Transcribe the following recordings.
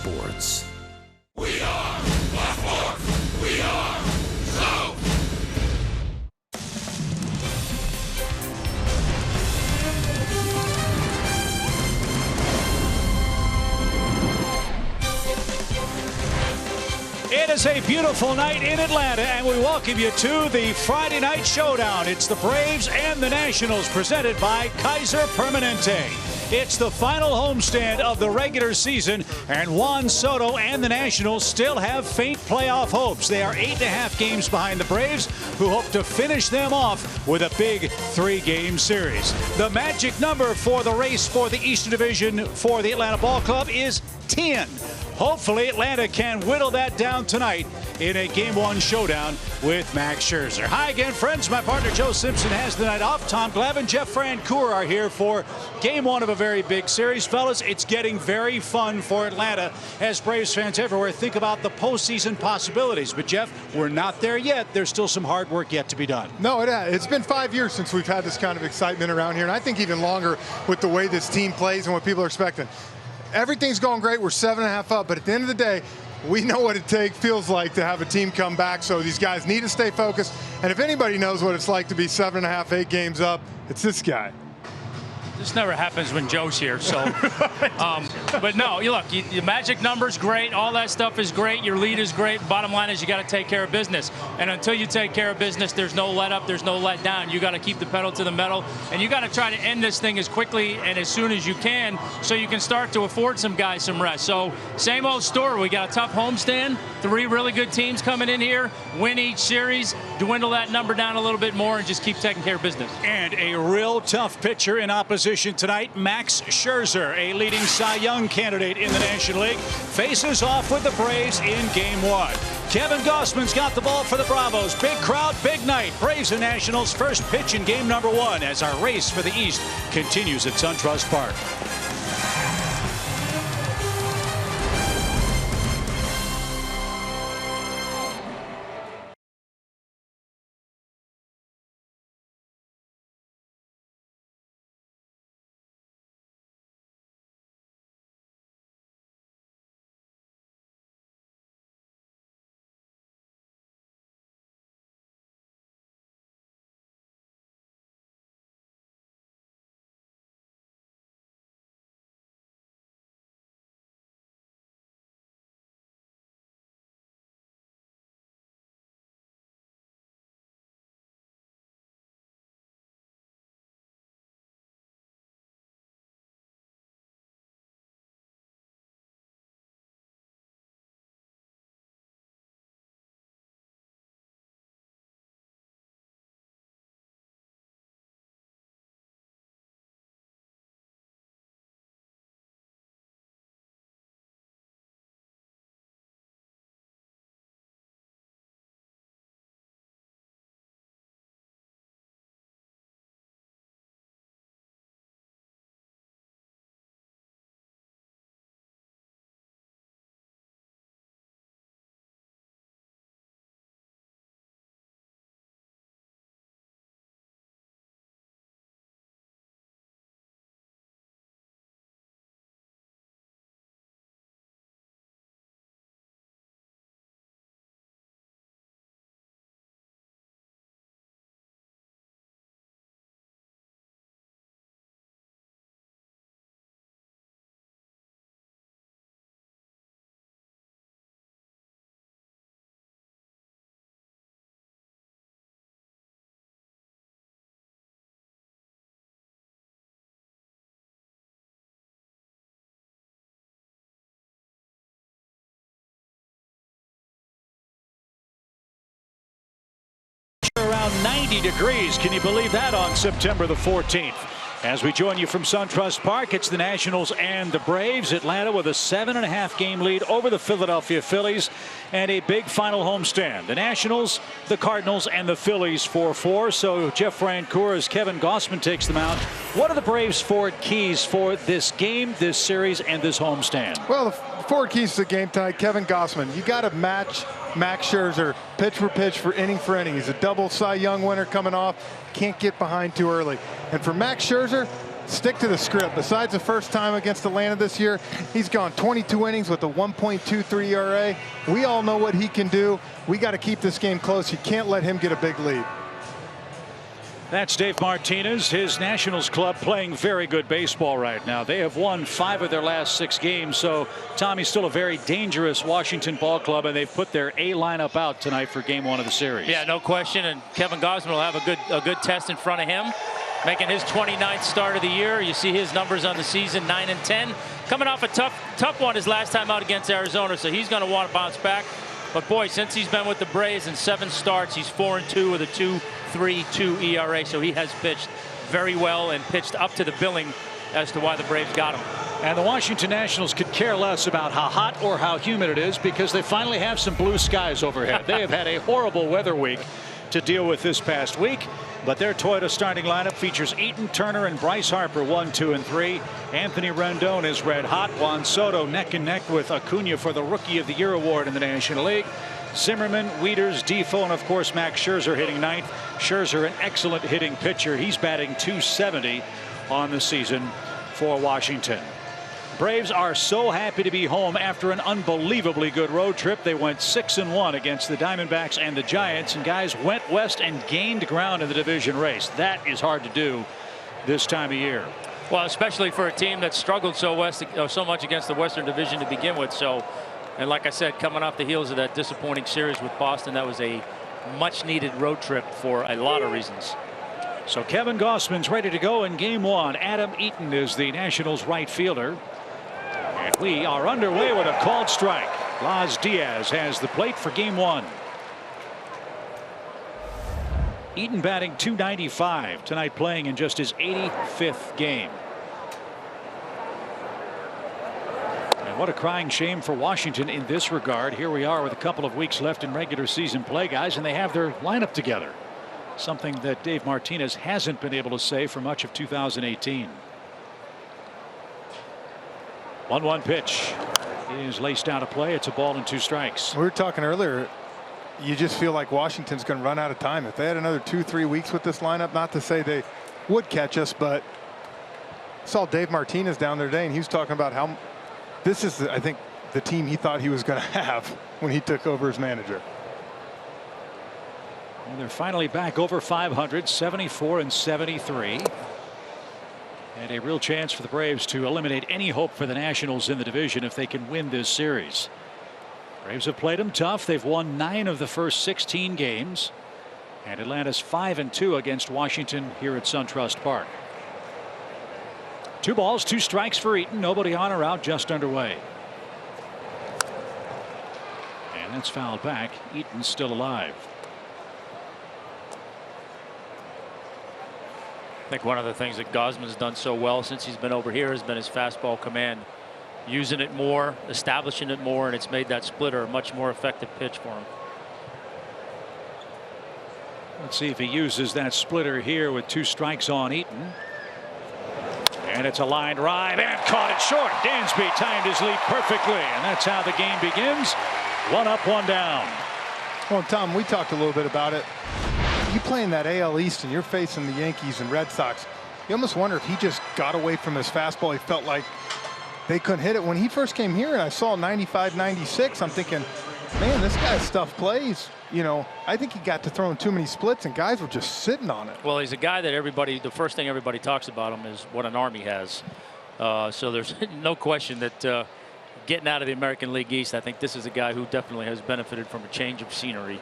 sports. We are Black Horse. We are South. It is a beautiful night in Atlanta, and we welcome you to the Friday Night Showdown. It's the Braves and the Nationals, presented by Kaiser Permanente. It's the final homestand of the regular season, and Juan Soto and the Nationals still have faint playoff hopes. They are 8.5 games behind the Braves, who hope to finish them off with a big 3-game series. The magic number for the race for the Eastern Division for the Atlanta Ball Club is 10. Hopefully, Atlanta can whittle that down tonight in a Game 1 showdown with Max Scherzer. Hi again, friends. My partner Joe Simpson has the night off. Tom Glavine, Jeff Francoeur are here for Game 1 of a very big series. Fellas, it's getting very fun for Atlanta as Braves fans everywhere think about the postseason possibilities. But, Jeff, we're not there yet. There's still some hard work yet to be done. No, it's been 5 years since we've had this kind of excitement around here, and I think even longer with the way this team plays and what people are expecting. Everything's going great. We're 7.5 up, but at the end of the day, we know what it feels like to have a team come back. So these guys need to stay focused. And if anybody knows what it's like to be 7.5, 8 games up, it's this guy. This never happens when Joe's here, so. But no, look, your magic number's great. All that stuff is great. Your lead is great. Bottom line is you got to take care of business. And until you take care of business, there's no let up, there's no let down. You got to keep the pedal to the metal, and you got to try to end this thing as quickly and as soon as you can, so you can start to afford some guys some rest. So same old story. We got a tough homestand. 3 really good teams coming in here. Win each series. Dwindle that number down a little bit more and just keep taking care of business. And a real tough pitcher in opposition tonight, Max Scherzer, a leading Cy Young candidate in the National League, faces off with the Braves in Game 1. Kevin Gausman's got the ball for the Bravos. Big crowd, big night. Braves and Nationals first pitch in Game number 1 as our race for the East continues at SunTrust Park. Around 90 degrees. Can you believe that on September the 14th? As we join you from SunTrust Park, it's the Nationals and the Braves. Atlanta with a 7.5 game lead over the Philadelphia Phillies and a big final homestand. The Nationals, the Cardinals, and the Phillies 4-4. So Jeff Francoeur as Kevin Gausman takes them out. What are the Braves' forward keys for this game, this series, and this homestand? Well, the forward keys to the game tonight, Kevin Gausman. You got to match Max Scherzer pitch for inning for inning. He's a double Cy Young winner coming off. Can't get behind too early. And for Max Scherzer, stick to the script. Besides the first time against Atlanta this year, he's gone 22 innings with a 1.23 ERA. We all know what he can do. We got to keep this game close. You can't let him get a big lead. That's Dave Martinez. His Nationals club playing very good baseball right now. They have won 5 of their last 6 games. So Tommy's still a very dangerous Washington ball club, and they've put their A lineup out tonight for game 1 of the series. Yeah, no question. And Kevin Gausman will have a good test in front of him, making his 29th start of the year. You see his numbers on the season, 9-10. Coming off a tough one his last time out against Arizona, so he's going to want to bounce back. But boy, since he's been with the Braves in 7 starts, he's 4-2 with a 2.32 ERA. So he has pitched very well and pitched up to the billing as to why the Braves got him. And the Washington Nationals could care less about how hot or how humid it is, because they finally have some blue skies overhead. They have had a horrible weather week to deal with this past week. But their Toyota starting lineup features Eaton, Turner, and Bryce Harper 1, 2, and 3. Anthony Rendon is red hot. Juan Soto neck and neck with Acuna for the Rookie of the Year award in the National League. Zimmerman, Wieters, Defoe, and of course Max Scherzer hitting 9th. Scherzer, an excellent hitting pitcher. He's batting .270 on the season for Washington. Braves are so happy to be home after an unbelievably good road trip. They went 6-1 against the Diamondbacks and the Giants, and guys went west and gained ground in the division race. That is hard to do this time of year. Well, especially for a team that struggled so much against the Western Division to begin with. So, and like I said, coming off the heels of that disappointing series with Boston, that was a much needed road trip for a lot of reasons. So Kevin Gausman's ready to go in game 1. Adam Eaton is the Nationals right fielder. And we are underway with a called strike. Laz Diaz has the plate for game 1. Eaton batting .295 tonight, playing in just his 85th game. And what a crying shame for Washington in this regard. Here we are with a couple of weeks left in regular season play, guys, and they have their lineup together. Something that Dave Martinez hasn't been able to say for much of 2018. 1-1 pitch is laced out of play. It's a ball and 2 strikes. We were talking earlier. You just feel like Washington's going to run out of time. If they had another 2-3 weeks with this lineup, not to say they would catch us, but I saw Dave Martinez down there today, and he was talking about how this is, I think, the team he thought he was going to have when he took over as manager. And they're finally back over 500, 74-73. And a real chance for the Braves to eliminate any hope for the Nationals in the division if they can win this series. Braves have played them tough. They've won 9 of the first 16 games. And Atlanta's 5-2 against Washington here at SunTrust Park. 2 balls, 2 strikes for Eaton. Nobody on or out, just underway. And that's fouled back. Eaton's still alive. I think one of the things that Gausman's done so well since he's been over here has been his fastball command, using it more, establishing it more, and it's made that splitter a much more effective pitch for him. Let's see if he uses that splitter here with 2 strikes on Eaton. And it's a line drive and caught it short. Dansby timed his lead perfectly, and that's how the game begins. 1 up, 1 down. Well, Tom, we talked a little bit about it. You play in that AL East and you're facing the Yankees and Red Sox. You almost wonder if he just got away from his fastball. He felt like they couldn't hit it. When he first came here and I saw 95, 96, I'm thinking, man, this guy's stuff plays. You know, I think he got to throwing too many splits and guys were just sitting on it. Well, he's a guy that the first thing everybody talks about him is what an arm he has. So there's no question that getting out of the American League East, I think this is a guy who definitely has benefited from a change of scenery.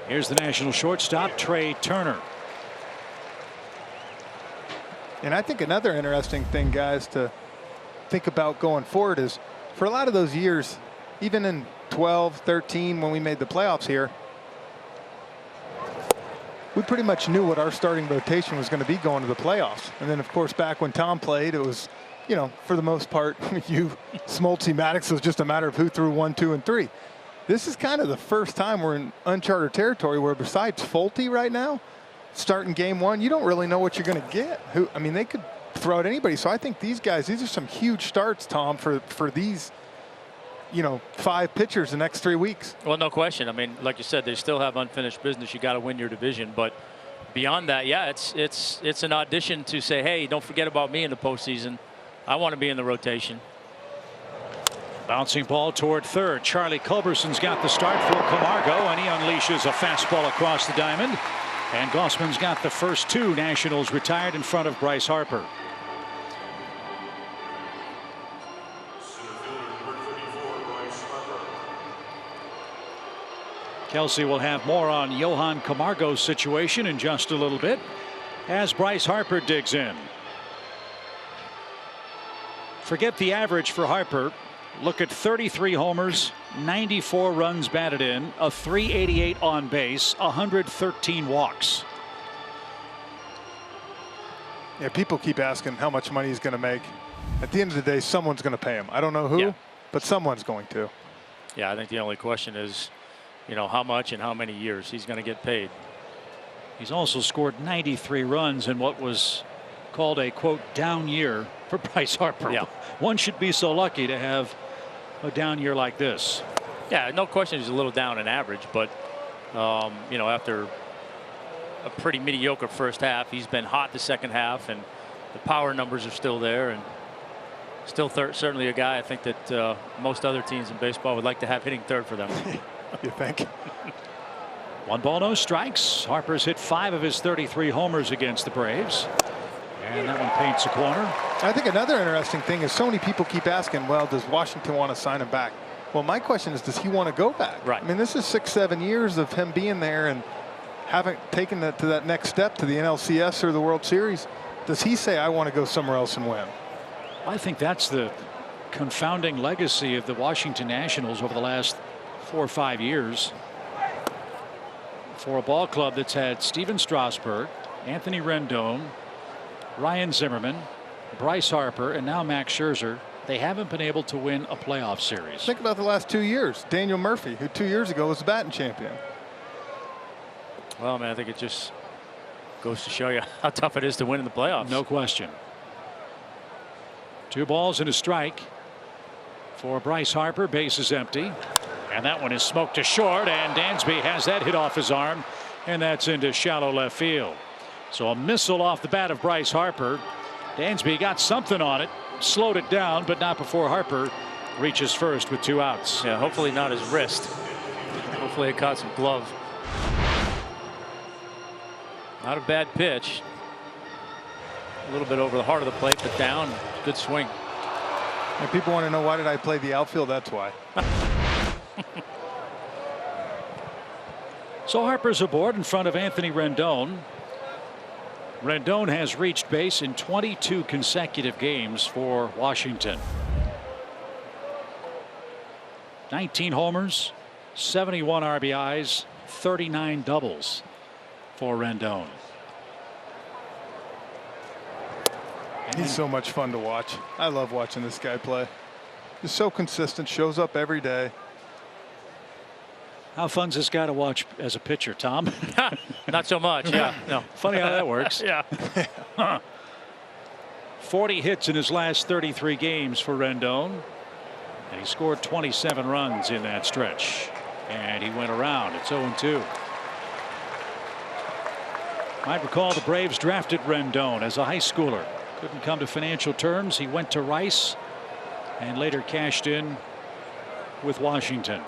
Here's the National shortstop, Trey Turner. And I think another interesting thing, guys, to think about going forward is for a lot of those years, even in 12, 13, when we made the playoffs here, we pretty much knew what our starting rotation was going to be going to the playoffs. And then, of course, back when Tom played, it was, you know, for the most part, you, Smoltz, Maddox, it was just a matter of who threw 1, 2, and 3. This is kind of the first time we're in uncharted territory where besides Fulte right now, starting game 1, you don't really know what you're going to get. I mean, they could throw at anybody. So I think these guys, these are some huge starts, Tom, for these, you know, 5 pitchers the next 3 weeks. Well, no question. I mean, like you said, they still have unfinished business. You got to win your division, but beyond that, yeah, it's an audition to say, hey, don't forget about me in the postseason. I want to be in the rotation. Bouncing ball toward third. Charlie Culberson's got the start for Camargo, and he unleashes a fastball across the diamond. And Gossman's got the first two Nationals retired in front of Bryce Harper. Kelsey will have more on Johan Camargo's situation in just a little bit as Bryce Harper digs in. Forget the average for Harper. Look at 33 homers, 94 runs batted in, a .388 on base, 113 walks. Yeah, people keep asking how much money he's going to make. At the end of the day, someone's going to pay him. I don't know who, but someone's going to. Yeah, I think the only question is, you know, how much and how many years he's going to get paid. He's also scored 93 runs in what was called a, quote, down year for Bryce Harper. Yeah. One should be so lucky to have a down year like this. Yeah, no question he's a little down in average, but you know, after a pretty mediocre first half, he's been hot the second half, and the power numbers are still there, and still certainly a guy I think that most other teams in baseball would like to have hitting third for them. You think? 1 ball, no strikes. Harper's hit 5 of his 33 homers against the Braves. And that one paints a corner. I think another interesting thing is so many people keep asking, well, does Washington want to sign him back? Well, my question is, does he want to go back? Right. I mean, this is 6-7 years of him being there and haven't taken that to that next step to the NLCS or the World Series. Does he say, I want to go somewhere else and win? I think that's the confounding legacy of the Washington Nationals over the last 4 or 5 years. For a ball club that's had Steven Strasburg, Anthony Rendon, Ryan Zimmerman, Bryce Harper, and now Max Scherzer, they haven't been able to win a playoff series. Think about the last 2 years. Daniel Murphy, who 2 years ago was the batting champion. Well, man, I think it just goes to show you how tough it is to win in the playoffs. No question. 2 balls and a strike for Bryce Harper. Base is empty. And that one is smoked to short, and Dansby has that hit off his arm, and that's into shallow left field. So a missile off the bat of Bryce Harper. Dansby got something on it, slowed it down, but not before Harper reaches first with 2 outs. Yeah, hopefully not his wrist. Hopefully it caught some glove. Not a bad pitch. A little bit over the heart of the plate, but down. Good swing. And people want to know, why did I play the outfield? That's why. So Harper's aboard in front of Anthony Rendon. Rendon has reached base in 22 consecutive games for Washington. 19 homers, 71 RBIs, 39 doubles for Rendon. He's so much fun to watch. I love watching this guy play. He's so consistent, shows up every day. How fun's this guy to watch as a pitcher, Tom? Not so much. Yeah. No. Funny how that works. Yeah. 40 hits in his last 33 games for Rendon. And he scored 27 runs in that stretch. And he went around. It's 0-2. Might recall the Braves drafted Rendon as a high schooler. Couldn't come to financial terms. He went to Rice and later cashed in with Washington.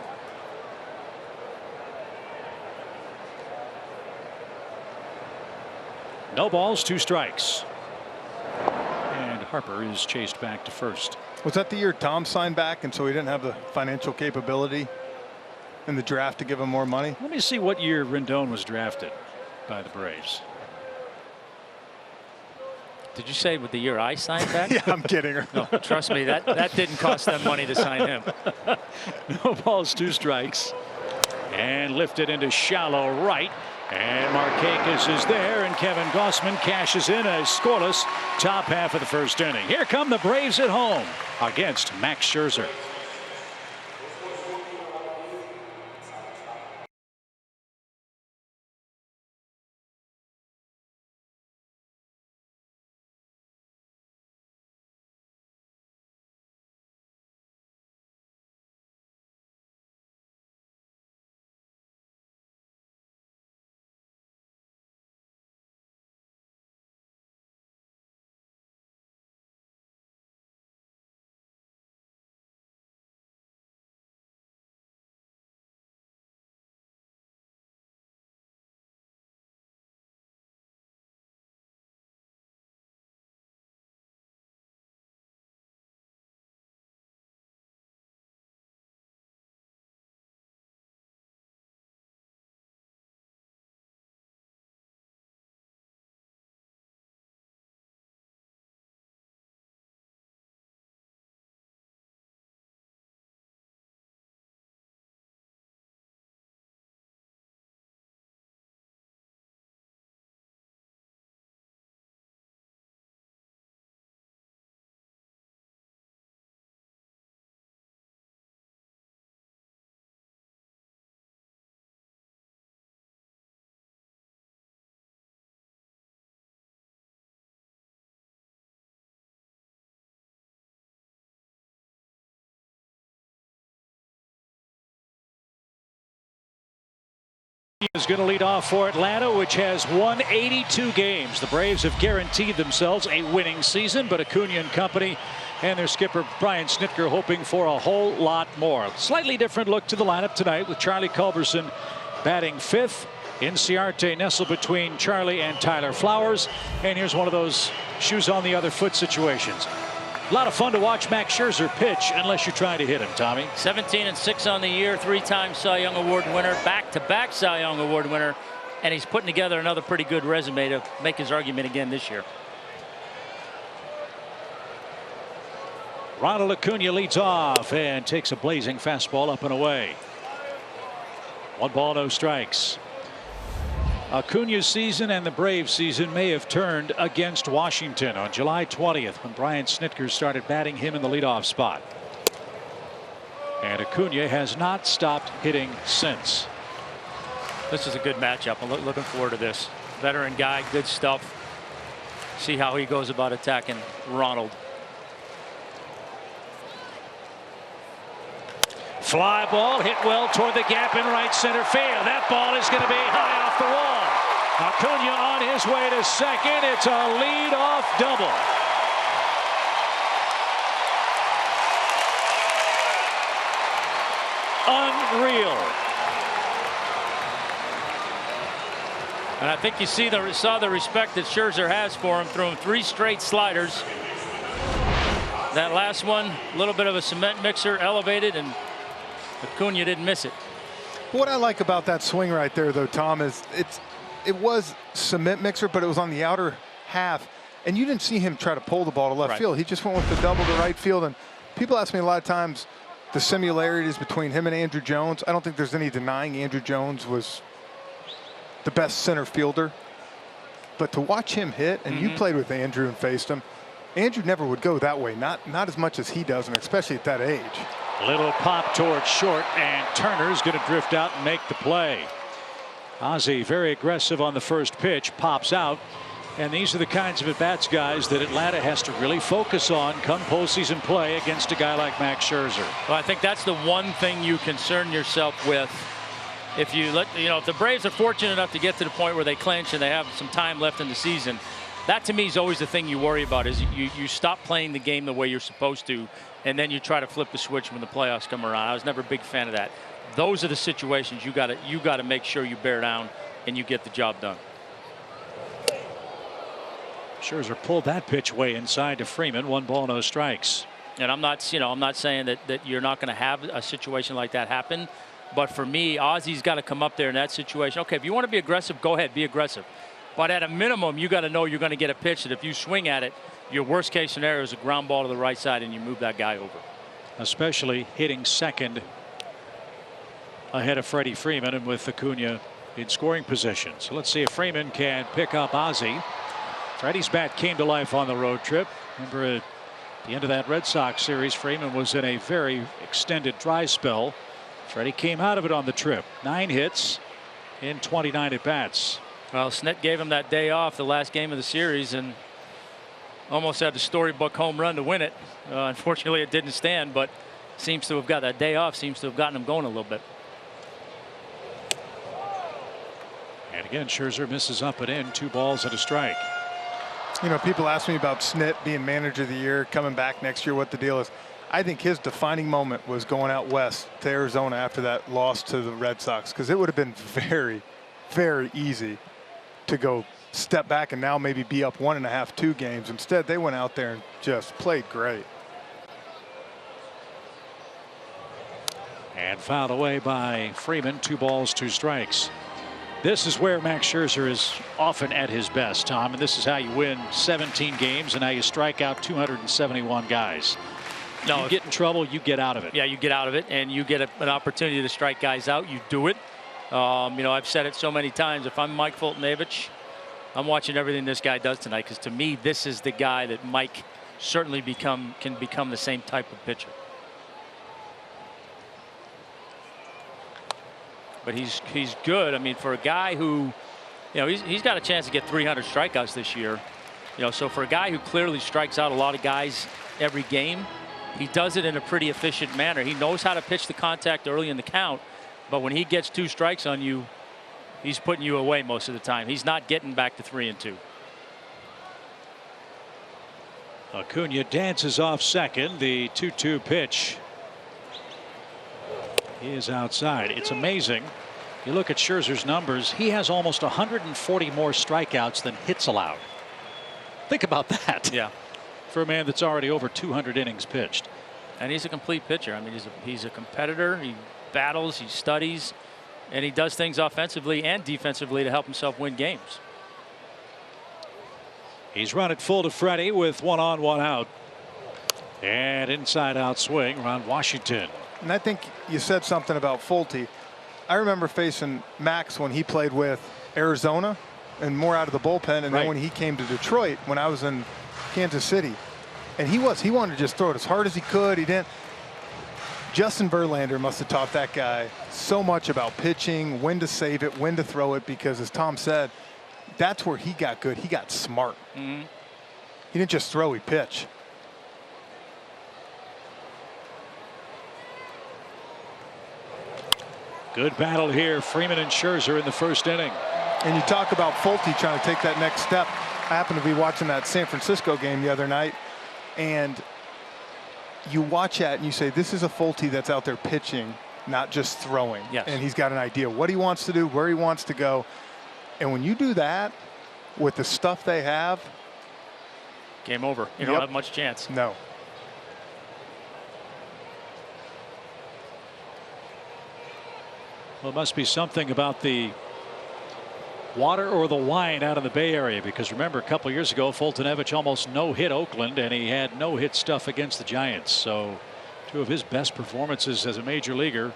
No balls, 2 strikes. And Harper is chased back to first. Was that the year Tom signed back, and so he didn't have the financial capability in the draft to give him more money? Let me see what year Rendon was drafted by the Braves. Did you say with the year I signed back? Yeah, I'm kidding her. No, trust me, that didn't cost them money to sign him. No balls, 2 strikes. And lifted into shallow right. And Markakis is there, and Kevin Gossman cashes in a scoreless top half of the first inning. Here come the Braves at home against Max Scherzer. is going to lead off for Atlanta, which has won 82 games. The Braves have guaranteed themselves a winning season, but Acuna and company and their skipper Brian Snitker hoping for a whole lot more. Slightly different look to the lineup tonight with Charlie Culberson batting fifth. Inciarte nestled between Charlie and Tyler Flowers. And here's one of those shoes on the other foot situations. A lot of fun to watch Max Scherzer pitch unless you're trying to hit him, Tommy. 17-6 on the year, 3-time Cy Young Award winner, back-to-back Cy Young Award winner, and he's putting together another pretty good resume to make his argument again this year. Ronald Acuna leads off and takes a blazing fastball up and away. 1 ball, no strikes. Acuna's season and the Braves season may have turned against Washington on July 20th when Brian Snitker started batting him in the leadoff spot. And Acuna has not stopped hitting since. This is a good matchup. I'm looking forward to this. Veteran guy, good stuff. See how he goes about attacking Ronald. Fly ball hit well toward the gap in right center field. That ball is going to be high off the wall. Acuna on his way to second. It's a lead-off double. Unreal. And I think you saw the respect that Scherzer has for him. Threw him 3 straight sliders. That last one, a little bit of a cement mixer, elevated, and Acuna didn't miss it. What I like about that swing right there, though, Tom, is it was cement mixer, but it was on the outer half, and you didn't see him try to pull the ball to left field. He just went with the double to right field. And people ask me a lot of times the similarities between him and Andrew Jones. I don't think there's any denying Andrew Jones was the best center fielder, but to watch him hit, and you played with Andrew and faced him, Andrew never would go that way, not as much as he does, and especially at that age. Little pop towards short, and Turner's going to drift out and make the play. Ozzie very aggressive on the first pitch, pops out, and these are the kinds of at-bats, guys, that Atlanta has to really focus on come postseason play against a guy like Max Scherzer. Well, I think that's the one thing you concern yourself with. If if the Braves are fortunate enough to get to the point where they clinch and they have some time left in the season, that to me is always the thing you worry about. Is you stop playing the game the way you're supposed to, and then you try to flip the switch when the playoffs come around. I was never a big fan of that. Those are the situations you got to make sure you bear down and you get the job done. Scherzer pulled that pitch way inside to Freeman. 1 ball, no strikes. And I'm not saying that you're not going to have a situation like that happen, but for me, Ozzie's got to come up there in that situation. Okay, if you want to be aggressive, go ahead, be aggressive. But at a minimum, you got to know you're going to get a pitch that if you swing at it, your worst case scenario is a ground ball to the right side and you move that guy over. Especially hitting second ahead of Freddie Freeman and with Acuna in scoring position. So let's see if Freeman can pick up Ozzie. Freddie's bat came to life on the road trip. Remember at the end of that Red Sox series, Freeman was in a very extended dry spell. Freddie came out of it on the trip. 9 hits in 29 at-bats. Well, Snit gave him that day off the last game of the series and almost had the storybook home run to win it. Unfortunately, it didn't stand, but seems to have got that day off, seems to have gotten him going a little bit. And again, Scherzer misses up and in. 2 balls and a strike. You know, people ask me about Snit being manager of the year, coming back next year, what the deal is. I think his defining moment was going out west to Arizona after that loss to the Red Sox, because it would have been very, very easy to go step back and now maybe be up 1.5, 2 games. Instead, they went out there and just played great. And fouled away by Freeman. 2 balls, 2 strikes. This is where Max Scherzer is often at his best, Tom, and this is how you win 17 games and how you strike out 271 guys. No, you get in trouble, you get out of it. Yeah, you get out of it, and you get an opportunity to strike guys out. You do it. I've said it so many times. If I'm Mike Fultonavich, I'm watching everything this guy does tonight, because to me, this is the guy that Mike certainly can become the same type of pitcher. But he's good. I mean, for a guy who, he's got a chance to get 300 strikeouts this year. So for a guy who clearly strikes out a lot of guys every game, he does it in a pretty efficient manner. He knows how to pitch the contact early in the count, but when he gets 2 strikes on you, he's putting you away most of the time. He's not getting back to 3-2. Acuna dances off second. The 2-2 pitch is outside. It's amazing. You look at Scherzer's numbers. He has almost 140 more strikeouts than hits allowed. Think about that. Yeah. For a man that's already over 200 innings pitched. And he's a complete pitcher. I mean, he's a competitor. He battles, he studies, and he does things offensively and defensively to help himself win games. He's run it full to Freddie with 1 on, 1 out. And inside out swing around Washington. And I think you said something about Fulte. I remember facing Max when he played with Arizona and more out of the bullpen. And then when he came to Detroit, when I was in Kansas City, and he wanted to just throw it as hard as he could. He didn't. Justin Verlander must have taught that guy so much about pitching, when to save it, when to throw it, because as Tom said, that's where he got good. He got smart. He didn't just throw, he pitch. Good battle here. Freeman and Scherzer in the first inning. And you talk about Fulte trying to take that next step. I happened to be watching that San Francisco game the other night, and you watch that and you say, this is a Fulte that's out there pitching, not just throwing. Yes. And he's got an idea what he wants to do, where he wants to go. And when you do that with the stuff they have, game over. You don't have much chance. No. Well, it must be something about the water or the wine out in the Bay Area, because remember a couple years ago Fultonevich almost no-hit Oakland, and he had no-hit stuff against the Giants. So 2 of his best performances as a major leaguer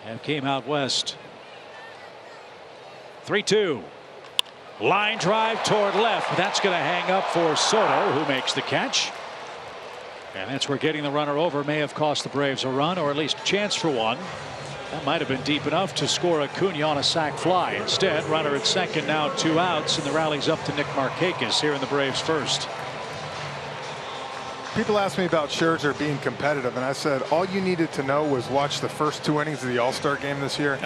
have came out west. 3-2. Line drive toward left. That's going to hang up for Soto, who makes the catch. And that's where getting the runner over may have cost the Braves a run, or at least a chance for one. That might have been deep enough to score Acuna on a sac fly. Instead, runner at second, now 2 outs, and the rally's up to Nick Markakis here in the Braves first. People asked me about Scherzer being competitive, and I said all you needed to know was watch the first 2 innings of the All-Star game this year.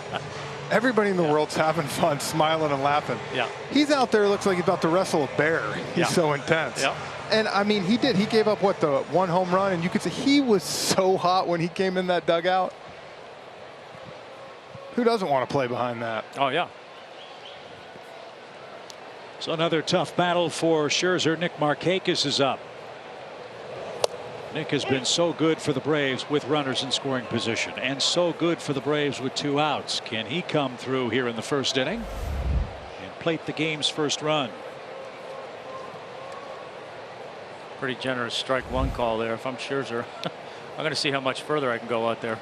Everybody in the world's having fun, smiling and laughing. He's out there, looks like he's about to wrestle a bear. He's so intense. And I mean, he did. He gave up what, the 1 home run, and you could see he was so hot when he came in that dugout. Who doesn't want to play behind that? Oh, yeah. So another tough battle for Scherzer. Nick Markakis is up. Nick has been so good for the Braves with runners in scoring position, and so good for the Braves with 2 outs. Can he come through here in the first inning and plate the game's first run? Pretty generous strike 1 call there. If I'm Scherzer, I'm going to see how much further I can go out there.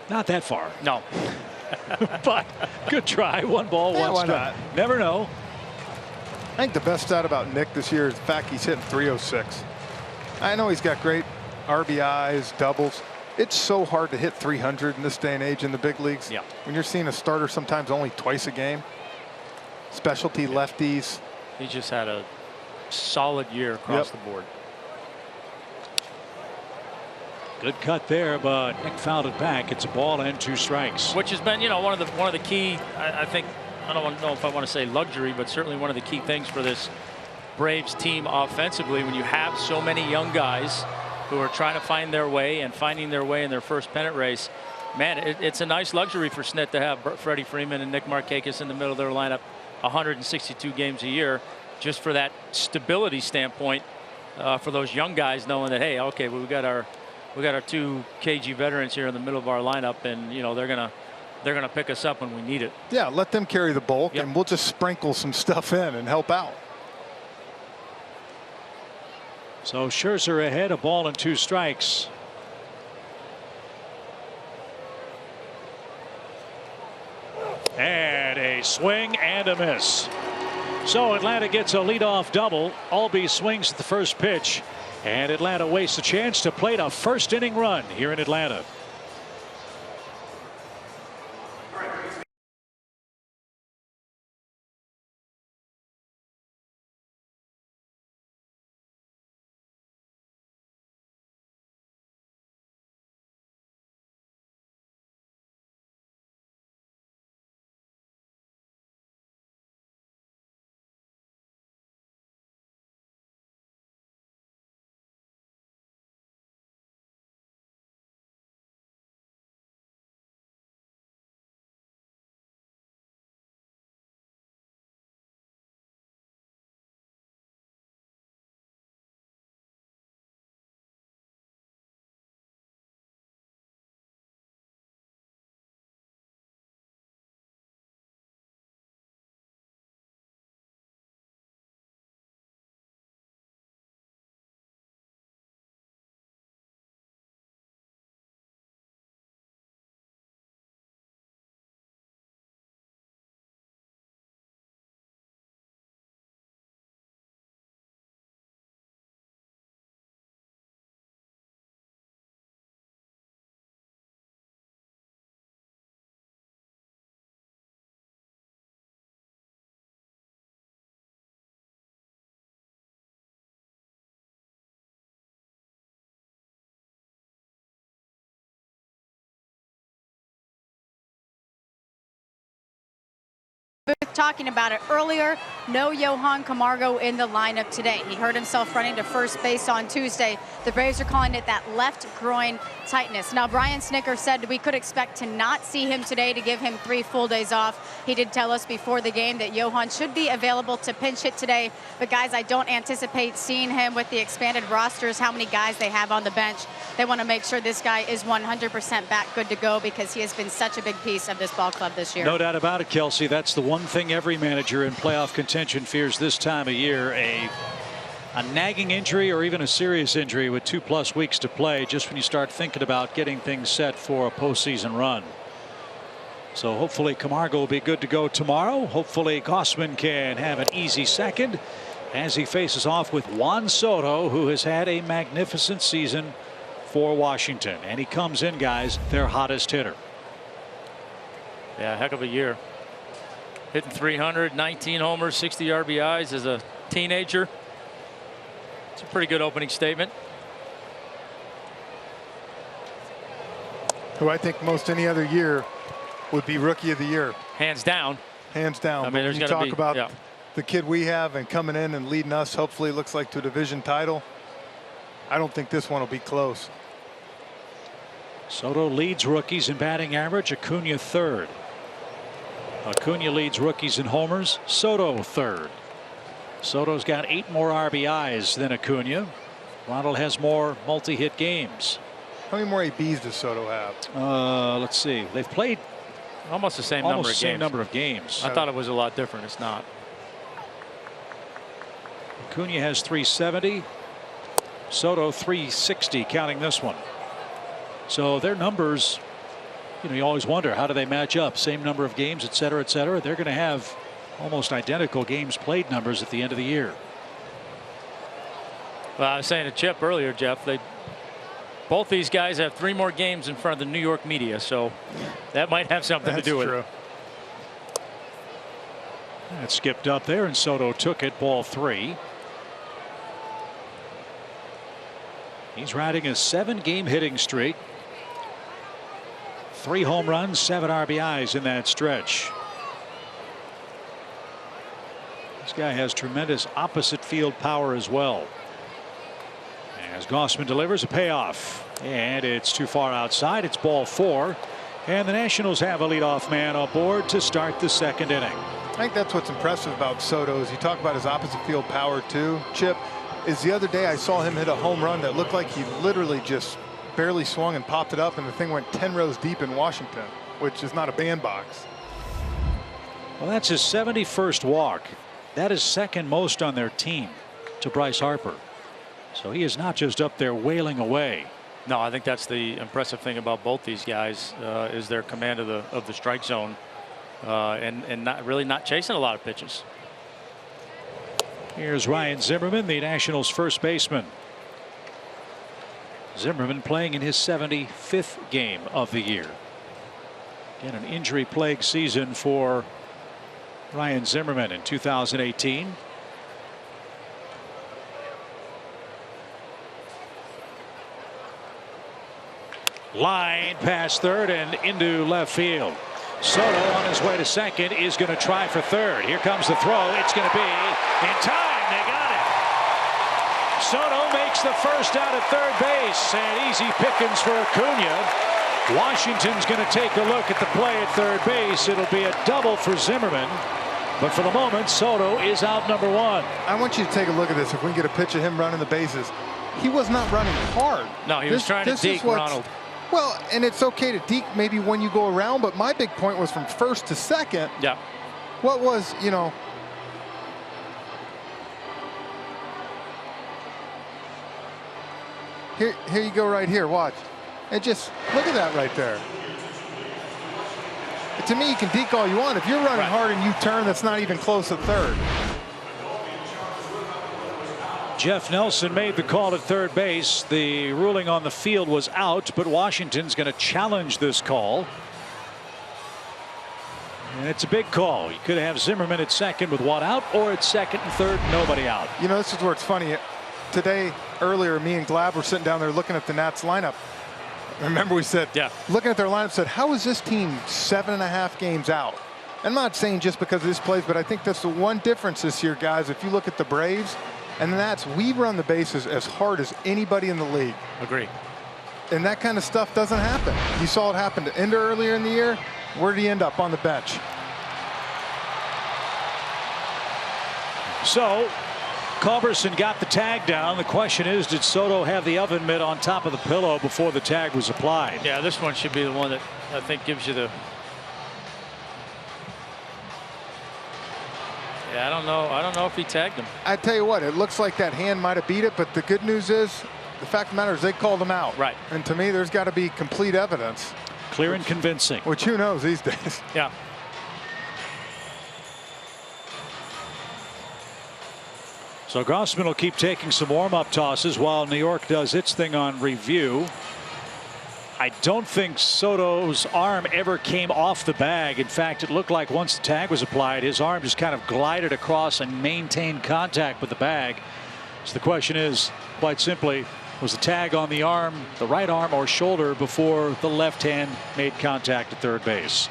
Not that far. No. But good try. 1 ball, 1 strike. Not? Never know. I think the best stat about Nick this year is the fact he's hitting .306. I know he's got great RBIs, doubles. It's so hard to hit 300 in this day and age in the big leagues. When you're seeing a starter sometimes only twice a game. Specialty lefties. He just had a solid year across the board. Good cut there, but Nick fouled it back. It's a ball and 2 strikes. Which has been, you know, one of the key. I think, I don't know if I want to say luxury, but certainly one of the key things for this Braves team offensively, when you have so many young guys who are trying to find their way and finding their way in their first pennant race. Man, it's a nice luxury for Snit to have Freddie Freeman and Nick Markakis in the middle of their lineup 162 games a year, just for that stability standpoint, for those young guys, knowing that, hey, okay, well, we got our 2 KG veterans here in the middle of our lineup, and you know they're gonna pick us up when we need it. Yeah, let them carry the bulk, and we'll just sprinkle some stuff in and help out. So Scherzer ahead, a ball and 2 strikes. And a swing and a miss. So Atlanta gets a leadoff double. Albee swings at the first pitch, and Atlanta wastes a chance to plate a first inning run here in Atlanta. talking about it earlier. No Johan Camargo in the lineup today. He hurt himself running to first base on Tuesday. The Braves are calling it that left groin tightness. Now, Brian Snitker said we could expect to not see him today to give him 3 full days off. He did tell us before the game that Johan should be available to pinch hit today. But, guys, I don't anticipate seeing him with the expanded rosters, how many guys they have on the bench. They want to make sure this guy is 100% back good to go because he has been such a big piece of this ball club this year. No doubt about it, Kelsey. That's the one thing every manager in playoff contention fears this time of year, a nagging injury or even a serious injury with 2+ weeks to play, just when you start thinking about getting things set for a postseason run. So hopefully Camargo will be good to go tomorrow. Hopefully Gausman can have an easy second as he faces off with Juan Soto, who has had a magnificent season for Washington. And he comes in, guys, their hottest hitter. Yeah, heck of a year. Hitting 300, 19 homers, 60 RBIs as a teenager. It's a pretty good opening statement. Who I think most any other year would be Rookie of the Year. Hands down. Hands down. I mean, there's you going to talk be about the kid we have and coming in and leading us, hopefully it looks like to a division title. I don't think this one will be close. Soto leads rookies in batting average. Acuna third. Acuna leads rookies in homers. Soto third. Soto's got 8 more RBIs than Acuna. Ronald has more multi-hit games. How many more ABs does Soto have? Let's see. They've played almost the same number of games. I thought it was a lot different. It's not. Acuna has 370. Soto 360, counting this one. So their numbers, you always wonder, how do they match up? Same number of games, et cetera, et cetera. They're going to have almost identical games played numbers at the end of the year. Well, I was saying to Chip earlier, Jeff, both these guys have 3 more games in front of the New York media, so that might have something to do with it. That skipped up there, and Soto took it, ball 3. He's riding a 7-game hitting streak. 3 home runs, 7 RBIs in that stretch. This guy has tremendous opposite field power as well. As Gausman delivers a payoff, and it's too far outside. It's ball 4, and the Nationals have a leadoff man aboard to start the 2nd inning. I think that's what's impressive about Soto is you talk about his opposite field power too, Chip. Is the other day I saw him hit a home run that looked like he literally just barely swung and popped it up, and the thing went 10 rows deep in Washington, which is not a bandbox. Well, that's his 71st walk. That is 2nd most on their team to Bryce Harper. So he is not just up there wailing away. No, I think that's the impressive thing about both these guys is their command of the strike zone and not chasing a lot of pitches. Here's Ryan Zimmerman, the Nationals' first baseman. Zimmerman playing in his 75th game of the year. Again, an injury-plagued season for Ryan Zimmerman in 2018. Line past third and into left field. Soto on his way to second is going to try for third. Here comes the throw. It's going to be in time. They got it. Soto makes the first out at third base, and easy pickings for Acuna. Washington's going to take a look at the play at third base. It'll be a double for Zimmerman. But for the moment, Soto is out number 1. I want you to take a look at this. If we can get a pitch of him running the bases, he was not running hard. No, he was trying to deke Ronald. Well, and it's okay to deke maybe when you go around, but my big point was from first to second. Yeah. What was, here you go right here, watch. And just look at that right there. To me, you can deke all you want. If you're running hard and you turn, that's not even close to third. Jeff Nelson made the call at third base. The ruling on the field was out, but Washington's going to challenge this call. And it's a big call. You could have Zimmerman at second with 1 out, or at second and third, nobody out. This is where it's funny. Today, earlier, me and Glab were sitting down there looking at the Nats lineup. Remember we said, looking at their lineup, said, how is this team 7.5 games out? I'm not saying just because of this plays, but I think that's the one difference this year, guys. If you look at the Braves, and that's we run the bases as hard as anybody in the league. Agree. And that kind of stuff doesn't happen. You saw it happen to Ender earlier in the year. Where did he end up? On the bench. So Culberson got the tag down. The question is, did Soto have the oven mitt on top of the pillow before the tag was applied? Yeah, this one should be the one that I think gives you the. Yeah, I don't know. I don't know if he tagged him. I tell you what, it looks like that hand might have beat it, but the good news is, the fact of the matter is they called him out. Right. And to me, there's got to be complete evidence. Clear and convincing. Which who knows these days. Yeah. So Gossman will keep taking some warm-up tosses while New York does its thing on review. I don't think Soto's arm ever came off the bag. In fact, it looked like once the tag was applied, his arm just kind of glided across and maintained contact with the bag. So the question is, quite simply, was the tag on the arm, the right arm or shoulder, before the left hand made contact at third base?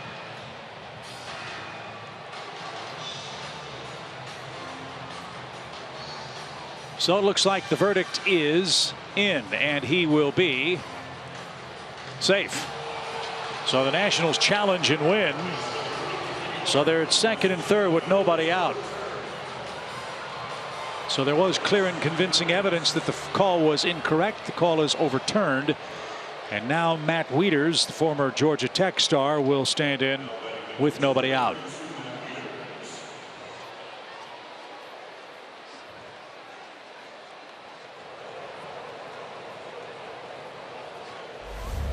So it looks like the verdict is in, and he will be safe. So the Nationals challenge and win. So they're at second and third with nobody out. So there was clear and convincing evidence that the call was incorrect. The call is overturned. And now Matt Wieters, the former Georgia Tech star, will stand in with nobody out.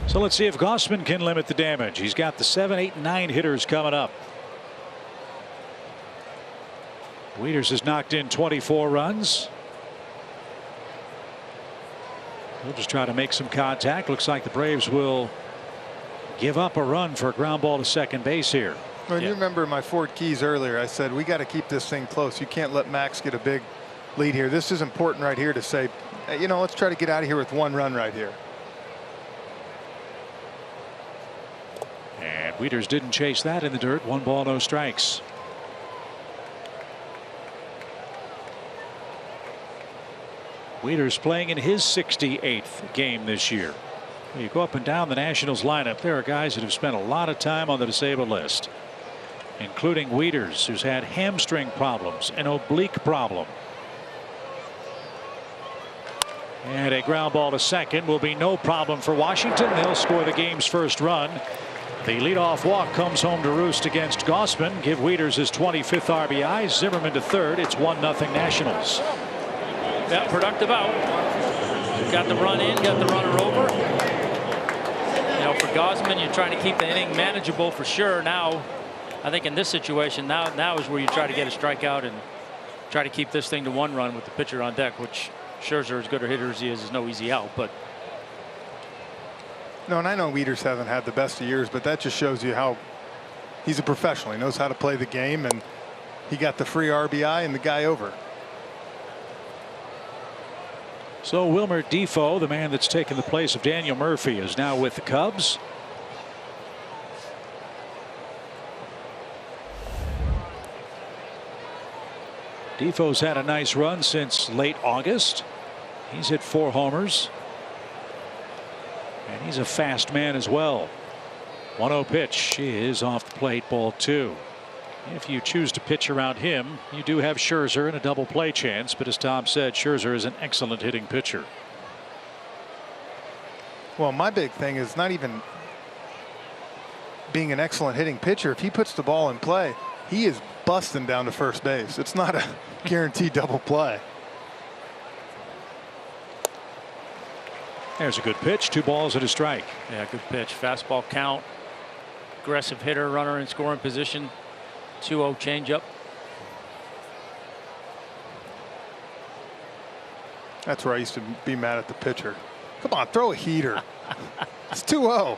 So let's see if Gossman can limit the damage. He's got the 7, 8, and 9 hitters coming up. Wieters has knocked in 24 runs. He'll just try to make some contact. Looks like the Braves will give up a run for a ground ball to second base here. Well, you remember my Ford Keys earlier. I said we got to keep this thing close. You can't let Max get a big lead here. This is important right here to say, you know, let's try to get out of here with 1 run right here. And Wieters didn't chase that in the dirt. 1 ball, no strikes. Wieters playing in his 68th game this year. You go up and down the Nationals lineup, there are guys that have spent a lot of time on the disabled list, including Wieters, who's had hamstring problems, an oblique problem. And a ground ball to second will be no problem for Washington. They'll score the game's first run. The leadoff walk comes home to roost against Gossman. Give Wieters his 25th RBI. Zimmerman to third. It's 1-0 Nationals. Yeah, productive out. Got the run in, got the runner over. You know, for Gossman, you're trying to keep the inning manageable for sure. Now, I think in this situation, now is where you try to get a strikeout and try to keep this thing to 1 run with the pitcher on deck, which Scherzer, as good a hitter as he is no easy out. But no, and I know Wieters haven't had the best of years, but that just shows you how he's a professional. He knows how to play the game, and he got the free RBI and the guy over. So Wilmer Defoe, the man that's taken the place of Daniel Murphy, is now with the Cubs. Defoe's had a nice run since late August. He's hit 4 homers. And he's a fast man as well. 1-0 pitch is off the plate, ball 2. If you choose to pitch around him, you do have Scherzer and a double play chance. But as Tom said, Scherzer is an excellent hitting pitcher. Well, my big thing is not even being an excellent hitting pitcher. If he puts the ball in play, he is busting down to first base. It's not a guaranteed double play. There's a good pitch. 2 balls and a strike. yeah, good pitch. Fastball count. Aggressive hitter, runner in scoring position. 2-0 changeup. That's where I used to be mad at the pitcher. Come on, throw a heater. It's 2-0.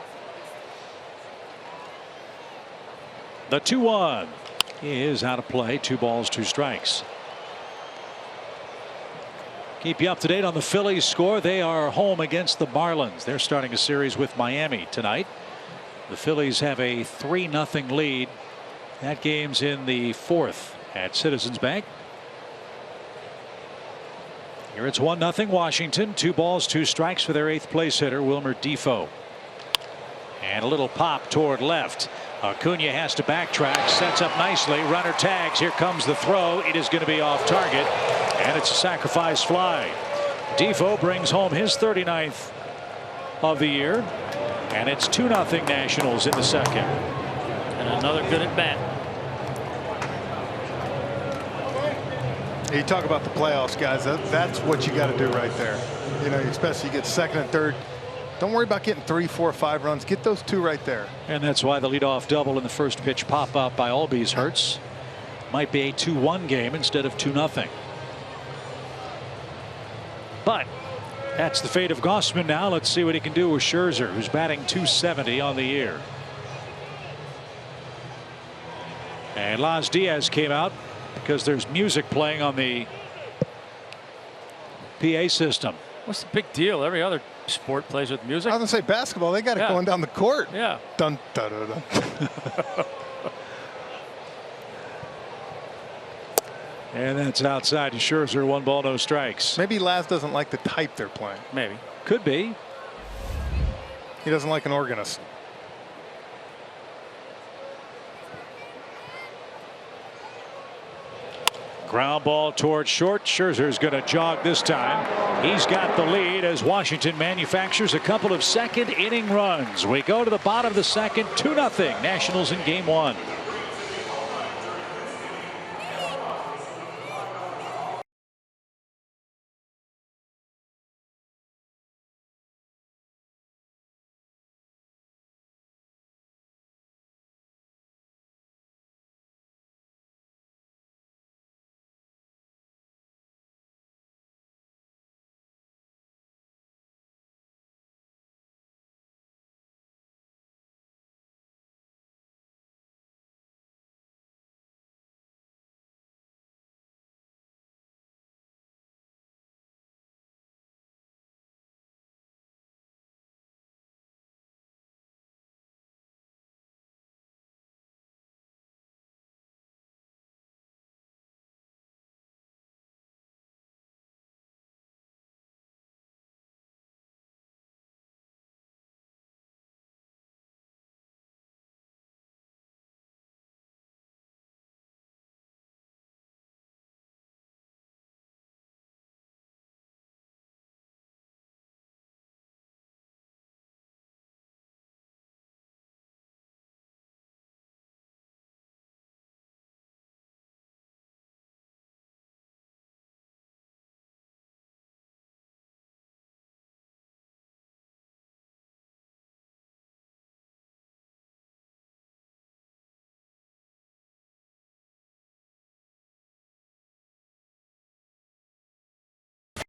The 2-1 is out of play. 2 balls, 2 strikes. Keep you up to date on the Phillies score. They are home against the Marlins. They're starting a series with Miami tonight. The Phillies have a 3-0 lead That game's in the 4th at Citizens Bank. Here it's 1-0 Washington. 2 balls, 2 strikes for their 8th place hitter, Wilmer Defoe. And a little pop toward left. Acuna has to backtrack, sets up nicely. Runner tags. Here comes the throw. It is going to be off target, and it's a sacrifice fly. Defoe brings home his 39th of the year, and it's 2-0 Nationals in the 2nd. And another good at bat. You talk about the playoffs, guys. That's what you got to do right there. You know, especially you get 2nd and 3rd. Don't worry about getting 3, 4, 5 runs. Get those 2 right there. And that's why the leadoff double in the first pitch pop up by Albies hurts. Might be a 2-1 game instead of 2-0. But that's the fate of Gossman now. Let's see what he can do with Scherzer, who's batting .270 on the year. And Las Diaz came out because there's music playing on the PA system. What's the big deal? Every other sport plays with music. I was gonna say basketball. They got it going down the court. Yeah. Dun dun dun dun. And that's outside to Scherzer. 1 ball, no strikes. Maybe Laz doesn't like the type they're playing. Maybe. Could be. He doesn't like an organist. Ground ball towards short. Scherzer's going to jog this time. He's got the lead as Washington manufactures a couple of 2nd inning runs. We go to the bottom of the 2nd. 2-0 Nationals in game 1.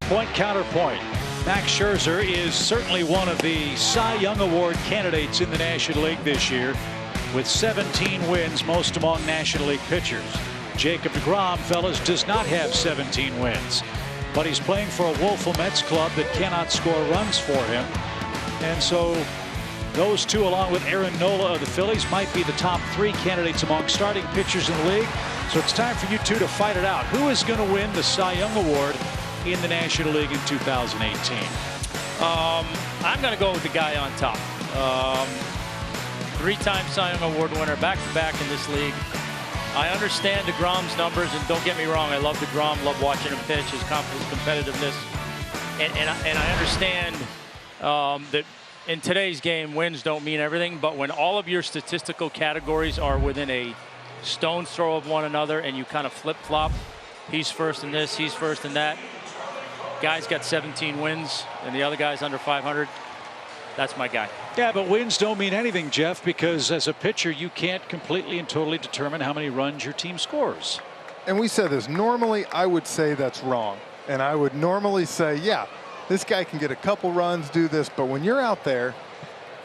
Point counterpoint. Max Scherzer is certainly one of the Cy Young Award candidates in the National League this year, with 17 wins, most among National League pitchers. Jacob deGrom, fellas, does not have 17 wins, but he's playing for a woeful Mets club that cannot score runs for him. And so those two, along with Aaron Nola of the Phillies, might be the top 3 candidates among starting pitchers in the league. So it's time for you two to fight it out. Who is going to win the Cy Young Award in the National League in 2018? I'm going to go with the guy on top. 3-time Cy Young Award winner, back-to-back in this league. I understand deGrom's numbers, and don't get me wrong, I love deGrom, love watching him pitch, his competitiveness, and I understand that in today's game, wins don't mean everything, but when all of your statistical categories are within a stone's throw of one another, and you kind of flip-flop, he's first in this, he's first in that. Guy's got 17 wins, and the other guy's under 500. That's my guy. Yeah, but wins don't mean anything, Jeff, because as a pitcher, you can't completely and totally determine how many runs your team scores. And we said this. Normally, I would say that's wrong. And I would normally say, yeah, this guy can get a couple runs, do this. But when you're out there,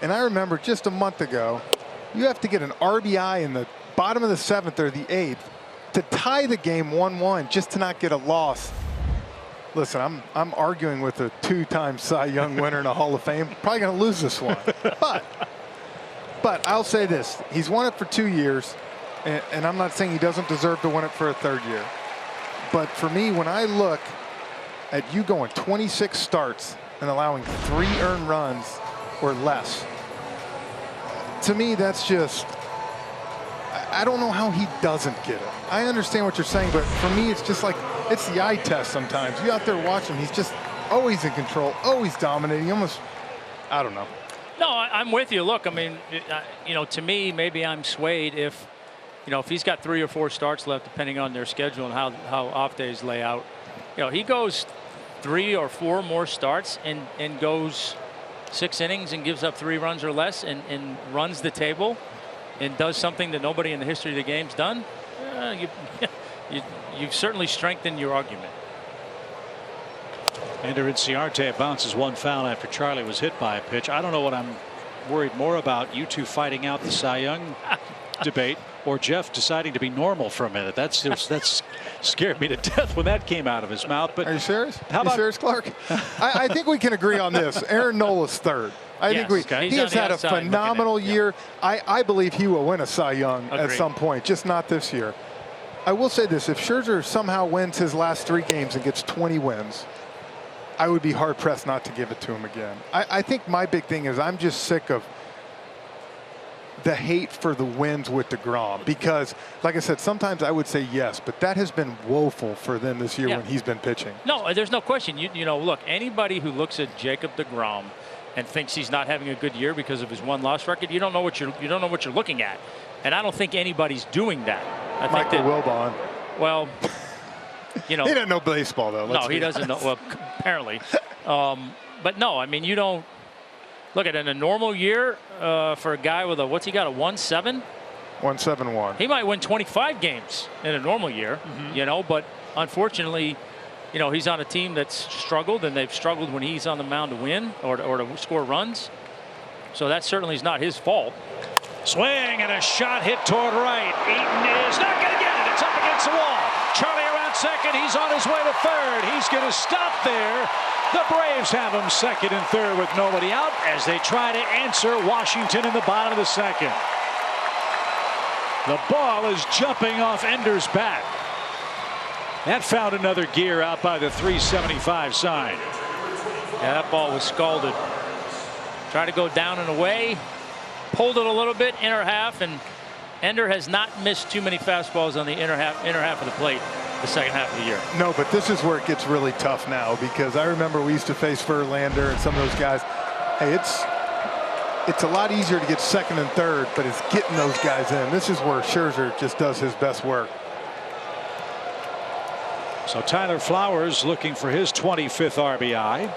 and I remember just a month ago, you have to get an RBI in the bottom of the 7th or the 8th to tie the game 1-1 just to not get a loss. Listen, I'm arguing with a 2-time Cy Young winner in a Hall of Fame. Probably going to lose this one. But I'll say this. He's won it for 2 years. And I'm not saying he doesn't deserve to win it for a third year. But for me, when I look at you going 26 starts and allowing 3 earned runs or less, to me, that's just, I don't know how he doesn't get it. I understand what you're saying, but for me, it's just like, it's the eye test sometimes. You out there watching, he's just always in control, always dominating, almost, I don't know. No, I'm with you. Look, I mean, you know, to me, maybe I'm swayed if, you know, if he's got 3 or 4 starts left, depending on their schedule and how off days lay out. You know, he goes 3 or 4 more starts and goes 6 innings and gives up 3 runs or less and runs the table and does something that nobody in the history of the game's done. You've certainly strengthened your argument. Ender Inciarte bounces 1 foul after Charlie was hit by a pitch. I don't know what I'm worried more about, you two fighting out the Cy Young debate or Jeff deciding to be normal for a minute. That's scared me to death when that came out of his mouth. But are you serious? How about, you serious, Clark? I think we can agree on this. Aaron Nola's third. I think he has had a phenomenal year. I believe he will win a Cy Young at some point, just not this year. I will say this, if Scherzer somehow wins his last 3 games and gets 20 wins, I would be hard-pressed not to give it to him again. I think my big thing is I'm just sick of the hate for the wins with DeGrom because, like I said, sometimes I would say yes, but that has been woeful for them this year when he's been pitching. No, there's no question. You know, look, anybody who looks at Jacob DeGrom and thinks he's not having a good year because of his 1-loss record, you don't know what you're looking at, and I don't think anybody's doing that. I think Michael Wilbon. Well, you know, he doesn't know baseball though. No, he doesn't know. Well, apparently, but no, I mean, you don't look at in a normal year for a guy with a what's he got, a 1.7? 1.71. He might win 25 games in a normal year, you know, but unfortunately, you know, he's on a team that's struggled, and they've struggled when he's on the mound to win or to score runs. So that certainly is not his fault. Swing and a shot hit toward right. Eaton is not going to get it. It's up against the wall. Charlie around second. He's on his way to third. He's going to stop there. The Braves have him second and third with nobody out as they try to answer Washington in the bottom of the second. The ball is jumping off Ender's bat. That found another gear out by the 375 sign. Yeah, that ball was scalded. Tried to go down and away. Pulled it a little bit, inner half, and Ender has not missed too many fastballs on the inner half of the plate the second half of the year. No, but this is where it gets really tough now because I remember we used to face Verlander and some of those guys. Hey, it's a lot easier to get second and third, but it's getting those guys in. This is where Scherzer just does his best work. So Tyler Flowers looking for his 25th RBI.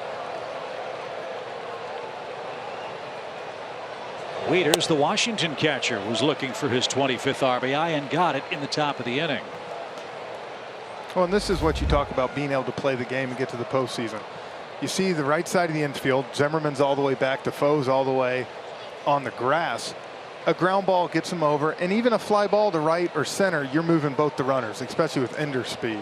Wieters, the Washington catcher, was looking for his 25th RBI and got it in the top of the inning. Well, and this is what you talk about, being able to play the game and get to the postseason. You see the right side of the infield, Zimmerman's all the way back, Defoe's all the way on the grass. A ground ball gets him over, and even a fly ball to right or center, you're moving both the runners, especially with Ender's speed.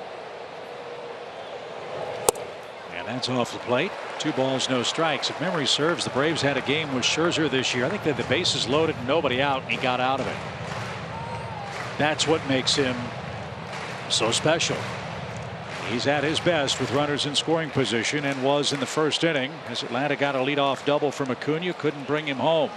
And that's off the plate. 2 balls, no strikes. If memory serves, the Braves had a game with Scherzer this year. I think they had the bases loaded and nobody out, and he got out of it. That's what makes him so special. He's at his best with runners in scoring position and was in the first inning as Atlanta got a leadoff double from Acuna, couldn't bring him home.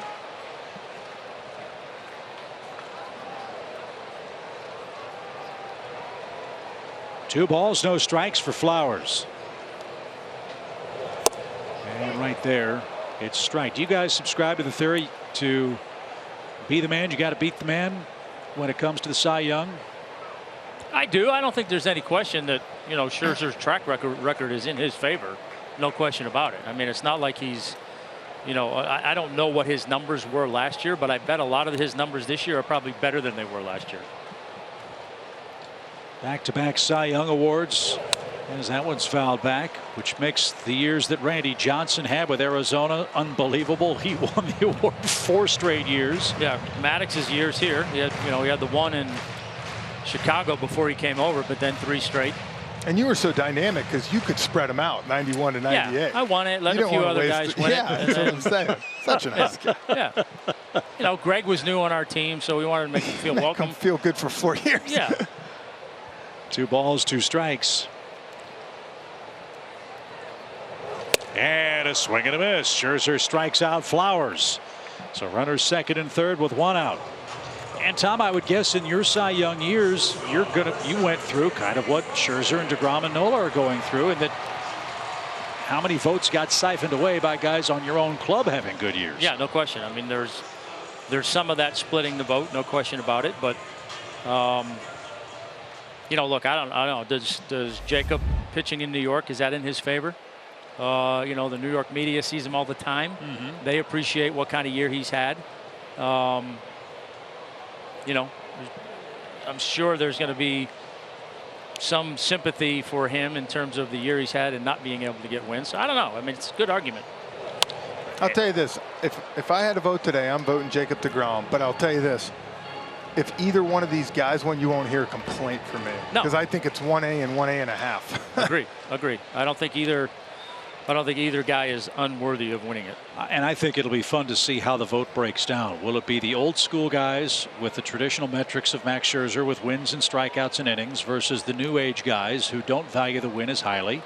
Two balls, no strikes for Flowers. And right there, it's strike. Do you guys subscribe to the theory to be the man, you got to beat the man when it comes to the Cy Young? I do. I don't think there's any question that, you know, Scherzer's track record is in his favor. No question about it. I mean, it's not like he's, you know, I don't know what his numbers were last year, but I bet a lot of his numbers this year are probably better than they were last year. Back-to-back Cy Young awards as that one's fouled back, which makes the years that Randy Johnson had with Arizona unbelievable. He won the award 4 straight years. Yeah, Maddox's years here. He had, you know, he had the one in Chicago before he came over, but then 3 straight. And you were so dynamic because you could spread them out 91 to 98. Yeah, I won it. Let You a don't few wanna other waste guys it. win Yeah, it. that's what I'm saying. Such a nice guy. Yeah. You know, Greg was new on our team, so we wanted to make him feel welcome. Come feel good for 4 years. Yeah. 2 balls, 2 strikes. And a swing and a miss. Scherzer strikes out Flowers. So runners second and third with 1 out. And Tom, I would guess in your Cy Young years, you went through kind of what Scherzer and DeGrom and Nola are going through, and that how many votes got siphoned away by guys on your own club having good years. Yeah, no question. I mean, there's some of that splitting the vote, no question about it. But you know, look, I don't know. Does Jacob pitching in New York, is that in his favor? You know, the New York media sees him all the time. They appreciate what kind of year he's had. You know, I'm sure there's going to be some sympathy for him in terms of the year he's had and not being able to get wins. So I don't know. I mean, it's a good argument. I'll tell you this. If I had to vote today, I'm voting Jacob DeGrom. But I'll tell you this. If either one of these guys won, you won't hear a complaint from me. No. Because I think it's 1A and 1A and a half. Agreed. I don't think either guy is unworthy of winning it. And I think it'll be fun to see how the vote breaks down. Will it be the old school guys with the traditional metrics of Max Scherzer with wins and strikeouts and innings versus the new age guys who don't value the win as highly?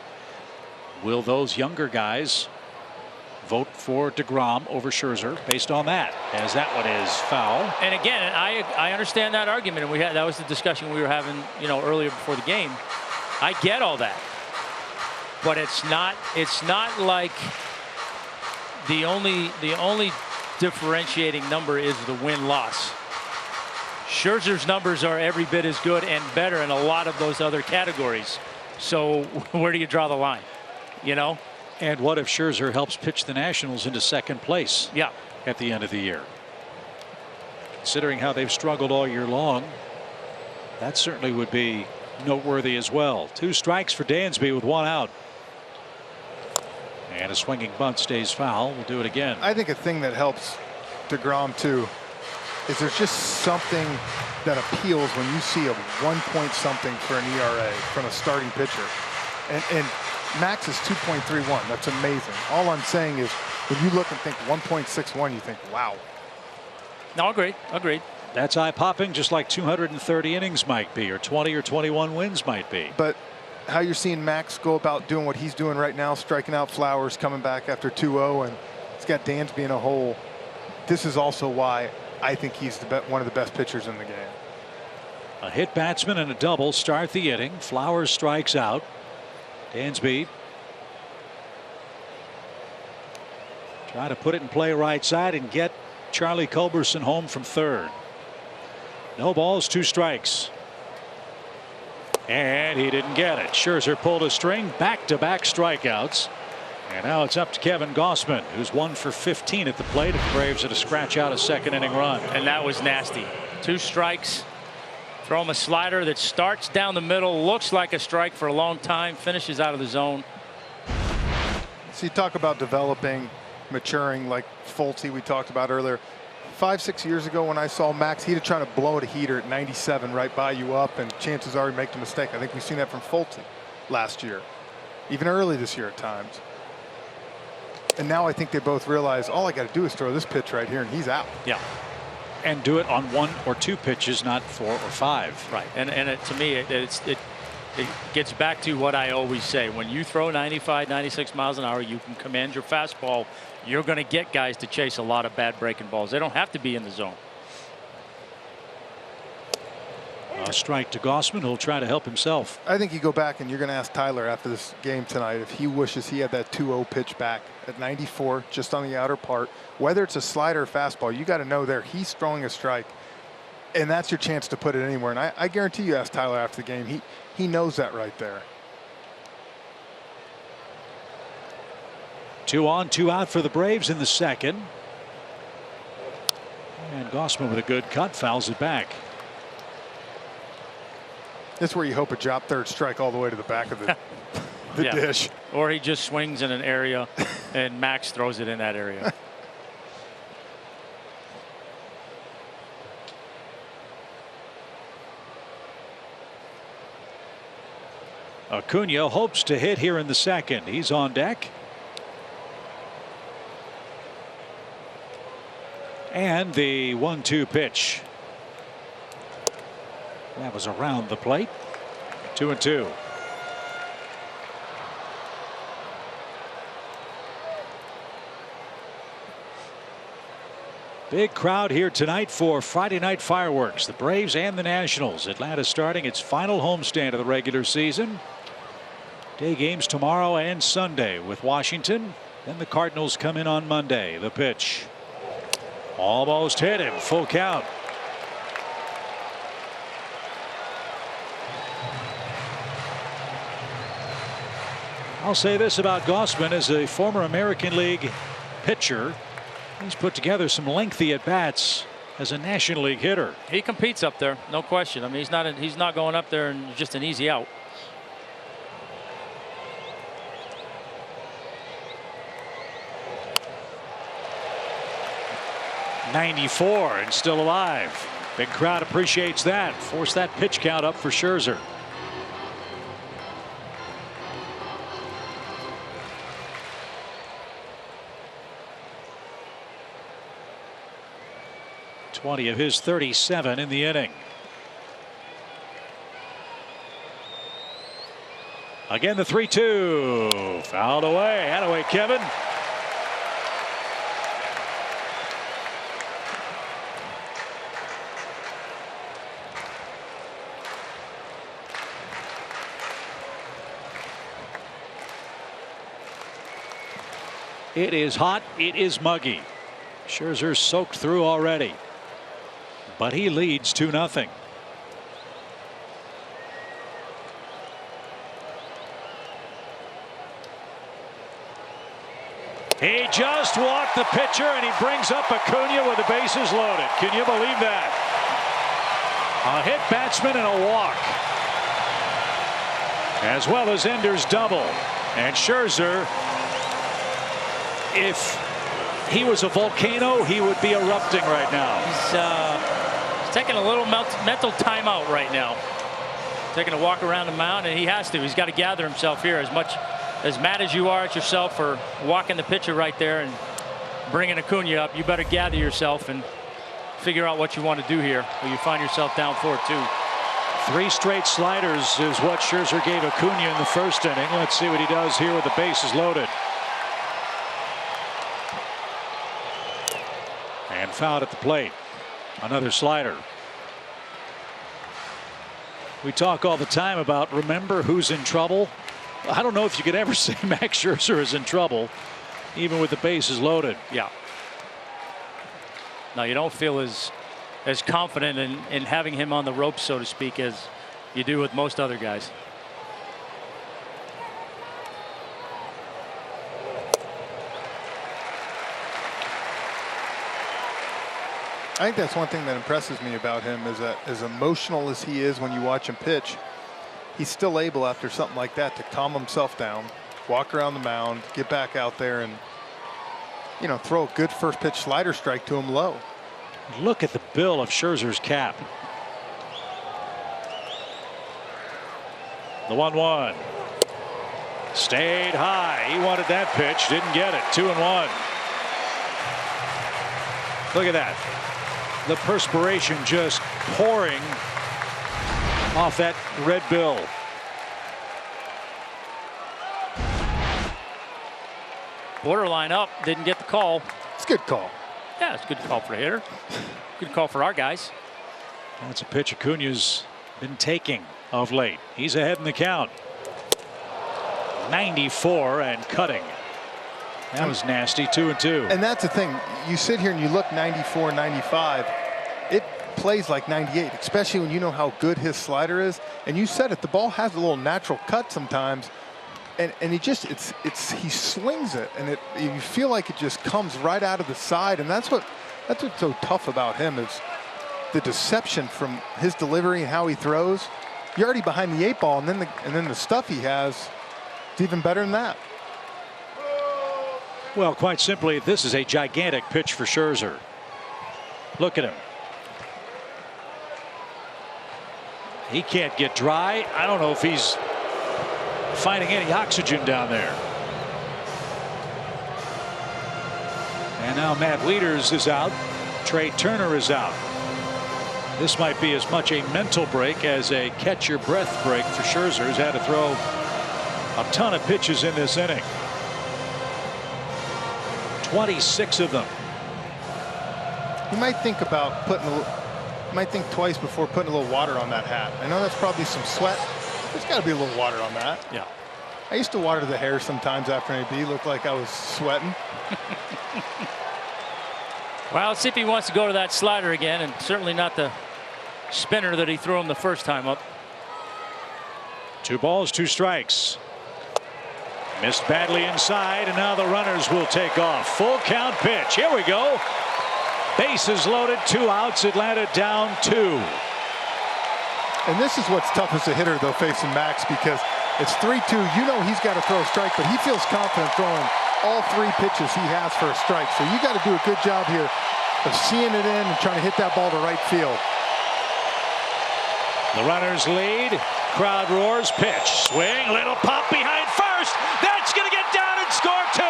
Will those younger guys vote for DeGrom over Scherzer based on that, as that one is foul? And again, I understand that argument, and that was the discussion we were having, you know, earlier before the game. I get all that. But it's not like the only differentiating number is the win-loss. Scherzer's numbers are every bit as good and better in a lot of those other categories. So where do you draw the line? You know? And what if Scherzer helps pitch the Nationals into second place? Yeah. At the end of the year. Considering how they've struggled all year long, that certainly would be noteworthy as well. 2 strikes for Dansby with 1 out. And a swinging bunt stays foul. We'll do it again. I think a thing that helps DeGrom too is there's just something that appeals when you see a 1 point something for an ERA from a starting pitcher. And Max is 2.31. That's amazing. All I'm saying is when you look and think 1.61, you think, wow. No, agreed. That's eye-popping, just like 230 innings might be, or 20 or 21 wins might be. But how you're seeing Max go about doing what he's doing right now, striking out Flowers, coming back after 2-0, and he's got Dansby in a hole. This is also why I think he's one of the best pitchers in the game. A hit batsman and a double start the inning. Flowers strikes out. Dansby try to put it in play right side and get Charlie Culberson home from third. No balls, 2 strikes. And he didn't get it. Scherzer pulled a string, back-to-back strikeouts. And now it's up to Kevin Gausman, who's 1 for 15 at the plate. If the Braves had to scratch out a second inning run. And that was nasty. 2 strikes. Throw him a slider that starts down the middle, looks like a strike for a long time, finishes out of the zone. So you talk about developing, maturing, like Folty we talked about earlier. 5-6 years ago when I saw Max, he'd have tried to blow at a heater at 97 right by you up, and chances are he'd make the mistake. I think we've seen that from Folty last year, even early this year at times. And now I think they both realize all I got to do is throw this pitch right here and he's out. Yeah. And do it on 1 or 2 pitches, not 4 or 5. Right. And to me, it gets back to what I always say. When you throw 95, 96 miles an hour, you can command your fastball. You're going to get guys to chase a lot of bad breaking balls. They don't have to be in the zone. A strike to Gausman, who'll try to help himself. I think you go back and you're going to ask Tyler after this game tonight if he wishes he had that 2-0 pitch back at 94, just on the outer part. Whether it's a slider or fastball, you got to know there he's throwing a strike, and that's your chance to put it anywhere. And I guarantee you ask Tyler after the game, he knows that right there. 2 on, 2 out for the Braves in the second. And Gausman with a good cut fouls it back. That's where you hope a drop third strike all the way to the back of the dish. Or he just swings in an area and Max throws it in that area. Acuna hopes to hit here in the second. He's on deck. And the 1-2 pitch. That was around the plate. 2-2. Big crowd here tonight for Friday night fireworks. The Braves and the Nationals. Atlanta starting its final homestand of the regular season. Day games tomorrow and Sunday with Washington. Then the Cardinals come in on Monday. The pitch. Almost hit him. Full count. I'll say this about Gausman as a former American League pitcher. He's put together some lengthy at bats as a National League hitter. He competes up there, no question. I mean, he's not going up there and just an easy out. .94 and still alive. Big crowd appreciates that. Force that pitch count up for Scherzer. .20 of his 37 in the inning. Again the 3-2. Fouled away. Attaway, Kevin. It is hot. It is muggy. Scherzer's soaked through already. But he leads 2-0. He just walked the pitcher and he brings up Acuna with the bases loaded. Can you believe that? A hit batsman and a walk. As well as Ender's double. And Scherzer, if he was a volcano, he would be erupting right now. He's taking a little mental timeout right now. Taking a walk around the mound, and he has to. He's got to gather himself here. As mad as you are at yourself for walking the pitcher right there and bringing Acuna up, you better gather yourself and figure out what you want to do here, or you find yourself down 4-2. 3 straight sliders is what Scherzer gave Acuna in the first inning. Let's see what he does here with the bases loaded. And fouled at the plate. Another slider. We talk all the time about remember who's in trouble. I don't know if you could ever say Max Scherzer is in trouble, even with the bases loaded. Yeah. Now you don't feel as confident in having him on the ropes, so to speak, as you do with most other guys. I think that's one thing that impresses me about him is that as emotional as he is when you watch him pitch, he's still able after something like that to calm himself down, walk around the mound, get back out there and, you know, throw a good first pitch slider strike to him low. Look at the bill of Scherzer's cap. The 1-1. Stayed high. He wanted that pitch, didn't get it. 2-1. Look at that. The perspiration just pouring off that red bill. Borderline up, didn't get the call. It's a good call. Yeah, it's a good call for a hitter. Good call for our guys. That's a pitch Acuna's been taking of late. He's ahead in the count. 94 and cutting. That was nasty. 2-2. And that's the thing. You sit here and you look 94, 95. It plays like 98, especially when you know how good his slider is. And you said it, the ball has a little natural cut sometimes. And he just he swings it, and you feel like it just comes right out of the side. And that's what's so tough about him is the deception from his delivery and how he throws. You're already behind the 8 ball, and then the stuff he has is even better than that. Well, quite simply, this is a gigantic pitch for Scherzer. Look at him. He can't get dry. I don't know if he's finding any oxygen down there. And now Matt Wieters is out. Trey Turner is out. This might be as much a mental break as a catch your breath break for Scherzer, who's had to throw a ton of pitches in this inning. 26 of them. You might think about might think twice before putting a little water on that hat. I know that's probably some sweat. There's got to be a little water on that. Yeah. I used to water the hair sometimes after an AB. Looked like I was sweating. Well, let's see if he wants to go to that slider again, and certainly not the spinner that he threw him the first time up. 2 balls, 2 strikes. Missed badly inside, and now the runners will take off. Full count pitch. Here we go. Bases loaded, 2 outs. Atlanta down 2. And this is what's tough as a hitter, though, facing Max, because it's 3-2. You know he's got to throw a strike, but he feels confident throwing all 3 pitches he has for a strike. So you got to do a good job here of seeing it in and trying to hit that ball to right field. The runners lead. Crowd roars. Pitch. Swing. Little pop behind first. That's going to get down and score 2.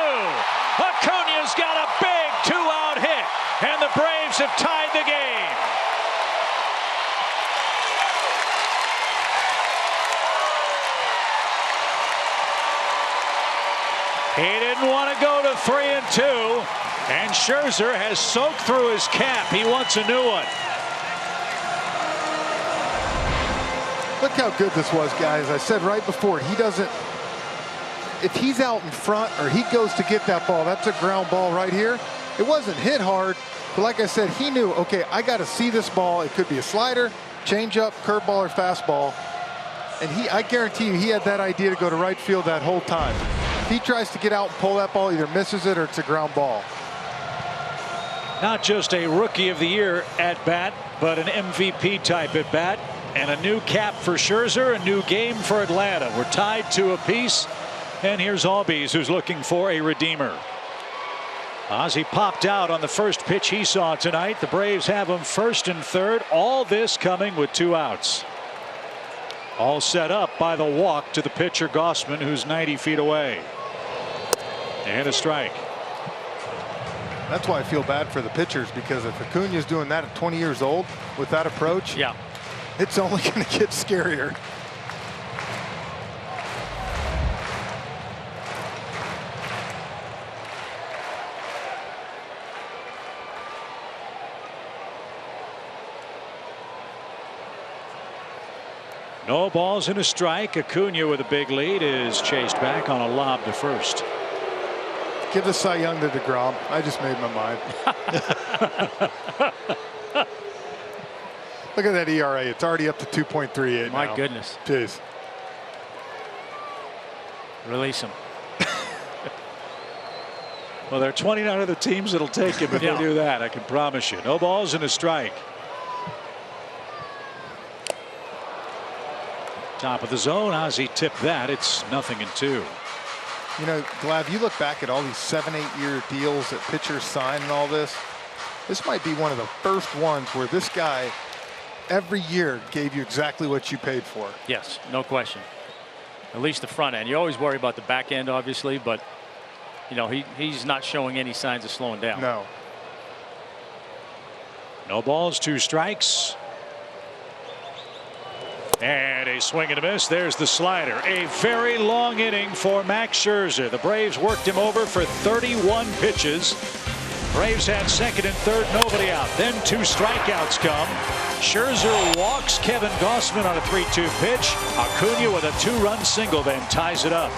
Acuna's got a big 2-out hit, and the Braves have tied the game. He didn't want to go to 3-2, and Scherzer has soaked through his cap. He wants a new one. Look how good this was, guys. I said right before, he doesn't, if he's out in front or he goes to get that ball, that's a ground ball right here. It wasn't hit hard, but like I said, he knew, okay, I got to see this ball. It could be a slider, changeup, curveball, or fastball. And I guarantee you, he had that idea to go to right field that whole time. If he tries to get out and pull that ball, either misses it or it's a ground ball. Not just a Rookie of the Year at bat, but an MVP type at bat. And a new cap for Scherzer, a new game for Atlanta. We're tied 2 apiece. And here's Albies, who's looking for a redeemer. Ozzie popped out on the first pitch he saw tonight. The Braves have him first and third. All this coming with 2 outs. All set up by the walk to the pitcher Gossman, who's 90 feet away. And a strike. That's why I feel bad for the pitchers, because if Acuna's doing that at 20 years old with that approach, Yeah. it's only going to get scarier. No balls and a strike. Acuna with a big lead is chased back on a lob to first. Give the Cy Young to DeGrom. I just made my mind. Look at that ERA. It's already up to 2.38 My now. goodness. Jeez. Release him. Well, there are 29 other teams that'll take him if they do that. I can promise you. No balls and a strike. Top of the zone. Ozzie tipped that. It's 0-2. You know, Glav, you look back at all these 7-8 year deals that pitchers sign and all this. This might be one of the first ones where this guy every year gave you exactly what you paid for. Yes, no question. At least the front end. You always worry about the back end, obviously, but you know he's not showing any signs of slowing down. No. No balls, 2 strikes. And a swing and a miss. There's the slider. A very long inning for Max Scherzer. The Braves worked him over for 31 pitches. Braves had second and third, nobody out. Then 2 strikeouts come. Scherzer walks Kevin Gossman on a 3-2 pitch. Acuna with a 2-run single then ties it up.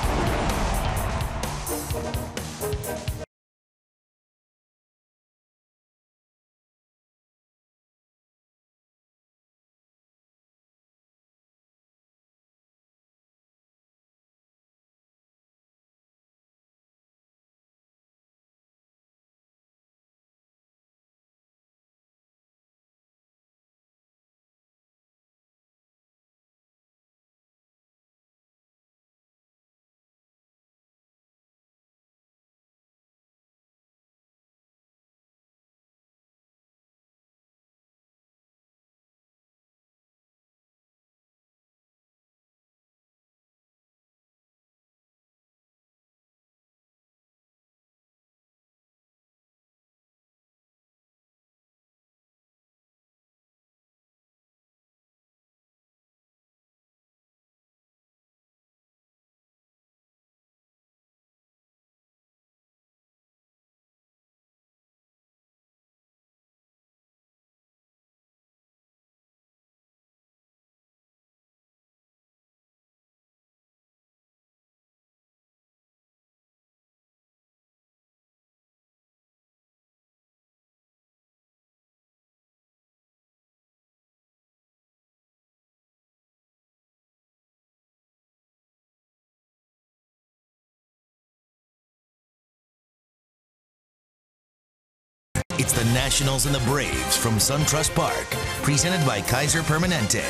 It's the Nationals and the Braves from SunTrust Park, presented by Kaiser Permanente.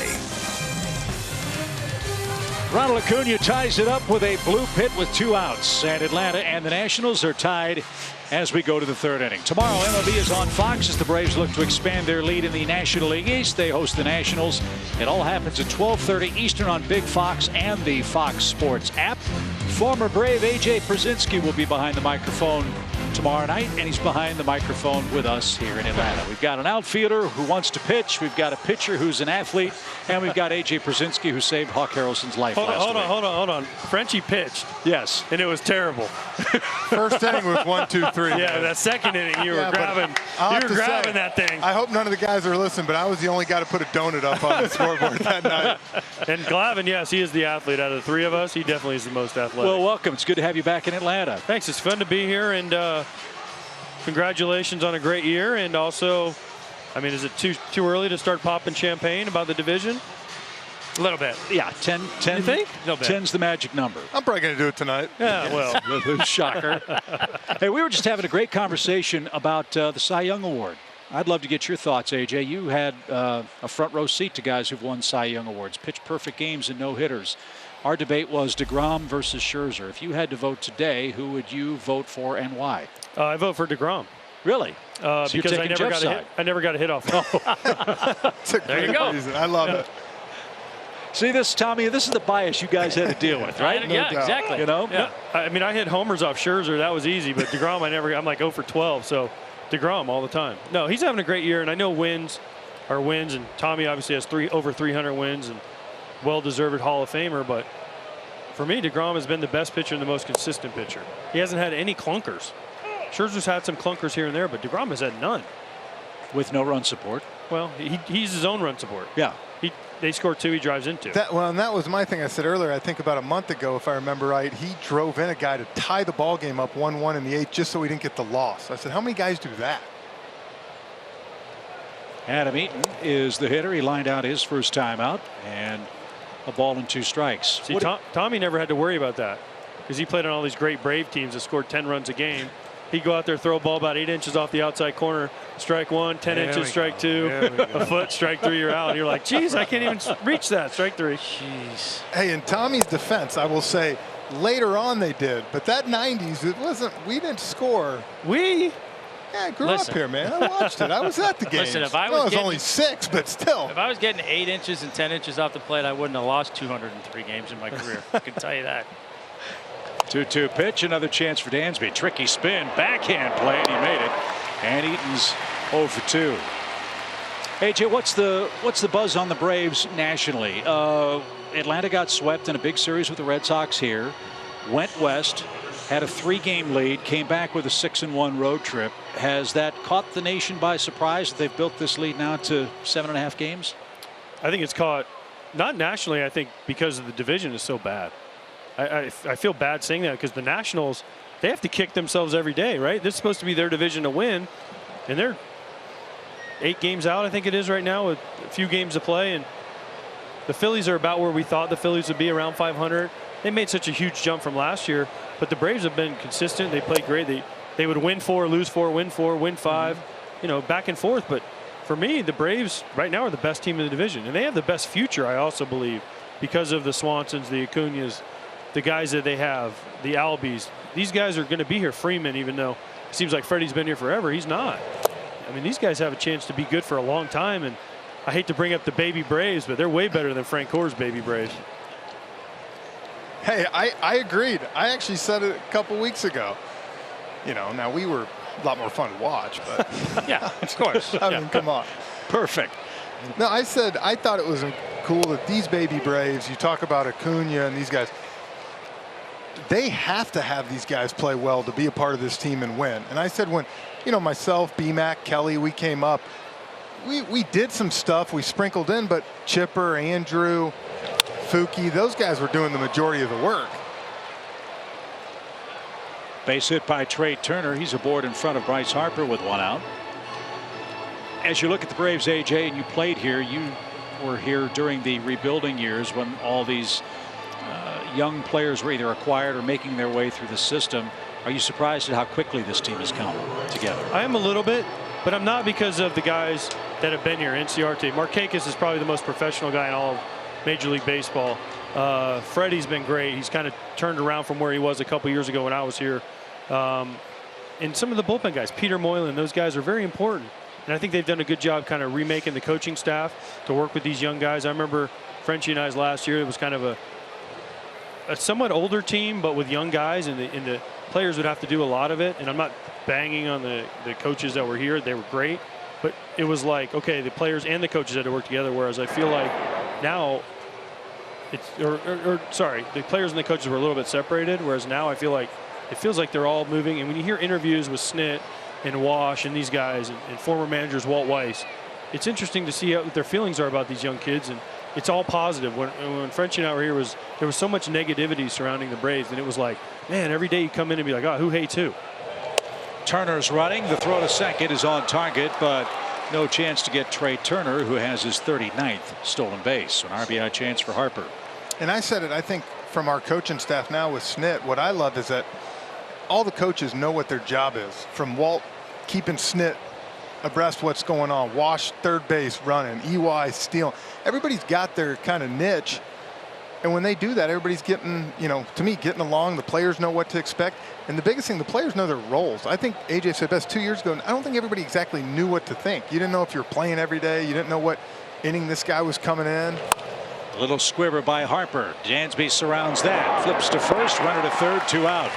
Ronald Acuna ties it up with a blue pit with 2 outs, and Atlanta and the Nationals are tied as we go to the 3rd inning. Tomorrow, MLB is on Fox as the Braves look to expand their lead in the National League East. They host the Nationals. It all happens at 12:30 Eastern on Big Fox and the Fox Sports app. Former Brave AJ Pierzynski will be behind the microphone tomorrow night, and he's behind the microphone with us here in Atlanta. We've got an outfielder who wants to pitch. We've got a pitcher who's an athlete, and we've got AJ Pierzynski who saved Hawk Harrelson's life last week. Hold on. Frenchie pitched. Yes. And it was terrible. First inning was 1, 2, 3. Yeah, that second inning you were grabbing. You were grabbing that thing. I hope none of the guys are listening, but I was the only guy to put a donut up on the scoreboard that night. And Glavine, yes, he is the athlete out of the 3 of us. He definitely is the most athletic. Well, welcome. It's good to have you back in Atlanta. Thanks. It's fun to be here, and congratulations on a great year. And also, I mean, is it too early to start popping champagne about the division? A little bit. Yeah, 10. You think? 10's the magic number. I'm probably going to do it tonight. Yeah, well. Shocker. Hey, we were just having a great conversation about the Cy Young Award. I'd love to get your thoughts, AJ. You had a front row seat to guys who've won Cy Young Awards, pitched perfect games and no hitters. Our debate was DeGrom versus Scherzer. If you had to vote today, who would you vote for and why? I vote for DeGrom. Really? So because I never got a hit. I never got a hit off. There you go. I love it. See this, Tommy? This is the bias you guys had to deal with, right? Yeah, exactly. You know? Yeah. I mean, I hit homers off Scherzer. That was easy. But DeGrom, I'm like 0 for 12. So DeGrom all the time. No, he's having a great year. And I know wins are wins. And Tommy obviously has over 300 wins and well-deserved Hall of Famer. But for me, DeGrom has been the best pitcher and the most consistent pitcher. He hasn't had any clunkers. Scherzer's had some clunkers here and there, but DeGrom has had none. With no run support. Well, he's his own run support. Yeah. They score 2, he drives into. And that was my thing I said earlier. I think about a month ago, if I remember right, he drove in a guy to tie the ball game up 1-1 in the 8th just so he didn't get the loss. I said, how many guys do that? Adam Eaton is the hitter. He lined out his first time out, and a ball and 2 strikes. See, Tommy never had to worry about that because he played on all these great Brave teams that scored 10 runs a game. He'd go out there, throw a ball about 8 inches off the outside corner, strike 1, 10 inches, strike 2, a foot, strike 3, you're out. And you're like, geez, I can't even reach that, strike 3. Jeez. Hey, in Tommy's defense, I will say later on they did, but that 90s, we didn't score. Yeah, I grew up here, man. I watched it. I was at the game. Listen, if I was only 6, but still. If I was getting 8 inches and 10 inches off the plate, I wouldn't have lost 203 games in my career. I can tell you that. 2-2 pitch, another chance for Dansby. Tricky spin, backhand play, and he made it. And Eaton's 0 for 2. AJ, what's the buzz on the Braves nationally? Atlanta got swept in a big series with the Red Sox here. Went west, had a 3-game lead, came back with a 6-1 road trip. Has that caught the nation by surprise that they've built this lead now to 7.5 games? I think it's caught, not nationally, I think because the division is so bad. I feel bad saying that because the Nationals, they have to kick themselves every day, right? This is supposed to be their division to win, and they're 8 games out, I think it is right now, with a few games to play. And the Phillies are about where we thought the Phillies would be, around 500. They made such a huge jump from last year, but the Braves have been consistent. They played great. They would win 4, lose 4, win 4, win 5, you know, back and forth. But for me, the Braves right now are the best team in the division, and they have the best future, I also believe, because of the Swansons, the Acuñas, the guys that they have, the Albies. These guys are going to be here. Freeman, even though it seems like Freddie's been here forever, he's not. I mean, these guys have a chance to be good for a long time, and I hate to bring up the baby Braves, but they're way better than Frank Core's baby Braves. Hey, I agreed. I actually said it a couple weeks ago. You know, now we were a lot more fun to watch, but yeah, of course. I mean, come on. Perfect. No, I said I thought it was cool that these baby Braves, you talk about Acuna and these guys, they have to have these guys play well to be a part of this team and win. And I said when, you know, myself, B-Mac, Kelly, we came up, we did some stuff, we sprinkled in, but Chipper, Andrew, Fuki, those guys were doing the majority of the work. Base hit by Trey Turner. He's aboard in front of Bryce Harper with 1 out. As you look at the Braves, AJ, and you played here, you were here during the rebuilding years when all these young players were either acquired or making their way through the system. Are you surprised at how quickly this team has come together? I am a little bit, but I'm not because of the guys that have been here. NCRT. Markakis is probably the most professional guy in all of Major League Baseball. Freddie's been great. He's kind of turned around from where he was a couple years ago when I was here. And some of the bullpen guys, Peter Moylan, those guys are very important. And I think they've done a good job kind of remaking the coaching staff to work with these young guys. I remember Frenchie and I's last year, it was kind of a somewhat older team, but with young guys, and the players would have to do a lot of it. And I'm not banging on the coaches that were here. They were great. But it was like, okay, the players and the coaches had to work together, whereas I feel like now it's, sorry, the players and the coaches were a little bit separated, whereas now I feel like it feels like they're all moving. And when you hear interviews with Snit and Wash and these guys and former managers Walt Weiss, it's interesting to see what their feelings are about these young kids, and it's all positive. When Frenchie and I were here, there was so much negativity surrounding the Braves, and it was like, man, every day you come in and be like, oh, who hates who? Turner's running. The throw to second is on target, but no chance to get Trey Turner, who has his 39th stolen base. So an RBI chance for Harper. And I said it, I think, from our coaching staff now with Snit, what I love is that all the coaches know what their job is. From Walt keeping Snit abreast what's going on, Wash third base running, EY stealing. Everybody's got their kind of niche. And when they do that, everybody's getting, to me, getting along. The players know what to expect. And the biggest thing, the players know their roles. I think AJ said best 2 years ago, I don't think everybody exactly knew what to think. You didn't know if you were playing every day. You didn't know what inning this guy was coming in. A little squibber by Harper. Dansby surrounds that. Flips to first, runner to third, 2 out.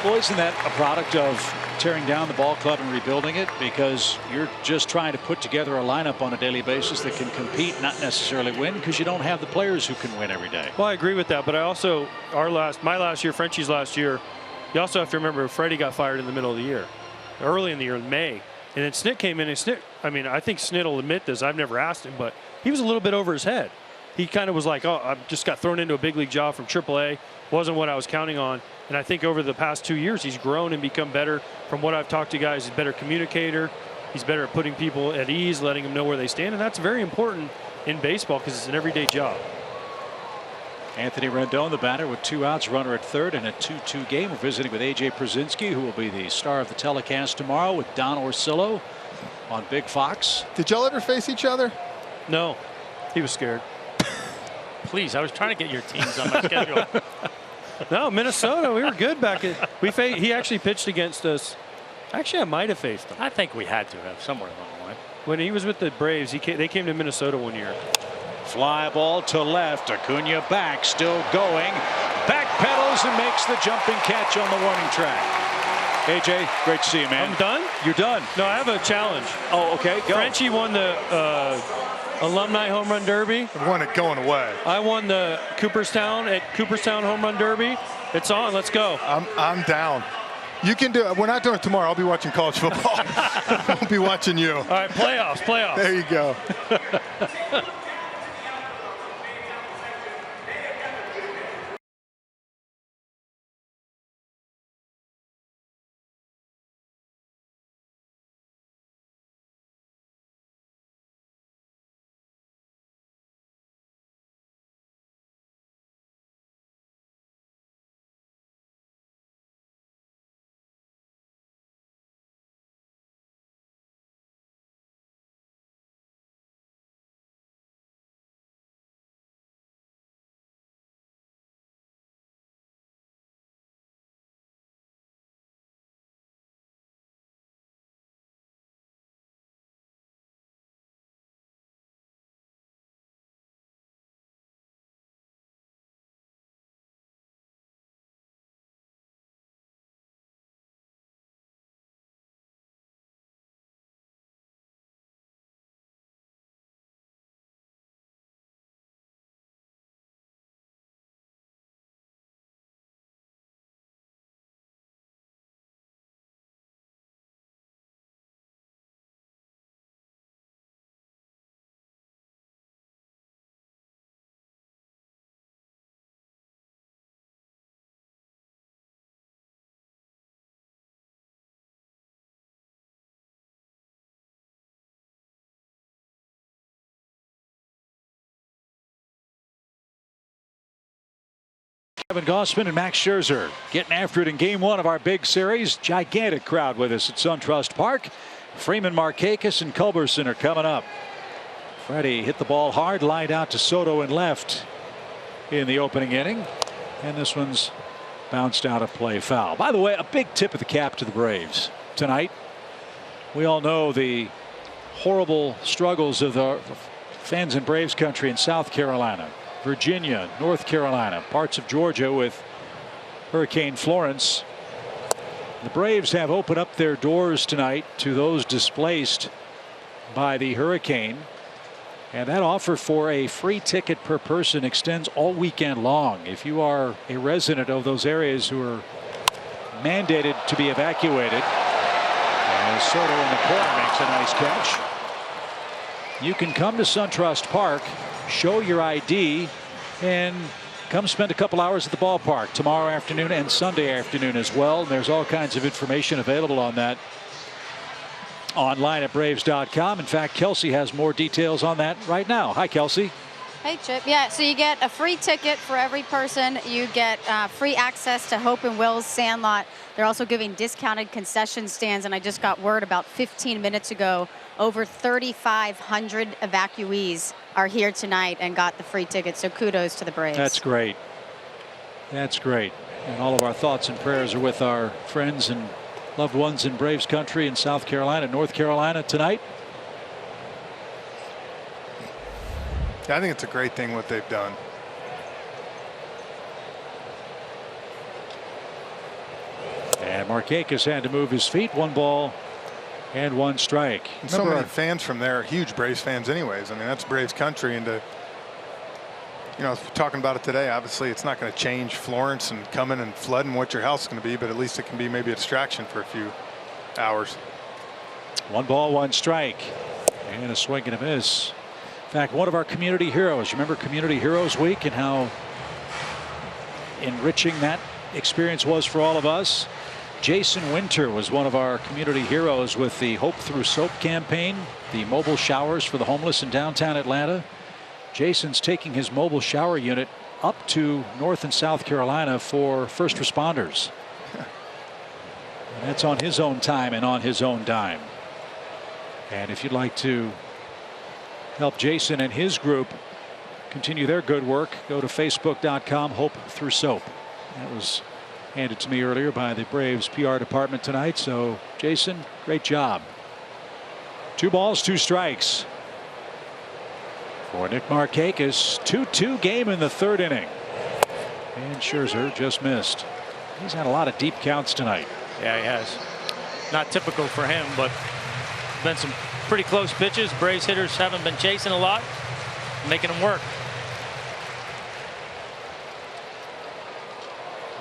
Well, isn't that a product of tearing down the ball club and rebuilding it? Because you're just trying to put together a lineup on a daily basis that can compete, not necessarily win, because you don't have the players who can win every day. Well, I agree with that, but I also, my last year, Frenchie's last year, you also have to remember Freddie got fired in the middle of the year, early in the year, in May. And then Snit came in, and Snit, I think Snit will admit this. I've never asked him, but he was a little bit over his head. He kind of was like, oh, I just got thrown into a big league job from AAA. Wasn't what I was counting on. And I think over the past 2 years, he's grown and become better. From what I've talked to guys, he's a better communicator. He's better at putting people at ease, letting them know where they stand. And that's very important in baseball because it's an everyday job. Anthony Rendon, the batter, with 2 outs, runner at third, and a 2-2 game. We're visiting with AJ Przinsky, who will be the star of the telecast tomorrow, with Don Orsillo on Big Fox. Did y'all ever face each other? No. He was scared. Please, I was trying to get your teams on my schedule. No, Minnesota, we were good back at. He actually pitched against us. Actually, I might have faced him. I think we had to have somewhere along the line. When he was with the Braves, they came to Minnesota one year. Fly ball to left. Acuna back, still going. Back pedals and makes the jumping catch on the warning track. AJ, great to see you, man. I'm done? You're done. No, I have a challenge. Oh, okay. Go. Frenchie won the Alumni Home Run Derby. I won it going away. I won the Cooperstown Home Run Derby. It's on. Let's go. I'm down. You can do it. We're not doing it tomorrow. I'll be watching college football. I won't be watching you. All right, playoffs. There you go. Kevin Gausman and Max Scherzer getting after it in game 1 of our big series. Gigantic crowd with us at SunTrust Park. Freeman, Markakis, and Culberson are coming up. Freddie hit the ball hard, lined out to Soto in left in the opening inning. And this one's bounced out of play, foul. By the way, a big tip of the cap to the Braves tonight. We all know the horrible struggles of the fans in Braves country in South Carolina, Virginia, North Carolina, parts of Georgia with Hurricane Florence. The Braves have opened up their doors tonight to those displaced by the hurricane. And that offer for a free ticket per person extends all weekend long. If you are a resident of those areas who are mandated to be evacuated. And Soto in the corner makes a nice catch. You can come to SunTrust Park, show your ID, and come spend a couple hours at the ballpark tomorrow afternoon and Sunday afternoon as well. There's all kinds of information available on that online at Braves.com. In fact, Kelsey has more details on that right now. Hi, Kelsey. Hey, Chip. Yeah, so you get a free ticket for every person. You get free access to Hope and Will's Sandlot. They're also giving discounted concession stands, and I just got word about 15 minutes ago, over 3,500 evacuees are here tonight and got the free ticket, so kudos to the Braves. That's great. That's great. And all of our thoughts and prayers are with our friends and loved ones in Braves country in South Carolina, North Carolina tonight. I think it's a great thing what they've done. And Markakis had to move his feet. 1 ball and 1 strike. And so many fans from there are huge Braves fans anyways. I mean, that's Braves country, and to, you know, talking about it today, obviously it's not going to change Florence and coming and flooding what your house is going to be, but at least it can be maybe a distraction for a few hours. 1 ball, 1 strike, and a swing and a miss. In fact, one of our community heroes, remember Community Heroes Week and how enriching that experience was for all of us? Jason Winter was one of our community heroes with the Hope Through Soap campaign, the mobile showers for the homeless in downtown Atlanta. Jason's taking his mobile shower unit up to North and South Carolina for first responders. And that's on his own time and on his own dime. And if you'd like to help Jason and his group continue their good work, go to facebook.com Hope Through Soap. That was handed to me earlier by the Braves PR department tonight. So Jason, great job. 2 balls, 2 strikes for Nick Markakis. 2-2 game in the 3rd inning. And Scherzer just missed. He's had a lot of deep counts tonight. Yeah, he has. Not typical for him, but been some pretty close pitches. Braves hitters haven't been chasing a lot, making them work.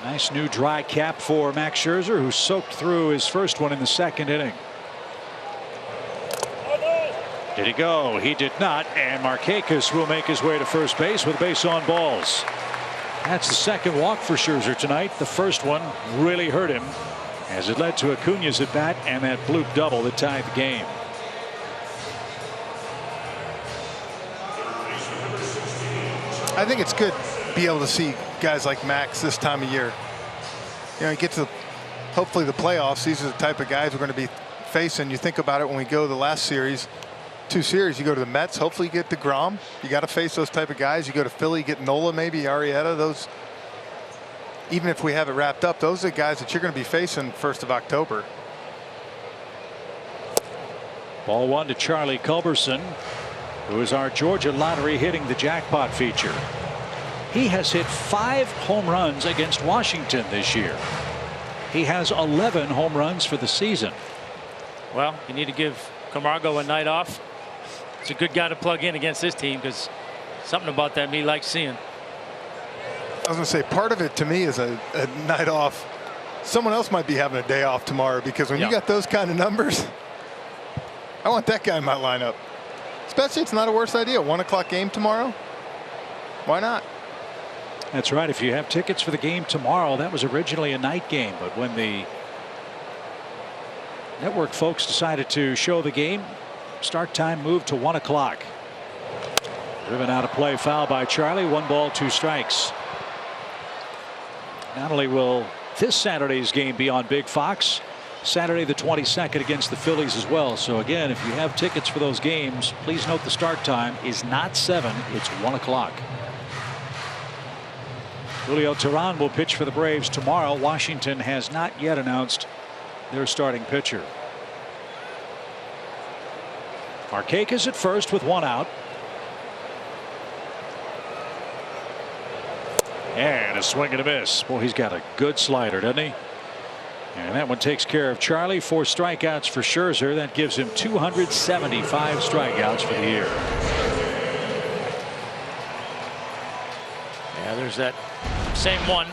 Nice new dry cap for Max Scherzer, who soaked through his first one in the 2nd inning. Did he go? He did not. And Markakis will make his way to first base with base on balls. That's the 2nd walk for Scherzer tonight. The first one really hurt him as it led to Acuña's at bat and that bloop double that tied the game. I think it's good to be able to see guys like Max this time of year. You know, you get to hopefully the playoffs. These are the type of guys we're going to be facing. You think about it when we go to the last series, 2 series. You go to the Mets, hopefully you get DeGrom. You got to face those type of guys. You go to Philly, get Nola, maybe Arrieta. Those, even if we have it wrapped up, those are the guys that you're going to be facing 1st of October. Ball 1 to Charlie Culberson, who is our Georgia lottery hitting the jackpot feature. He has hit 5 home runs against Washington this year. He has 11 home runs for the season. Well, you need to give Camargo a night off. It's a good guy to plug in against this team because something about that he likes seeing. I was going to say part of it to me is a night off. Someone else might be having a day off tomorrow because when you got those kind of numbers, I want that guy in my lineup. Especially it's not a worse idea. 1 o'clock game tomorrow. Why not? That's right. If you have tickets for the game tomorrow, that was originally a night game, but when the network folks decided to show the game, start time moved to 1 o'clock. Driven out of play, foul by Charlie. 1 ball, 2 strikes. Not only will this Saturday's game be on Big Fox, Saturday the 22nd against the Phillies as well. So again, if you have tickets for those games, please note the start time is not 7, it's 1 o'clock. Julio Teheran will pitch for the Braves tomorrow. Washington has not yet announced their starting pitcher. Markakis at first with 1 out. And a swing and a miss. Boy, he's got a good slider, doesn't he? And that one takes care of Charlie. 4 strikeouts for Scherzer. That gives him 275 strikeouts for the year. Yeah, there's that same one.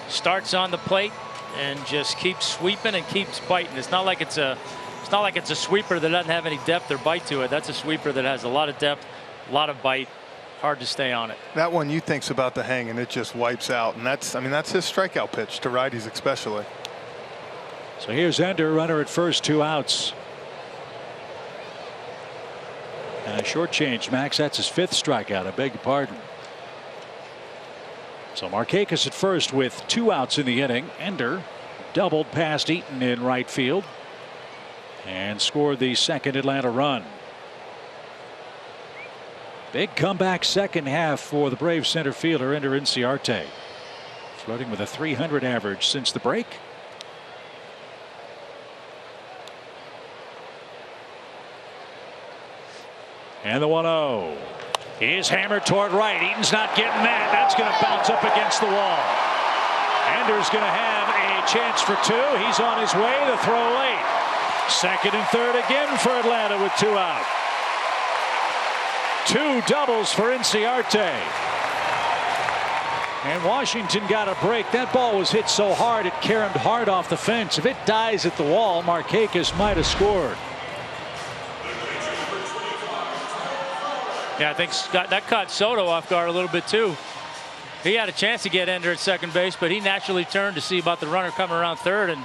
Starts on the plate and just keeps sweeping and keeps biting. It's not like it's a sweeper that doesn't have any depth or bite to it. That's a sweeper that has a lot of depth, a lot of bite. Hard to stay on it. That one you think's about to hang and it just wipes out, and that's his strikeout pitch to righties especially. So here's Ender, runner at first, 2 outs. And a short change, Max. That's his 5th strikeout. I beg your pardon. So Markakis at first with 2 outs in the inning. Ender doubled past Eaton in right field and scored the second Atlanta run. Big comeback second half for the Braves center fielder Ender Inciarte. Flirting with a .300 average since the break. And the 1-0 is hammered toward right. Eaton's not getting that. That's going to bounce up against the wall. Ender's going to have a chance for 2. He's on his way. The throw late. Second and third again for Atlanta with 2 out. 2 doubles for Inciarte. And Washington got a break. That ball was hit so hard it caromed hard off the fence. If it dies at the wall, Markakis might have scored. Yeah, I think that caught Soto off guard a little bit too. He had a chance to get Ender at second base, but he naturally turned to see about the runner coming around third and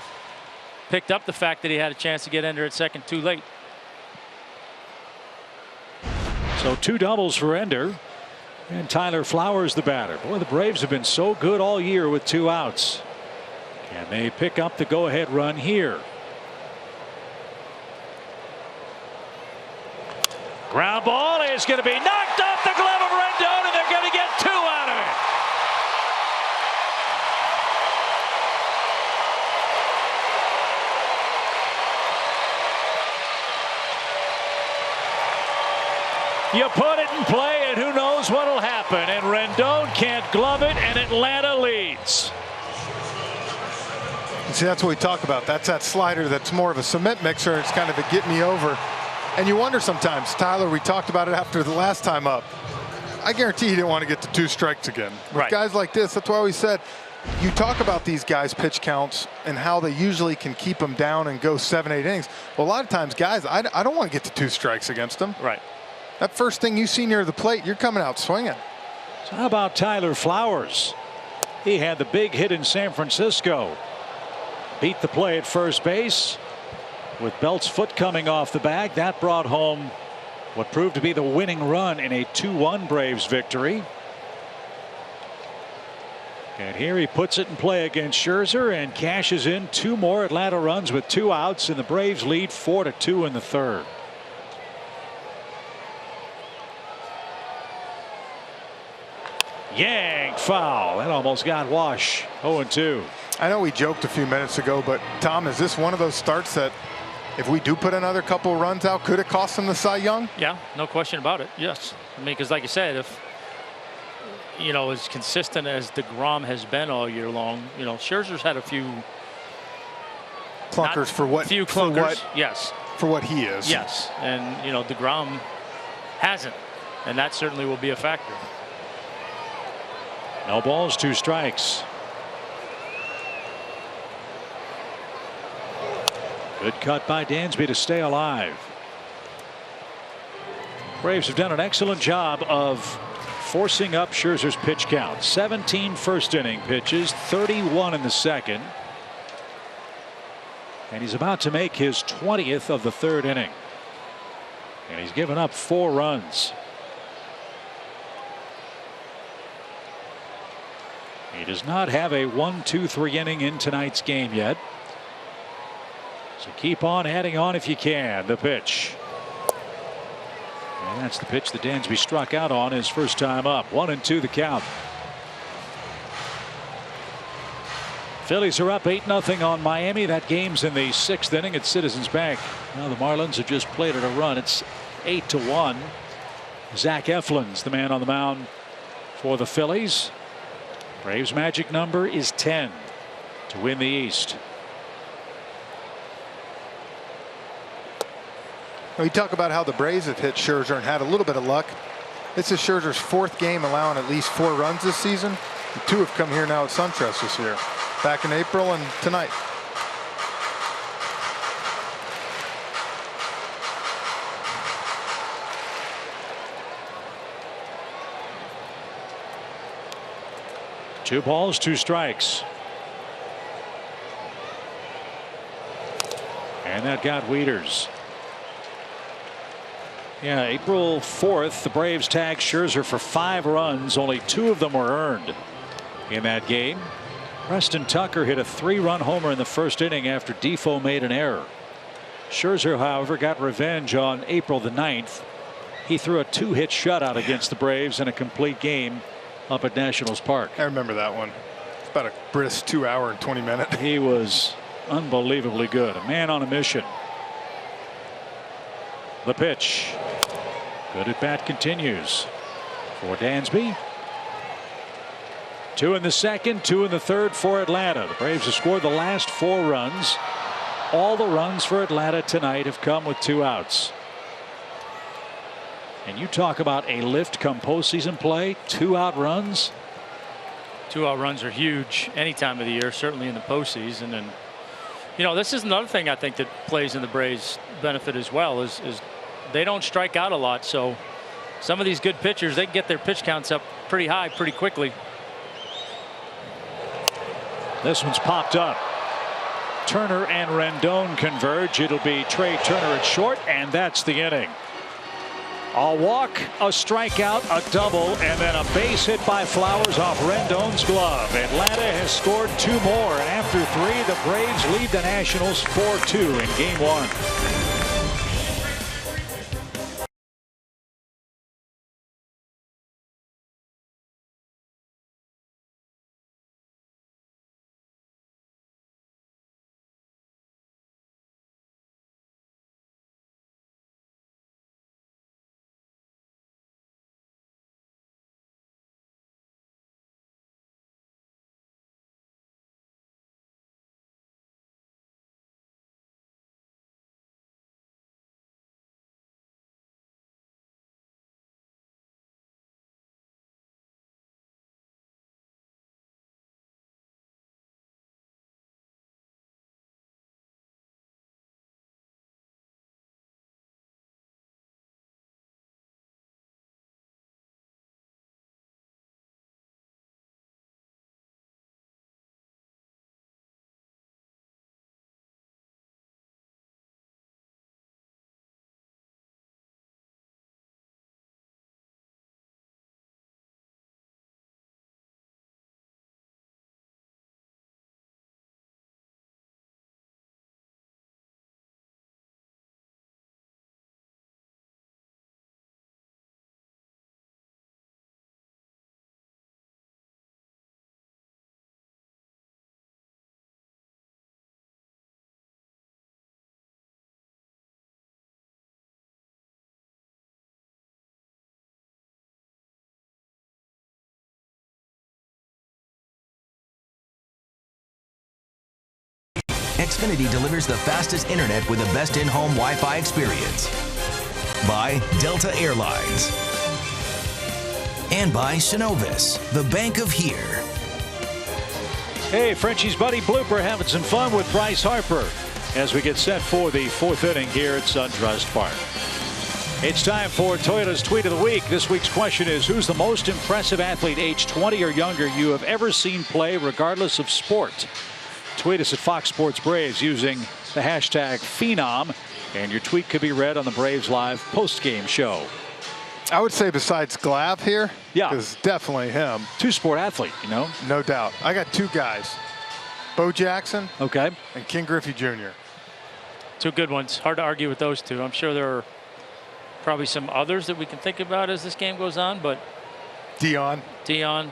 picked up the fact that he had a chance to get Ender at second too late. So 2 doubles for Ender. And Tyler Flowers the batter. Boy, the Braves have been so good all year with 2 outs. Can they pick up the go-ahead run here? Ground ball is going to be knocked off the glove of Rendon, and they're going to get 2 out of it. You put it in play, and who knows what'll happen. And Rendon can't glove it, and Atlanta leads. See, that's what we talk about. That's that slider that's more of a cement mixer. It's kind of a get me over. And you wonder sometimes, Tyler, we talked about it after the last time up. I guarantee he didn't want to get to 2 strikes again. With guys like this, that's why we said, you talk about these guys' pitch counts and how they usually can keep them down and go 7-8 innings. Well, a lot of times, guys, I don't want to get to 2 strikes against them. Right. That first thing you see near the plate, you're coming out swinging. So how about Tyler Flowers? He had the big hit in San Francisco. Beat the play at first base. With Belt's foot coming off the bag, that brought home what proved to be the winning run in a 2-1 Braves victory. And here he puts it in play against Scherzer and cashes in 2 more Atlanta runs with 2 outs, and the Braves lead 4-2 in the third. Yang foul. That almost got Wash. 0-2. I know we joked a few minutes ago, but Tom, is this one of those starts that if we do put another couple runs out, could it cost them the Cy Young? Yeah, no question about it. Yes. I mean, because like you said, if, as consistent as DeGrom has been all year long, Scherzer's had a few clunkers for what? Few clunkers. Yes. For what he is. Yes. And, DeGrom hasn't. And that certainly will be a factor. No balls, 2 strikes. Good cut by Dansby to stay alive. Braves have done an excellent job of forcing up Scherzer's pitch count. 17 first inning pitches, 31 in the second. And he's about to make his 20th of the third inning. And he's given up 4 runs. He does not have a 1-2-3 inning in tonight's game yet. So keep on heading on if you can. The pitch. And that's the pitch that Dansby struck out on his first time up. 1-2 the count. Phillies are up 8-0 on Miami. That game's in the 6th inning at Citizens Bank. Now the Marlins have just played it a run. It's 8-1. Zach Eflin's the man on the mound for the Phillies. Braves' magic number is 10 to win the East. We talk about how the Braves have hit Scherzer and had a little bit of luck. This is Scherzer's 4th game allowing at least 4 runs this season. The 2 have come here now at SunTrust this year. Back in April and tonight. Two balls, 2 strikes. And that got Wieters. Yeah, April 4th, the Braves tagged Scherzer for 5 runs. Only 2 of them were earned in that game. Preston Tucker hit a 3-run homer in the first inning after Defoe made an error. Scherzer, however, got revenge on April the 9th. He threw a 2-hit shutout against the Braves in a complete game up at Nationals Park. I remember that one. It's about a brisk 2 hour and 20 minutes. He was unbelievably good. A man on a mission. The pitch. Good at bat continues for Dansby. 2 in the 2nd, 2 in the 3rd for Atlanta. The Braves have scored the last 4 runs. All the runs for Atlanta tonight have come with 2 outs. And you talk about a lift come postseason play. 2-out runs. 2-out runs are huge any time of the year, certainly in the postseason. And you know, this is another thing I think that plays in the Braves' benefit as well is they don't strike out a lot. So some of these good pitchers, they can get their pitch counts up pretty high pretty quickly. This one's popped up. Turner and Rendon converge. It'll be Trey Turner at short, and that's the inning. A walk, a strikeout, a double, and then a base hit by Flowers off Rendon's glove. Atlanta has scored 2 more, and after 3, the Braves lead the Nationals 4-2 in Game 1. Xfinity delivers the fastest internet with the best in-home Wi-Fi experience. By Delta Airlines. And by Synovus, the bank of here. Hey, Frenchie's Buddy blooper having some fun with Bryce Harper as we get set for the 4th inning here at SunTrust Park. It's time for Toyota's Tweet of the Week. This week's question is, who's the most impressive athlete age 20 or younger you have ever seen play regardless of sport? Tweet us at Fox Sports Braves using the hashtag Phenom, and your tweet could be read on the Braves Live post-game show. I would say besides Glav here, yeah, because definitely him. 2-sport athlete, you know. No doubt. I got 2 guys, Bo Jackson, okay, and Ken Griffey Jr. Two good ones. Hard to argue with those two. I'm sure there are probably some others that we can think about as this game goes on, but Dion,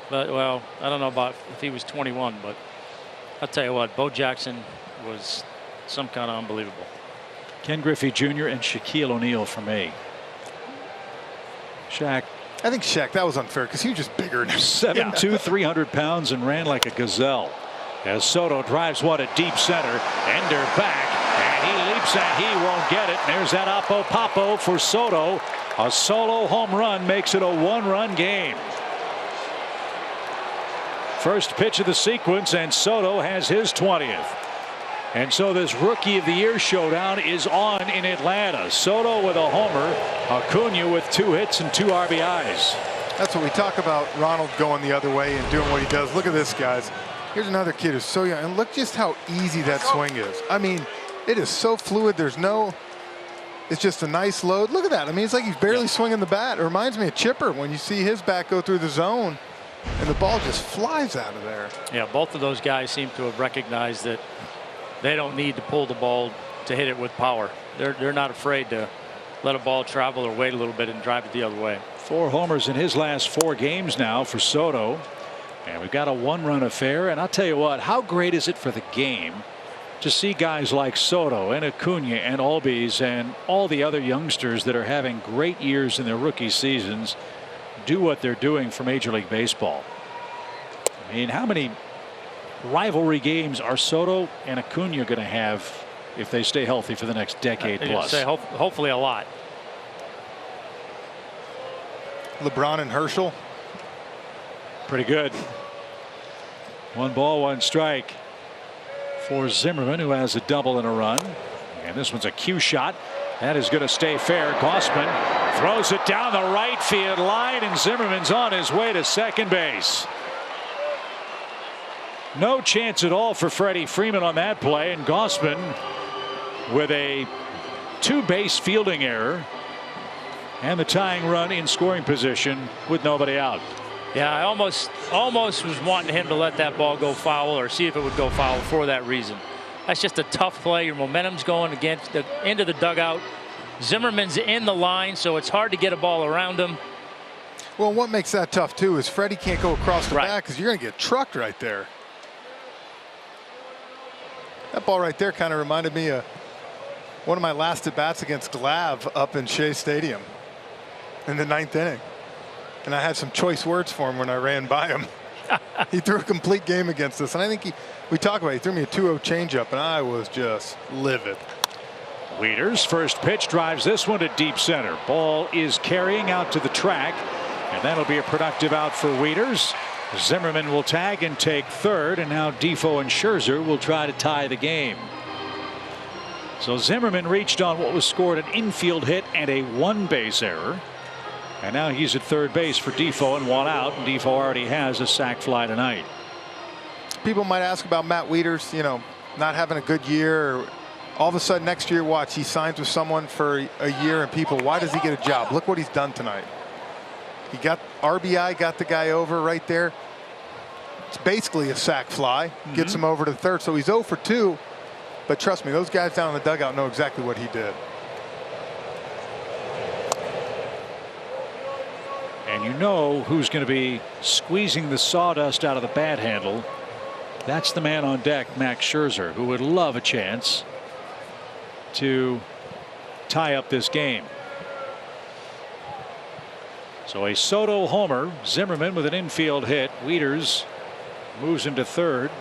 but well, I don't know about if he was 21, but I'll tell you what, Bo Jackson was some kind of unbelievable. Ken Griffey Jr. and Shaquille O'Neal for me. Shaq. I think Shaq, that was unfair because he was just bigger. 7'2", 300 pounds, and ran like a gazelle. As Soto drives one at deep center. Ender back, and he leaps and he won't get it. And there's that Oppo-Popo for Soto. A solo home run makes it a one-run game. First pitch of the sequence, and Soto has his 20th. And so this Rookie of the Year showdown is on in Atlanta. Soto with a homer, Acuna with 2 hits and 2 RBIs. That's what we talk about, Ronald going the other way and doing what he does. Look at this, guys. Here's another kid who's so young, and look just how easy that swing is. I mean, it is so fluid. There's no, it's just a nice load. Look at that. I mean, it's like he's barely swinging the bat. It reminds me of Chipper when you see his bat go through the zone and the ball just flies out of there. Yeah, both of those guys seem to have recognized that they don't need to pull the ball to hit it with power. They're not afraid to let a ball travel or wait a little bit and drive it the other way. 4 homers in his last 4 games now for Soto. And we've got a 1-run affair. And I'll tell you what, how great is it for the game to see guys like Soto and Acuna and Albies and all the other youngsters that are having great years in their rookie seasons do what they're doing for Major League Baseball. I mean, how many rivalry games are Soto and Acuna going to have if they stay healthy for the next decade plus? Say hopefully a lot. LeBron and Herschel. Pretty good. 1 ball, 1 strike for Zimmerman, who has a double and a run. And this one's a cue shot. That is going to stay fair. Gossman throws it down the right field line, and Zimmerman's on his way to second base. No chance at all for Freddie Freeman on that play, and Gossman with a 2-base fielding error and the tying run in scoring position with nobody out. Yeah, I almost was wanting him to let that ball go foul or see if it would go foul for that reason. That's just a tough play. Your momentum's going into the dugout. Zimmerman's in the line, so it's hard to get a ball around him. Well, what makes that tough too is Freddie can't go across the back because you're going to get trucked right there. That ball right there kind of reminded me of one of my last at-bats against Glav up in Shea Stadium in the 9th inning. And I had some choice words for him when I ran by him. He threw a complete game against us. And I think we talked about it. He threw me a 2-0 changeup, and I was just livid. Wieters, first pitch, drives this one to deep center. Ball is carrying out to the track, and that'll be a productive out for Wieters. Zimmerman will tag and take third, and now Defoe and Scherzer will try to tie the game. So Zimmerman reached on what was scored an infield hit and a 1-base error. And now he's at third base for Defoe and 1 out, and Defoe already has a sac fly tonight. People might ask about Matt Wieters, you know, not having a good year. Or all of a sudden next year, watch, he signs with someone for a year, and people, why does he get a job? Look what he's done tonight. He got RBI, got the guy over right there. It's basically a sac fly, gets him over to third. So he's 0 for 2. But trust me, those guys down in the dugout know exactly what he did. And you know who's going to be squeezing the sawdust out of the bat handle. That's the man on deck, Max Scherzer, who would love a chance to tie up this game. So a Soto homer, Zimmerman with an infield hit. Wieters moves him to third.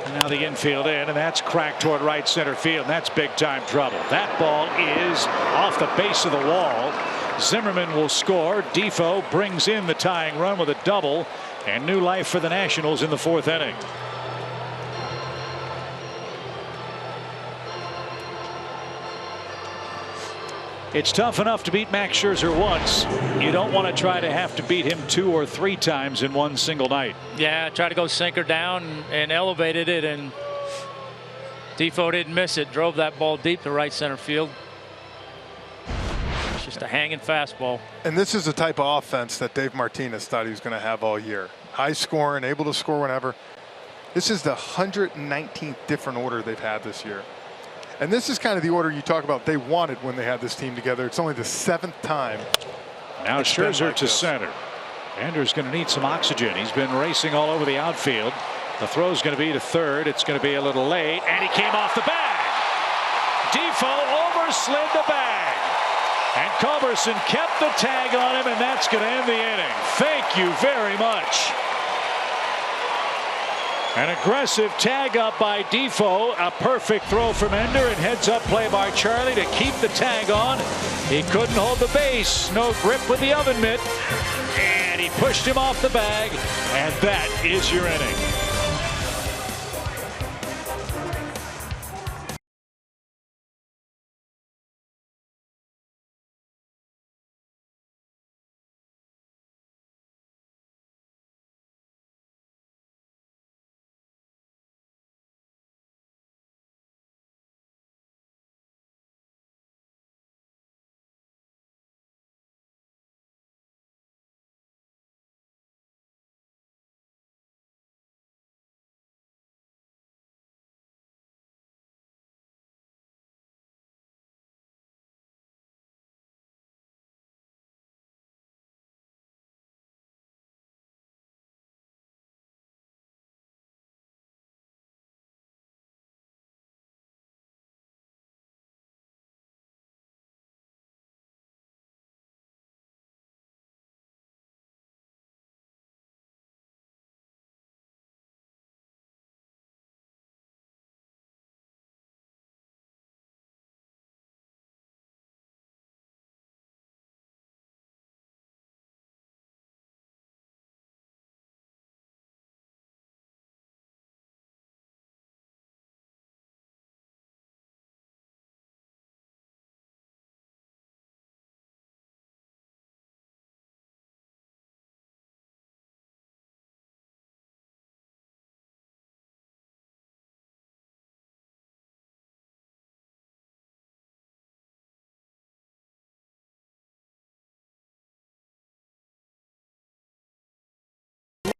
And now the infield in, and that's cracked toward right center field. And that's big time trouble. That ball is off the base of the wall. Zimmerman will score. Defoe brings in the tying run with a double, and new life for the Nationals in the 4th inning. It's tough enough to beat Max Scherzer once. You don't want to try to have to beat him 2 or 3 times in one single night. Yeah, try to go sinker down and elevated it, and Defoe didn't miss it. Drove that ball deep to right center field. It's just a hanging fastball. And this is the type of offense that Dave Martinez thought he was going to have all year. High scoring, able to score whenever. This is the 119th different order they've had this year. And this is kind of the order you talk about they wanted when they had this team together. It's only the 7th time. Now Scherzer like to this. center. Ender's going to need some oxygen. He's been racing all over the outfield. The throw's going to be to third. It's going to be a little late, and he came off the bag. Defoe overslid the bag. And Culberson kept the tag on him, and that's going to end the inning. Thank you very much. An aggressive tag up by Defoe. A perfect throw from Ender, and heads up play by Charlie to keep the tag on. He couldn't hold the base. No grip with the oven mitt. And he pushed him off the bag, and that is your inning.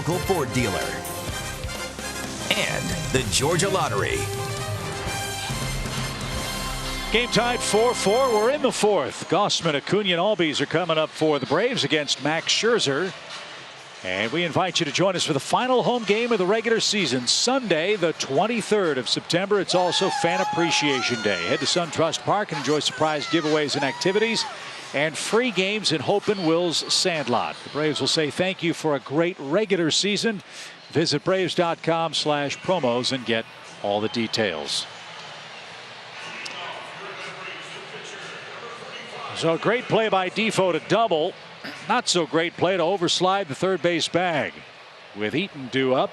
Local Ford dealer. And the Georgia Lottery. Game tied 4-4. We're in the 4th. Gossman, Acuna, and Albies are coming up for the Braves against Max Scherzer. And we invite you to join us for the final home game of the regular season, Sunday, the 23rd of September. It's also Fan Appreciation Day. Head to SunTrust Park and enjoy surprise giveaways and activities and free games in Hope and Will's Sandlot. The Braves will say thank you for a great regular season. Visit Braves.com/promos and get all the details. So great play by Defoe to double. Not so great play to overslide the third base bag. With Eaton due up.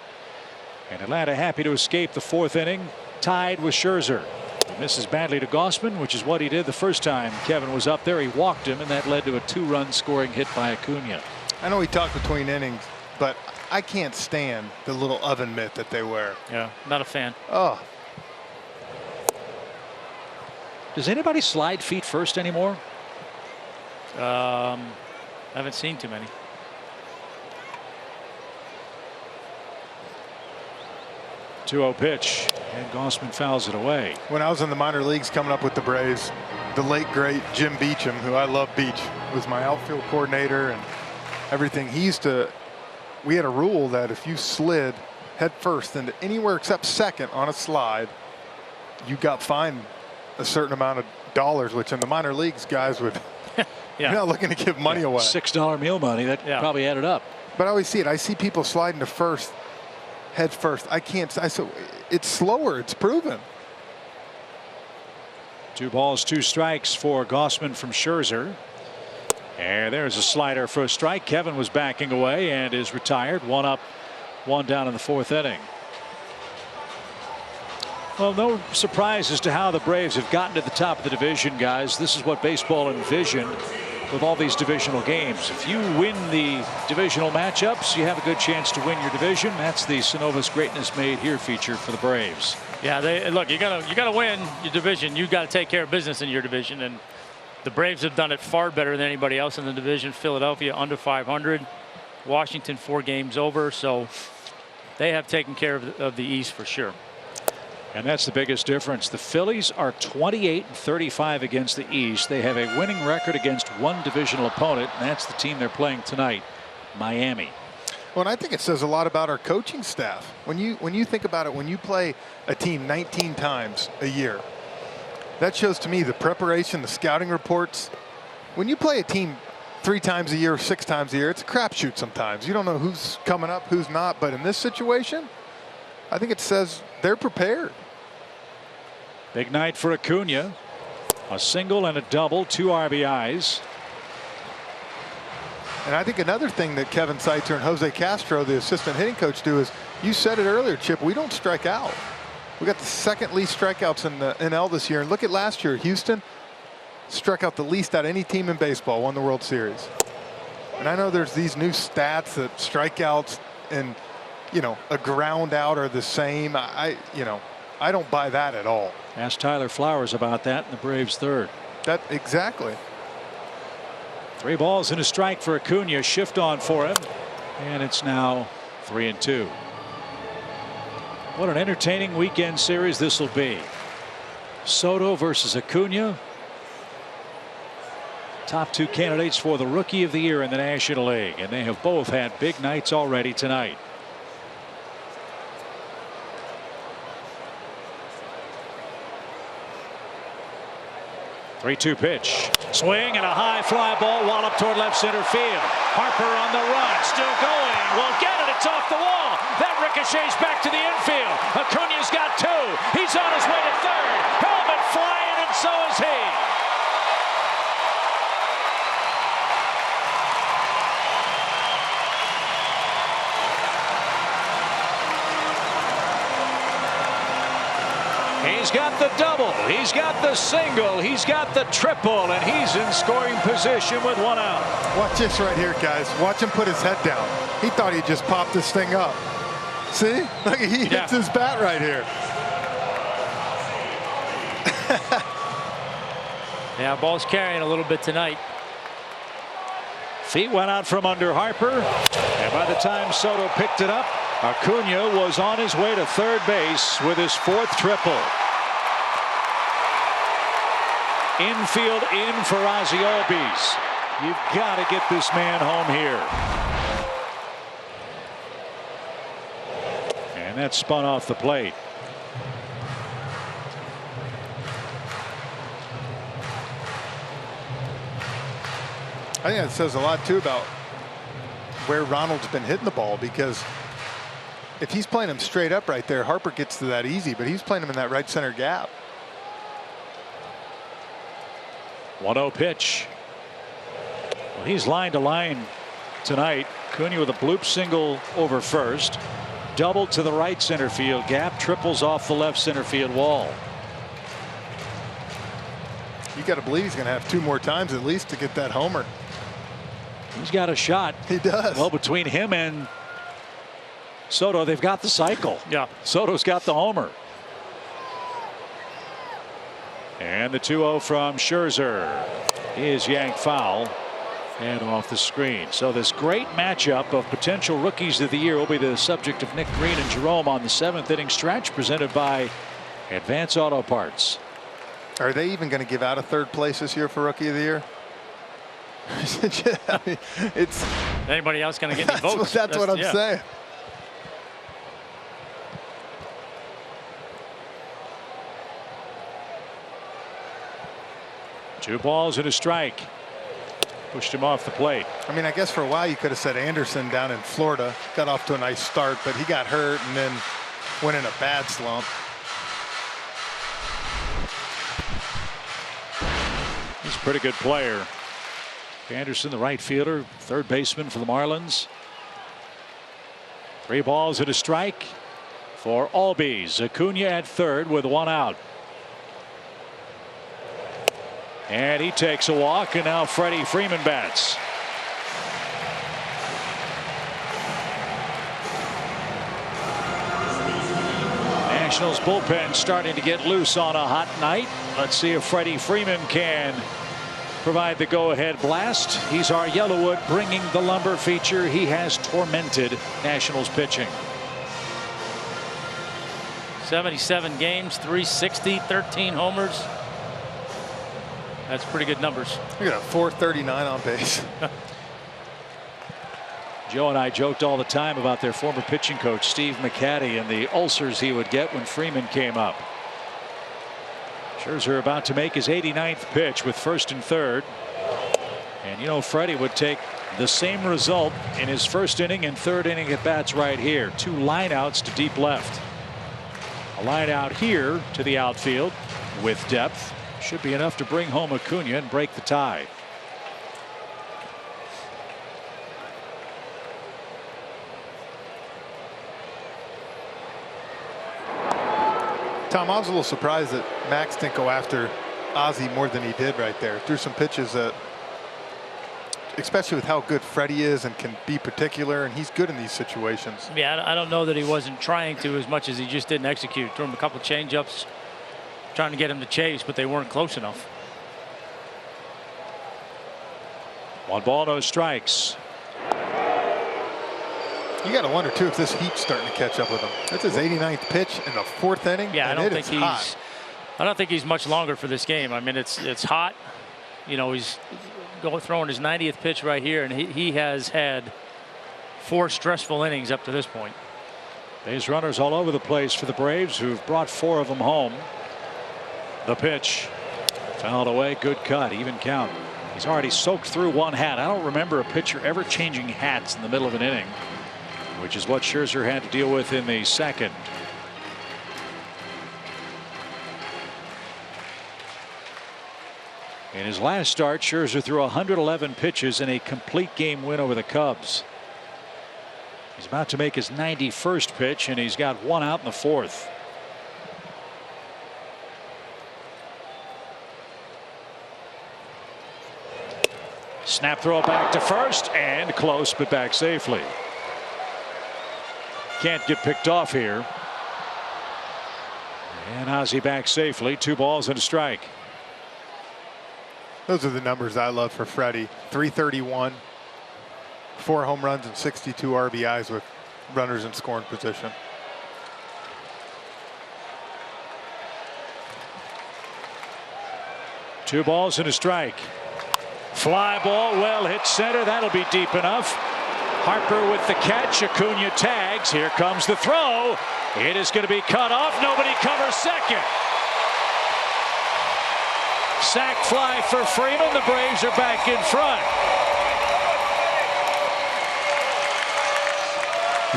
And Atlanta happy to escape the 4th inning. Tied with Scherzer. He misses badly to Gossman, which is what he did the first time Kevin was up there. He walked him, and that led to a 2-run scoring hit by Acuna. I know we talked between innings, but I can't stand the little oven mitt that they wear. Yeah, not a fan. Oh. Does anybody slide feet first anymore? I haven't seen too many. .2-0 pitch, and Gossman fouls it away. When I was in the minor leagues coming up with the Braves, the late great Jim Beecham, who I love Beach, was my outfield coordinator and everything. He used to, we had a rule that if you slid head first into anywhere except second on a slide, you got fined a certain amount of dollars, which in the minor leagues guys would you're not looking to give money away. $6 meal money, that probably added up. But I always see it. I see people sliding to first head first. I can't. So it's slower. It's proven. 2 balls, 2 strikes for Gossman from Scherzer. And there's a slider for a strike. Kevin was backing away and is retired. 1 up, 1 down in the 4th inning. Well, no surprise as to how the Braves have gotten to the top of the division, guys. This is what baseball envisioned with all these divisional games. If you win the divisional matchups, you have a good chance to win your division. That's the Synovus Greatness Made Here feature for the Braves. Yeah, look, you gotta win your division. You got to take care of business in your division, and the Braves have done it far better than anybody else in the division. Philadelphia under 500, Washington 4 games over, so they have taken care of the East for sure. And that's the biggest difference. The Phillies are 28-35 against the East. They have a winning record against one divisional opponent, and that's the team they're playing tonight, Miami. Well, and I think it says a lot about our coaching staff. When you think about it, when you play a team 19 times a year, that shows to me the preparation, the scouting reports. When you play a team 3 times a year, 6 times a year, it's a crapshoot sometimes. You don't know who's coming up, who's not. But in this situation, I think it says they're prepared. Big night for Acuna. A single and a double, 2 RBIs. And I think another thing that Kevin Seitzer and Jose Castro, the assistant hitting coach, do is, you said it earlier, Chip, we don't strike out. We got the second least strikeouts in the NL this year. And look at last year, Houston struck out the least out of any team in baseball, won the World Series. And I know there's these new stats that strikeouts and, you know, a ground out are the same. I don't buy that at all. Ask Tyler Flowers about that in the Braves' third. That exactly. 3 balls and a strike for Acuna. Shift on for him, and it's now 3-2. What an entertaining weekend series this will be. Soto versus Acuna. Top 2 candidates for the Rookie of the Year in the National League, and they have both had big nights already tonight. Three-two pitch. Swing and a high fly ball wallop toward left center field. Harper on the run, still going. Won't get it. It's off the wall. That ricochets back to the infield. Acuna's got 2. He's on his way to third. Helmet flying, and so is he. He's got the double, he's got the single, he's got the triple, and he's in scoring position with 1 out. Watch this right here, guys. Watch him put his head down. He thought he'd just pop this thing up. See? Look, he hits his bat right here. Yeah, ball's carrying a little bit tonight. Feet went out from under Harper, and by the time Soto picked it up, Acuna was on his way to third base with his 4th triple. Infield in for Ozzie Albies. You've got to get this man home here. And that spun off the plate. I think that says a lot too about where Ronald's been hitting the ball, because if he's playing him straight up right there, Harper gets to that easy, but he's playing him in that right center gap. 1-0 pitch. Well, he's line to line tonight. Acuna with a bloop single over first, double to the right center field gap, triples off the left center field wall. You got to believe he's going to have 2 more times at least to get that homer. He's got a shot. He does. Well, between him and Soto, they've got the cycle. Yeah. Soto's got the homer. And the 2-0 from Scherzer is yanked foul and off the screen. So this great matchup of potential rookies of the year will be the subject of Nick Green and Jerome on the 7th inning stretch, presented by Advance Auto Parts. Are they even going to give out a 3rd place this year for Rookie of the Year? I mean, it's anybody else going to get any votes? That's what I'm saying. Two balls and a strike. Pushed him off the plate. I mean, I guess for a while you could have said Anderson down in Florida got off to a nice start, but he got hurt and then went in a bad slump. He's a pretty good player. Anderson, the right fielder, 3rd baseman for the Marlins. 3 balls and a strike for Albies. Acuna at 3rd with 1 out. And he takes a walk, and now Freddie Freeman bats. Nationals bullpen starting to get loose on a hot night. Let's see if Freddie Freeman can provide the go-ahead blast. He's our Yellowwood bringing the lumber feature. He has tormented Nationals pitching. 77 games, 360, 13 homers. That's pretty good numbers. Look at that, 439 on base. Joe and I joked all the time about their former pitching coach, Steve McCaddy, and the ulcers he would get when Freeman came up. Scherzer about to make his 89th pitch with first and third. And you know, Freddie would take the same result in his first inning and third inning at bats right here. 2 lineouts to deep left. A line out here to the outfield with depth. Should be enough to bring home Acuna and break the tie. Tom, I was a little surprised that Max didn't go after Ozzie more than he did right there. Threw some pitches that, especially with how good Freddie is and can be particular, and he's good in these situations. Yeah, I don't know that he wasn't trying to as much as he just didn't execute. Threw him a couple change-ups, trying to get him to chase, but they weren't close enough. 1 ball, no strikes. You got to wonder too if this heat's starting to catch up with him. That's his 89th pitch in the 4th inning. Yeah, I don't think he's much longer for this game. I mean, it's hot. You know, he's throwing his 90th pitch right here, and he has had 4 stressful innings up to this point. Base runners all over the place for the Braves, who've brought 4 of them home. The pitch fouled away. Good cut, even count. He's already soaked through 1 hat. I don't remember a pitcher ever changing hats in the middle of an inning, which is what Scherzer had to deal with in the second. In his last start, Scherzer threw 111 pitches in a complete game win over the Cubs. He's about to make his 91st pitch, and he's got 1 out in the 4th. Snap throw back to first, and close, but back safely. Can't get picked off here. And Ozzie back safely. 2 balls and a strike. Those are the numbers I love for Freddie. 331, 4 home runs and 62 RBIs with runners in scoring position. Two balls and a strike. Fly ball, well hit center. That'll be deep enough. Harper with the catch. Acuna tags. Here comes the throw. It is going to be cut off. Nobody covers second. Sac fly for Freeman. The Braves are back in front.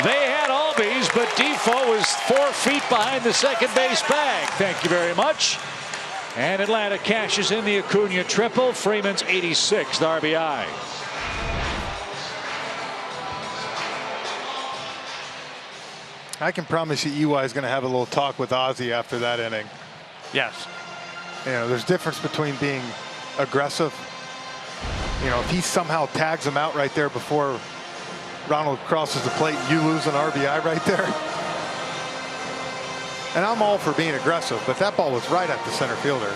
They had Albies, but Defoe was 4 feet behind the second base bag. Thank you very much. And Atlanta cashes in the Acuna triple. Freeman's 86th RBI. I can promise you EY is going to have a little talk with Ozzie after that inning. Yes. You know, there's difference between being aggressive. You know, if he somehow tags him out right there before Ronald crosses the plate, you lose an RBI right there. And I'm all for being aggressive, but that ball was right at the center fielder.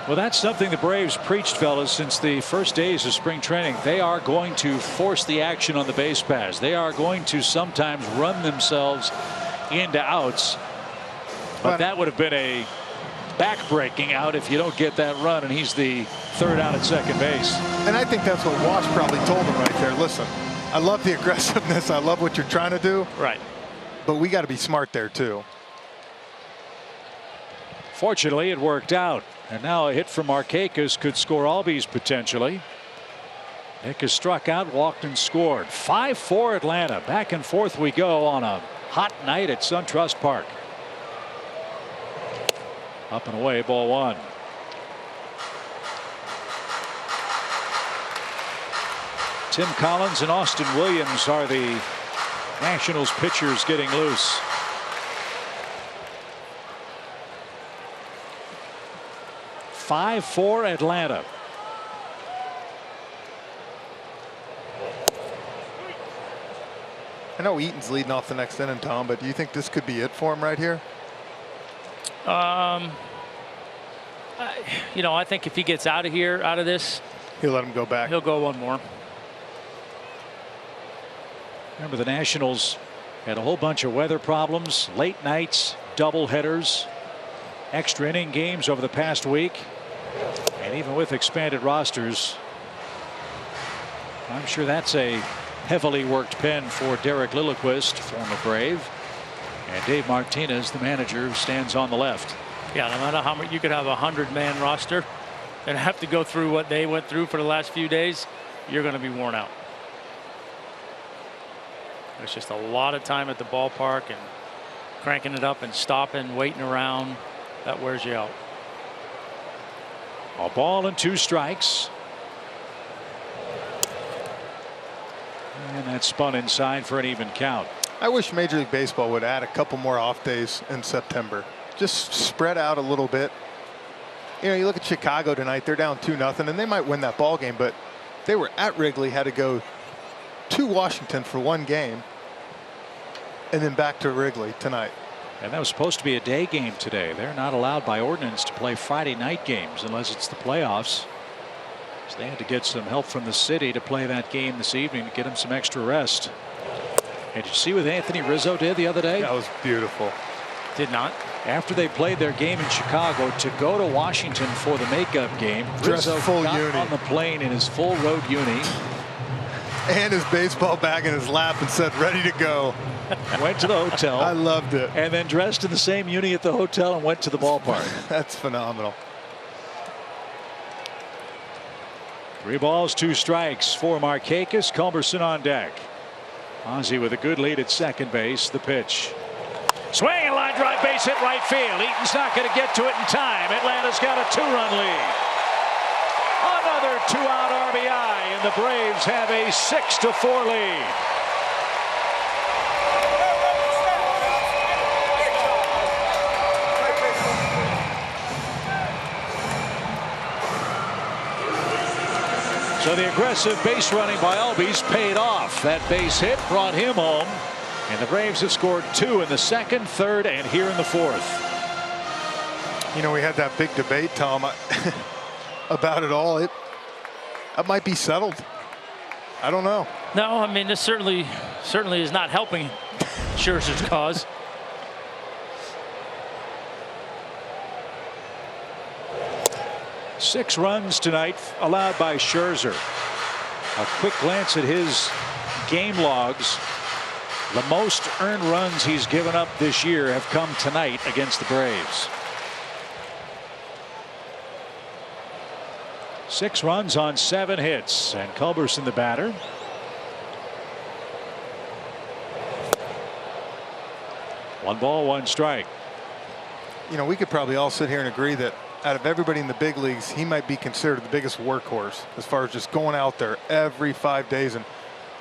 Well, that's something the Braves preached, fellas, since the first days of spring training. They are going to force the action on the base paths. They are going to sometimes run themselves into outs. But that would have been a back-breaking out if you don't get that run, and he's the third out at second base. And I think that's what Wash probably told him right there. Listen, I love the aggressiveness. I love what you're trying to do. Right. But we got to be smart there, too. Fortunately, it worked out. And now a hit from Markakis could score Albies potentially. Nick has struck out, walked, and scored. 5-4 Atlanta. Back and forth we go on a hot night at SunTrust Park. Up and away, ball one. Tim Collins and Austin Williams are the Nationals pitchers getting loose. 5-4 Atlanta. I know Eaton's leading off the next inning, Tom, but do you think this could be it for him right here? You know, I think if he gets out of here, out of this, he'll let him go back. He'll go one more. Remember, the Nationals Had a whole bunch of weather problems, late nights, double headers, extra inning games over the past week. And even with expanded rosters, I'm sure that's a heavily worked pen for Derek Lilliquist, former Brave. And Dave Martinez, the manager, stands on the left. Yeah, no matter how much you could have a 100-man roster and have to go through what they went through for the last few days, you're going to be worn out. It's just a lot of time at the ballpark and cranking it up and stopping, waiting around. That wears you out. A ball and 2 strikes. And that spun inside for an even count. I wish Major League Baseball would add a couple more off days in September. Just spread out a little bit. You know, you look at Chicago tonight, they're down 2-0, and they might win that ball game, but they were at Wrigley, had to go to Washington for 1 game, and then back to Wrigley tonight. And that was supposed to be a day game today. They're not allowed by ordinance to play Friday night games unless it's the playoffs. So they had to get some help from the city to play that game this evening to get them some extra rest. And did you see what Anthony Rizzo did the other day? That was beautiful. Did not. After they played their game in Chicago to go to Washington for the makeup game, Dressed Rizzo full got uni on the plane in his full road uni. And his baseball bag in his lap and said, ready to go. Went to the hotel. I loved it. And then dressed in the same uni at the hotel and went to the ballpark. That's phenomenal. 3 balls, 2 strikes for Markakis. Culberson on deck. Ozzie with a good lead at second base. The pitch. Swing and line drive, base hit right field. Eaton's not going to get to it in time. Atlanta's got a 2-run lead. Another 2-out RBI, and the Braves have a 6-4 lead. So the aggressive base running by Albies paid off. That base hit brought him home. And the Braves have scored 2 in the 2nd, 3rd, and here in the 4th. You know, we had that big debate, Tom, about it all. It might be settled. I don't know. No, I mean, this certainly is not helping Scherzer's cause. Six runs tonight allowed by Scherzer. A quick glance at his game logs. The most earned runs he's given up this year have come tonight against the Braves. 6 runs on 7 hits, and Culberson the batter. One ball, 1 strike. You know, we could probably all sit here and agree that out of everybody in the big leagues, he might be considered the biggest workhorse as far as just going out there every 5 days. And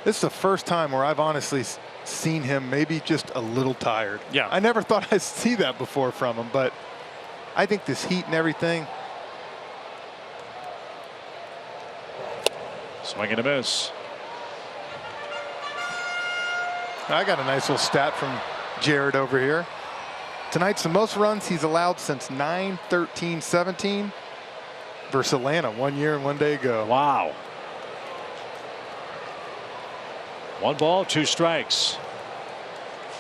this is the first time where I've honestly seen him maybe just a little tired. Yeah. I never thought I'd see that before from him, but I think this heat and everything. Swing and a miss. I got a nice little stat from Jared over here. Tonight's the most runs he's allowed since 9-13-17 versus Atlanta 1 year and 1 day ago. Wow. 1 ball, 2 strikes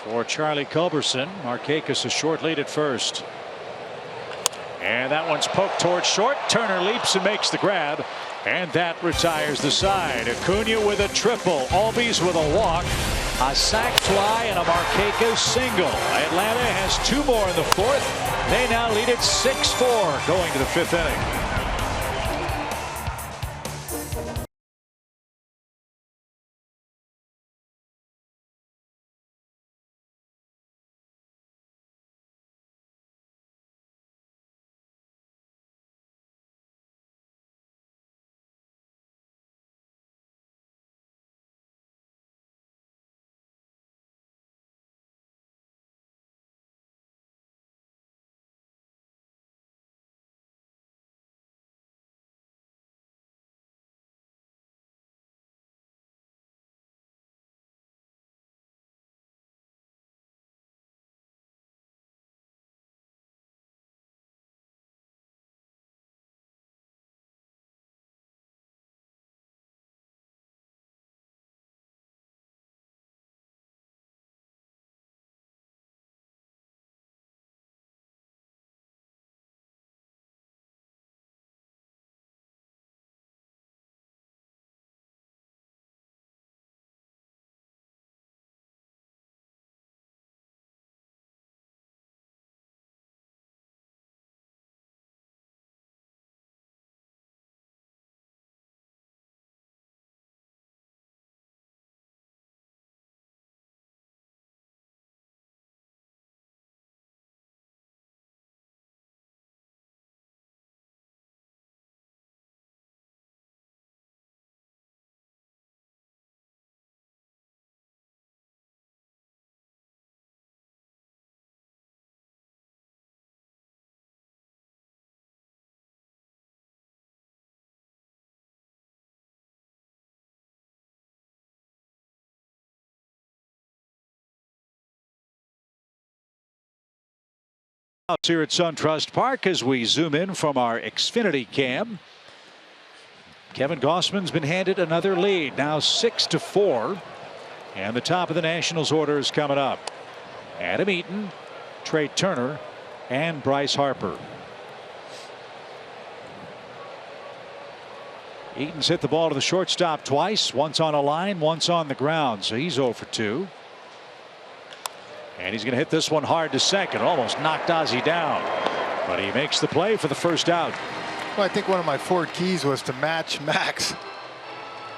for Charlie Culberson. Markakis a short lead at first. And that one's poked towards short. Turner leaps and makes the grab. And that retires the side. Acuna with a triple. Albies with a walk. A sac fly and a Markakis single. Atlanta has 2 more in the 4th. They now lead it 6-4 going to the 5th inning. Here at SunTrust Park as we zoom in from our Xfinity cam. Kevin Gausman's been handed another lead, now 6-4. And the top of the Nationals order is coming up. Adam Eaton, Trey Turner, and Bryce Harper. Eaton's hit the ball to the shortstop twice, once on a line, once on the ground, so he's 0 for 2. And he's going to hit this one hard to second. Almost knocked Ozzie down. But he makes the play for the first out. Well, I think one of my forward keys was to match Max.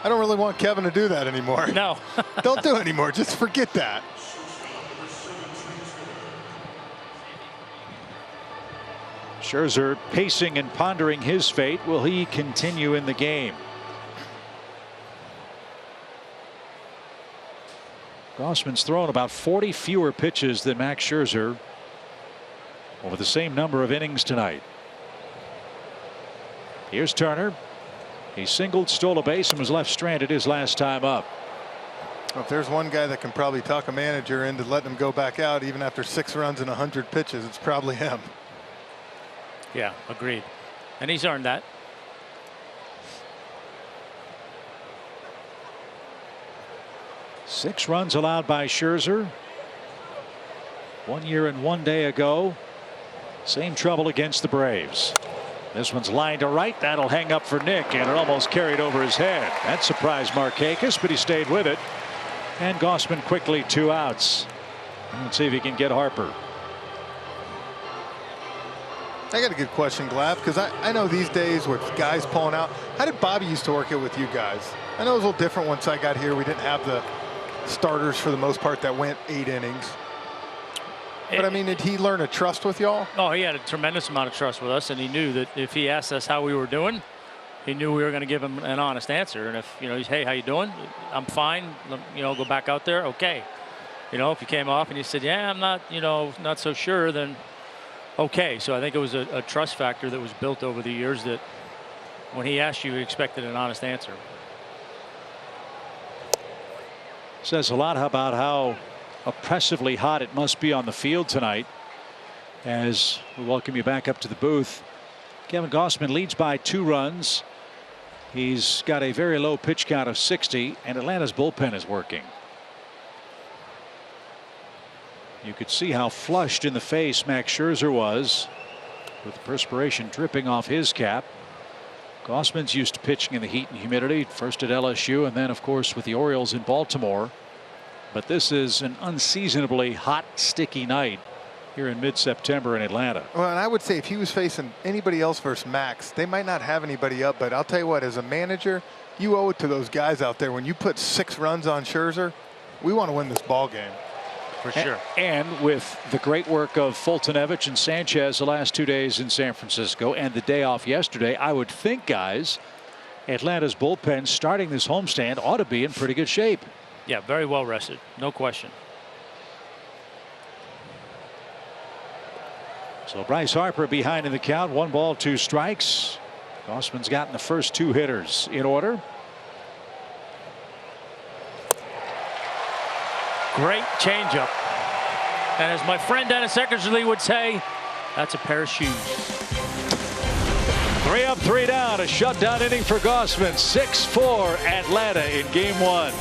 I don't really want Kevin to do that anymore. No. Don't do it anymore. Just forget that. Scherzer pacing and pondering his fate. Will he continue in the game? Gausman's thrown about 40 fewer pitches than Max Scherzer over the same number of innings tonight. Here's Turner. He singled, stole a base, and was left stranded his last time up. If there's one guy that can probably talk a manager into letting him go back out even after 6 runs and 100 pitches, it's probably him. Yeah, agreed. And he's earned that. Six runs allowed by Scherzer. 1 year and 1 day ago. Same trouble against the Braves. This one's lined to right. That'll hang up for Nick, and it almost carried over his head. That surprised Markakis, but he stayed with it. And Gausman quickly 2 outs. Let's see if he can get Harper. I got a good question, Glav, because I know these days with guys pulling out, how did Bobby used to work it with you guys? I know it was a little different once I got here. We didn't have the starters for the most part that went 8 innings. But I mean, did he learn to trust with y'all? Oh, he had a tremendous amount of trust with us, and he knew that if he asked us how we were doing, he knew we were going to give him an honest answer. And if, he's, hey, how you doing? I'm fine. Go back out there. Okay. If you came off and you said, yeah, I'm not, not so sure, then okay. So I think it was a trust factor that was built over the years that when he asked you, he expected an honest answer. Says a lot about how oppressively hot it must be on the field tonight. As we welcome you back up to the booth, Kevin Gausman leads by 2 runs. He's got a very low pitch count of 60, and Atlanta's bullpen is working. You could see how flushed in the face Max Scherzer was, with the perspiration dripping off his cap. Gausman's used to pitching in the heat and humidity, first at LSU and then of course with the Orioles in Baltimore. But this is an unseasonably hot, sticky night here in mid-September in Atlanta. Well, and I would say if he was facing anybody else versus Max, they might not have anybody up, but I'll tell you what, as a manager, you owe it to those guys out there. When you put 6 runs on Scherzer, we want to win this ball game. For sure. And with the great work of Fultonevich and Sanchez the last 2 days in San Francisco and the day off yesterday, I would think, guys, Atlanta's bullpen starting this homestand ought to be in pretty good shape. Yeah, very well rested. No question. So Bryce Harper behind in the count. 1 ball, 2 strikes. Gausman's gotten the first 2 hitters in order. Great changeup. And as my friend Dennis Eckersley would say, that's a pair of shoes. 3 up, 3 down. A shutdown inning for Gausman. 6-4 Atlanta in game 1.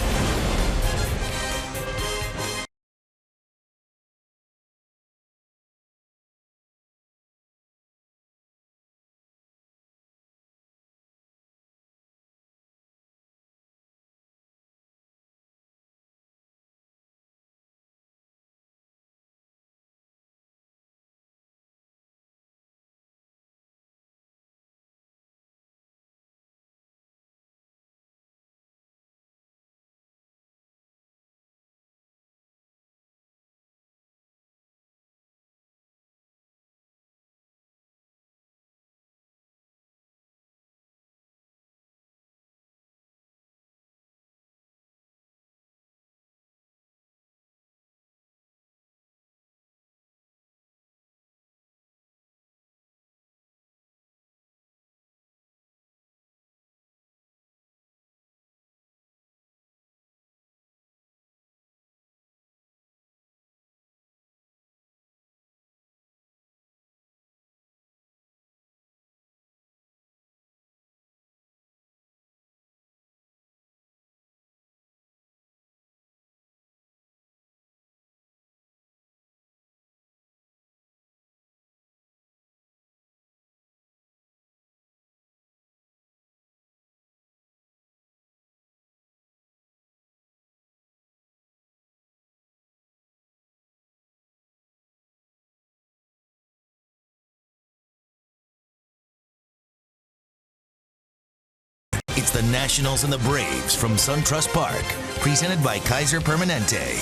It's the Nationals and the Braves from SunTrust Park, presented by Kaiser Permanente.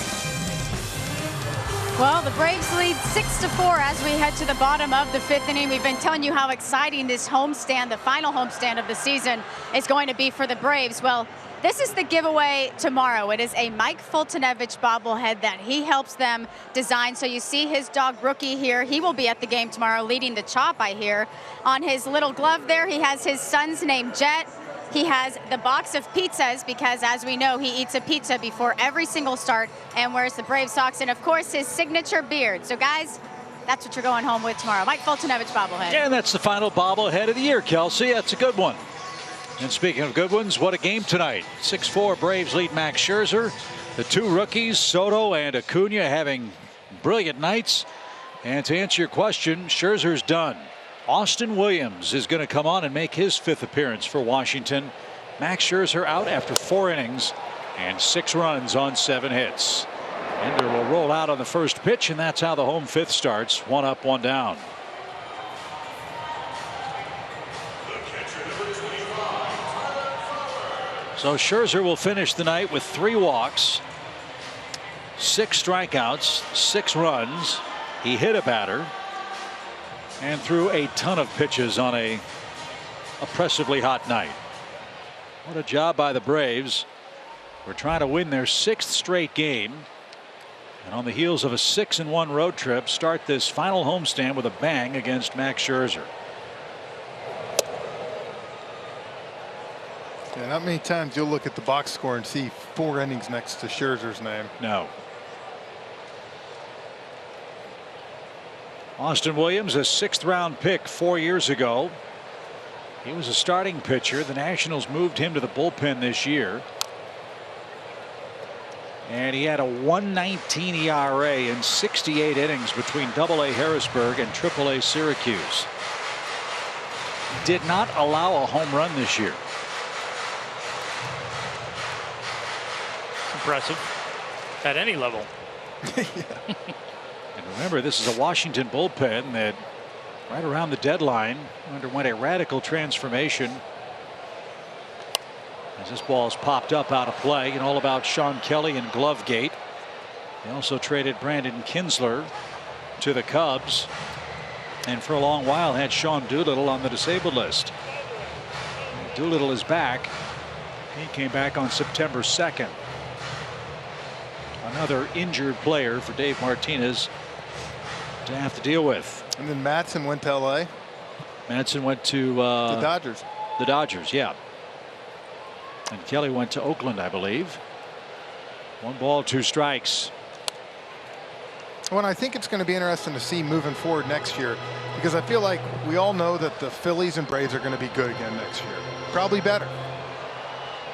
Well, the Braves lead 6-4 as we head to the bottom of the 5th inning. We've been telling you how exciting this homestand, the final homestand of the season, is going to be for the Braves. Well, this is the giveaway tomorrow. It is a Mike Fultonevich bobblehead that he helps them design. So you see his dog Rookie here. He will be at the game tomorrow leading the chop, I hear. On his little glove there, he has his son's name, Jet. He has the box of pizzas because, as we know, he eats a pizza before every single start and wears the Brave socks. And, of course, his signature beard. So, guys, that's what you're going home with tomorrow. Mike Fultonevich bobblehead. And that's the final bobblehead of the year, Kelsey. That's a good one. And speaking of good ones, what a game tonight. 6-4 Braves lead Max Scherzer. The two rookies, Soto and Acuna, having brilliant nights. And to answer your question, Scherzer's done. Austin Williams is going to come on and make his 5th appearance for Washington. Max Scherzer out after 4 innings and 6 runs on 7 hits. Ender will roll out on the first pitch, and that's how the home 5th starts. 1 up, 1 down. So Scherzer will finish the night with 3 walks, 6 strikeouts, 6 runs. He hit a batter and threw a ton of pitches on a oppressively hot night. What a job by the Braves. We're trying to win their 6th straight game. And on the heels of a 6-1 road trip, start this final homestand with a bang against Max Scherzer. Yeah, not many times you'll look at the box score and see 4 innings next to Scherzer's name. No. Austin Williams, a 6th round pick 4 years ago. He was a starting pitcher. The Nationals moved him to the bullpen this year. And he had a 1.19 ERA in 68 innings between AA Harrisburg and AAA Syracuse. Did not allow a home run this year. Impressive at any level. Yeah. And remember, this is a Washington bullpen that right around the deadline underwent a radical transformation as this ball is popped up out of play, and all about Sean Kelly and Glovegate. They also traded Brandon Kinsler to the Cubs, and for a long while had Sean Doolittle on the disabled list. Doolittle is back. He came back on September 2nd. Another injured player for Dave Martinez to have to deal with. And then Matson went to LA. Matson went to the Dodgers. The Dodgers, yeah. And Kelly went to Oakland, I believe. 1 ball, 2 strikes. Well, I think it's going to be interesting to see moving forward next year, because I feel like we all know that the Phillies and Braves are going to be good again next year. Probably better.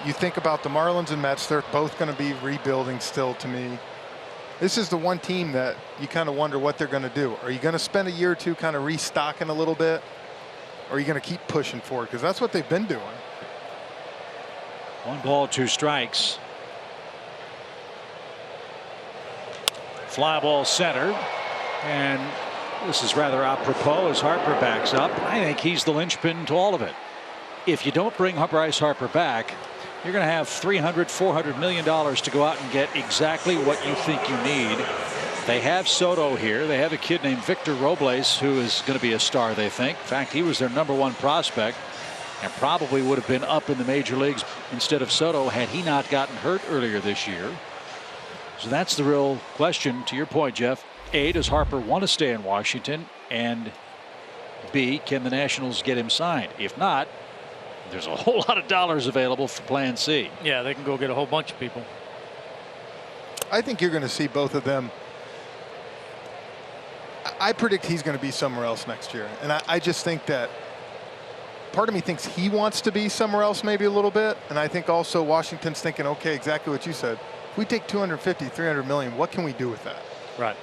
You think about the Marlins and Mets, they're both going to be rebuilding still to me. This is the one team that you kind of wonder what they're going to do. Are you going to spend a year or two kind of restocking a little bit? Or are you going to keep pushing forward? Because that's what they've been doing. 1 ball, 2 strikes. Fly ball center. And this is rather apropos as Harper backs up. I think he's the linchpin to all of it. If you don't bring Bryce Harper back, you're going to have $300–400 million to go out and get exactly what you think you need. They have Soto here. They have a kid named Victor Robles who is going to be a star, they think. In fact, he was their #1 prospect and probably would have been up in the major leagues instead of Soto had he not gotten hurt earlier this year. So that's the real question. To your point, Jeff, A, does Harper want to stay in Washington? And B, can the Nationals get him signed? If not, there's a whole lot of dollars available for Plan C. Yeah, they can go get a whole bunch of people. I think you're going to see both of them. I predict he's going to be somewhere else next year. And I just think that part of me thinks he wants to be somewhere else maybe a little bit. And I think also Washington's thinking, okay, exactly what you said. If we take $250–300 million, what can we do with that? Right.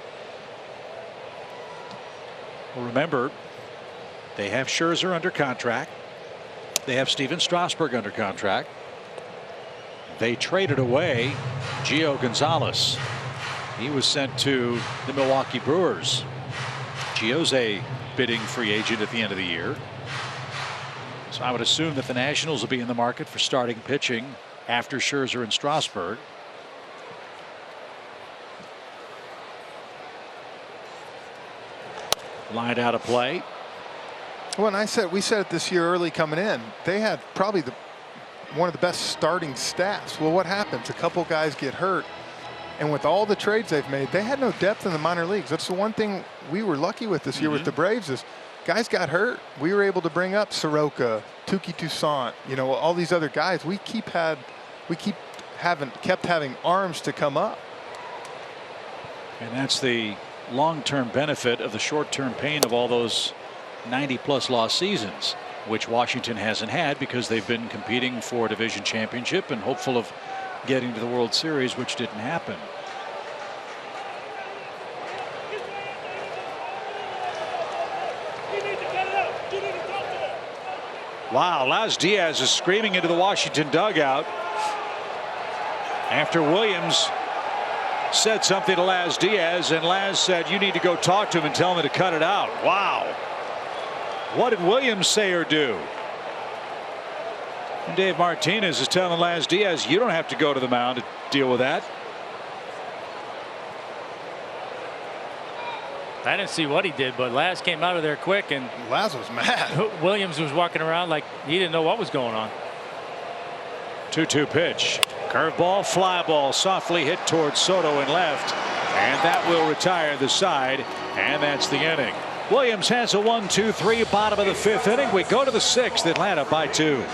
Well, remember, they have Scherzer under contract. They have Steven Strasburg under contract. They traded away Gio Gonzalez. He was sent to the Milwaukee Brewers. Gio's a bidding free agent at the end of the year. So I would assume that the Nationals will be in the market for starting pitching after Scherzer and Strasburg. Lined out of play. Well, and we said it this year early coming in. They had probably one of the best starting staffs. Well, what happens? A couple guys get hurt, and with all the trades they've made, they had no depth in the minor leagues. That's the one thing we were lucky with this year with the Braves is guys got hurt. We were able to bring up Soroka, Touki Toussaint, all these other guys. We kept having arms to come up. And that's the long-term benefit of the short-term pain of all those 90-plus loss seasons, which Washington hasn't had because they've been competing for a division championship and hopeful of getting to the World Series, which didn't happen. Wow, Laz Diaz is screaming into the Washington dugout after Williams said something to Laz Diaz, and Laz said, "You need to go talk to him and tell him to cut it out." Wow. What did Williams say or do? And Dave Martinez is telling Laz Diaz, "You don't have to go to the mound to deal with that." I didn't see what he did, but Laz came out of there quick, and Laz was mad. Williams was walking around like he didn't know what was going on. 2-2 pitch. Curveball, fly ball, softly hit towards Soto in left, and that will retire the side, and that's the inning. Williams has a 1-2-3, bottom of the 5th inning. We go to the 6th. Atlanta by 2.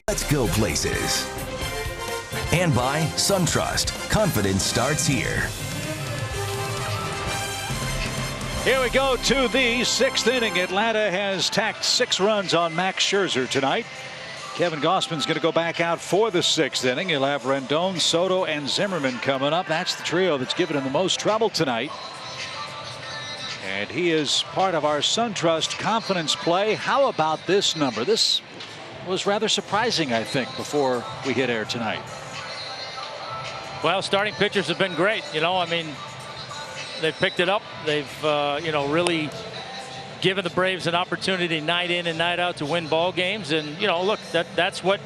Let's go places. And by SunTrust. Confidence starts here. Here we go to the 6th inning. Atlanta has tacked 6 runs on Max Scherzer tonight. Kevin Gausman's going to go back out for the 6th inning. He'll have Rendon, Soto, and Zimmerman coming up. That's the trio that's given him the most trouble tonight. And he is part of our SunTrust confidence play. How about this number? This was rather surprising, I think, before we hit air tonight. Well, starting pitchers have been great. I mean, they've picked it up. They've, really given the Braves an opportunity night in and night out to win ball games. And, look, that's what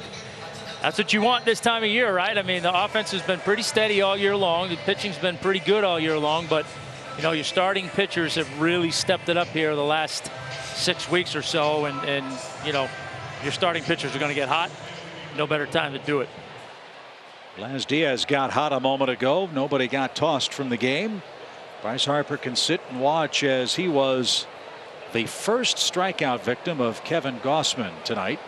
you want this time of year, right? I mean, the offense has been pretty steady all year long. The pitching's been pretty good all year long. But, your starting pitchers have really stepped it up here the last 6 weeks or so. And your starting pitchers are going to get hot. No better time to do it. Laz Diaz got hot a moment ago. Nobody got tossed from the game. Bryce Harper can sit and watch as he was the first strikeout victim of Kevin Gausman tonight.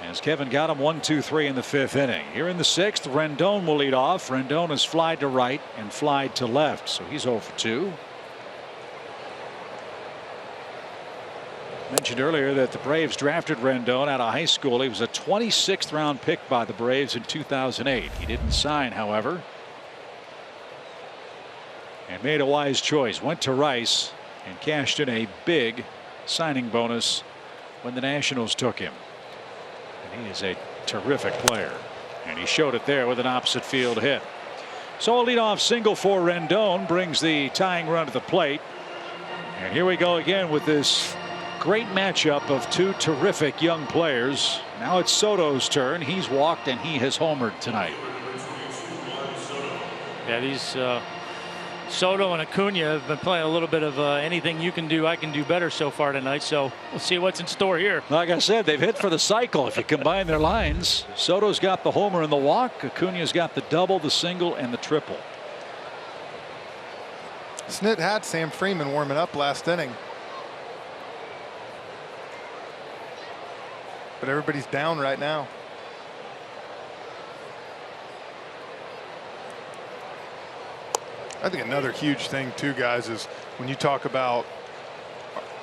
As Kevin got him 1-2-3 in the 5th inning. Here in the 6th, Rendon will lead off. Rendon has flied to right and flied to left, so he's 0 for 2. Mentioned earlier that the Braves drafted Rendon out of high school. He was a 26th round pick by the Braves in 2008. He didn't sign, however, and made a wise choice. Went to Rice and cashed in a big signing bonus when the Nationals took him. And he is a terrific player, and he showed it there with an opposite field hit. So a leadoff single for Rendon brings the tying run to the plate. And here we go again with this great matchup of two terrific young players. Now it's Soto's turn. He's walked and he has homered tonight. Yeah, these Soto and Acuna have been playing a little bit of anything you can do, I can do better so far tonight. So we'll see what's in store here. Like I said, they've hit for the cycle. If you combine their lines, Soto's got the homer and the walk. Acuna's got the double, the single, and the triple. Snit had Sam Freeman warming up last inning. But everybody's down right now. I think another huge thing too, guys, is when you talk about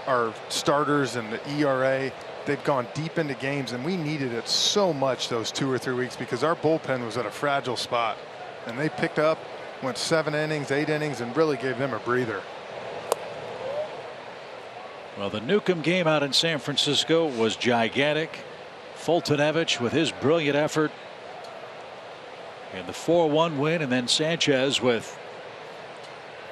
our starters and the ERA, they've gone deep into games, and we needed it so much those 2 or 3 weeks because our bullpen was at a fragile spot, and they picked up, went 7 innings, 8 innings, and really gave them a breather. Well, the Newcomb game out in San Francisco was gigantic. Fultonevich with his brilliant effort and the 4-1 win, and then Sanchez with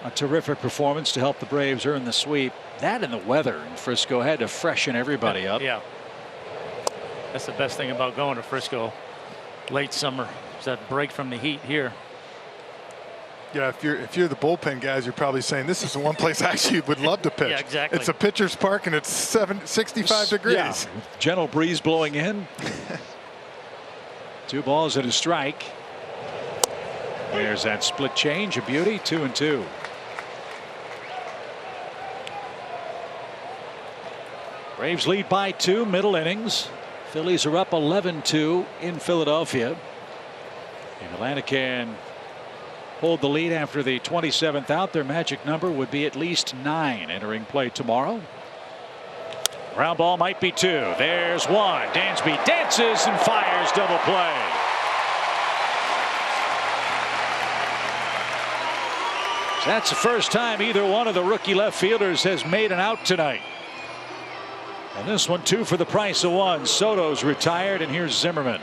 a terrific performance to help the Braves earn the sweep. That and the weather in Frisco had to freshen everybody up. Yeah, that's the best thing about going to Frisco late summer, is that break from the heat here. Yeah, if you're the bullpen guys, you're probably saying this is the one place I actually would love to pitch. Yeah, exactly. It's a pitcher's park and it's 65 degrees. Yeah, gentle breeze blowing in. 2 balls and a strike. There's that split change, a beauty. 2-2. Braves lead by 2, middle innings. Phillies are up 11-2 in Philadelphia. And Atlanta can hold the lead after the 27th out. Their magic number would be at least 9 entering play tomorrow. Ground ball might be 2. There's 1. Dansby dances and fires, double play. That's the first time either one of the rookie left fielders has made an out tonight. And this one 2 for the price of 1. Soto's retired, and here's Zimmerman.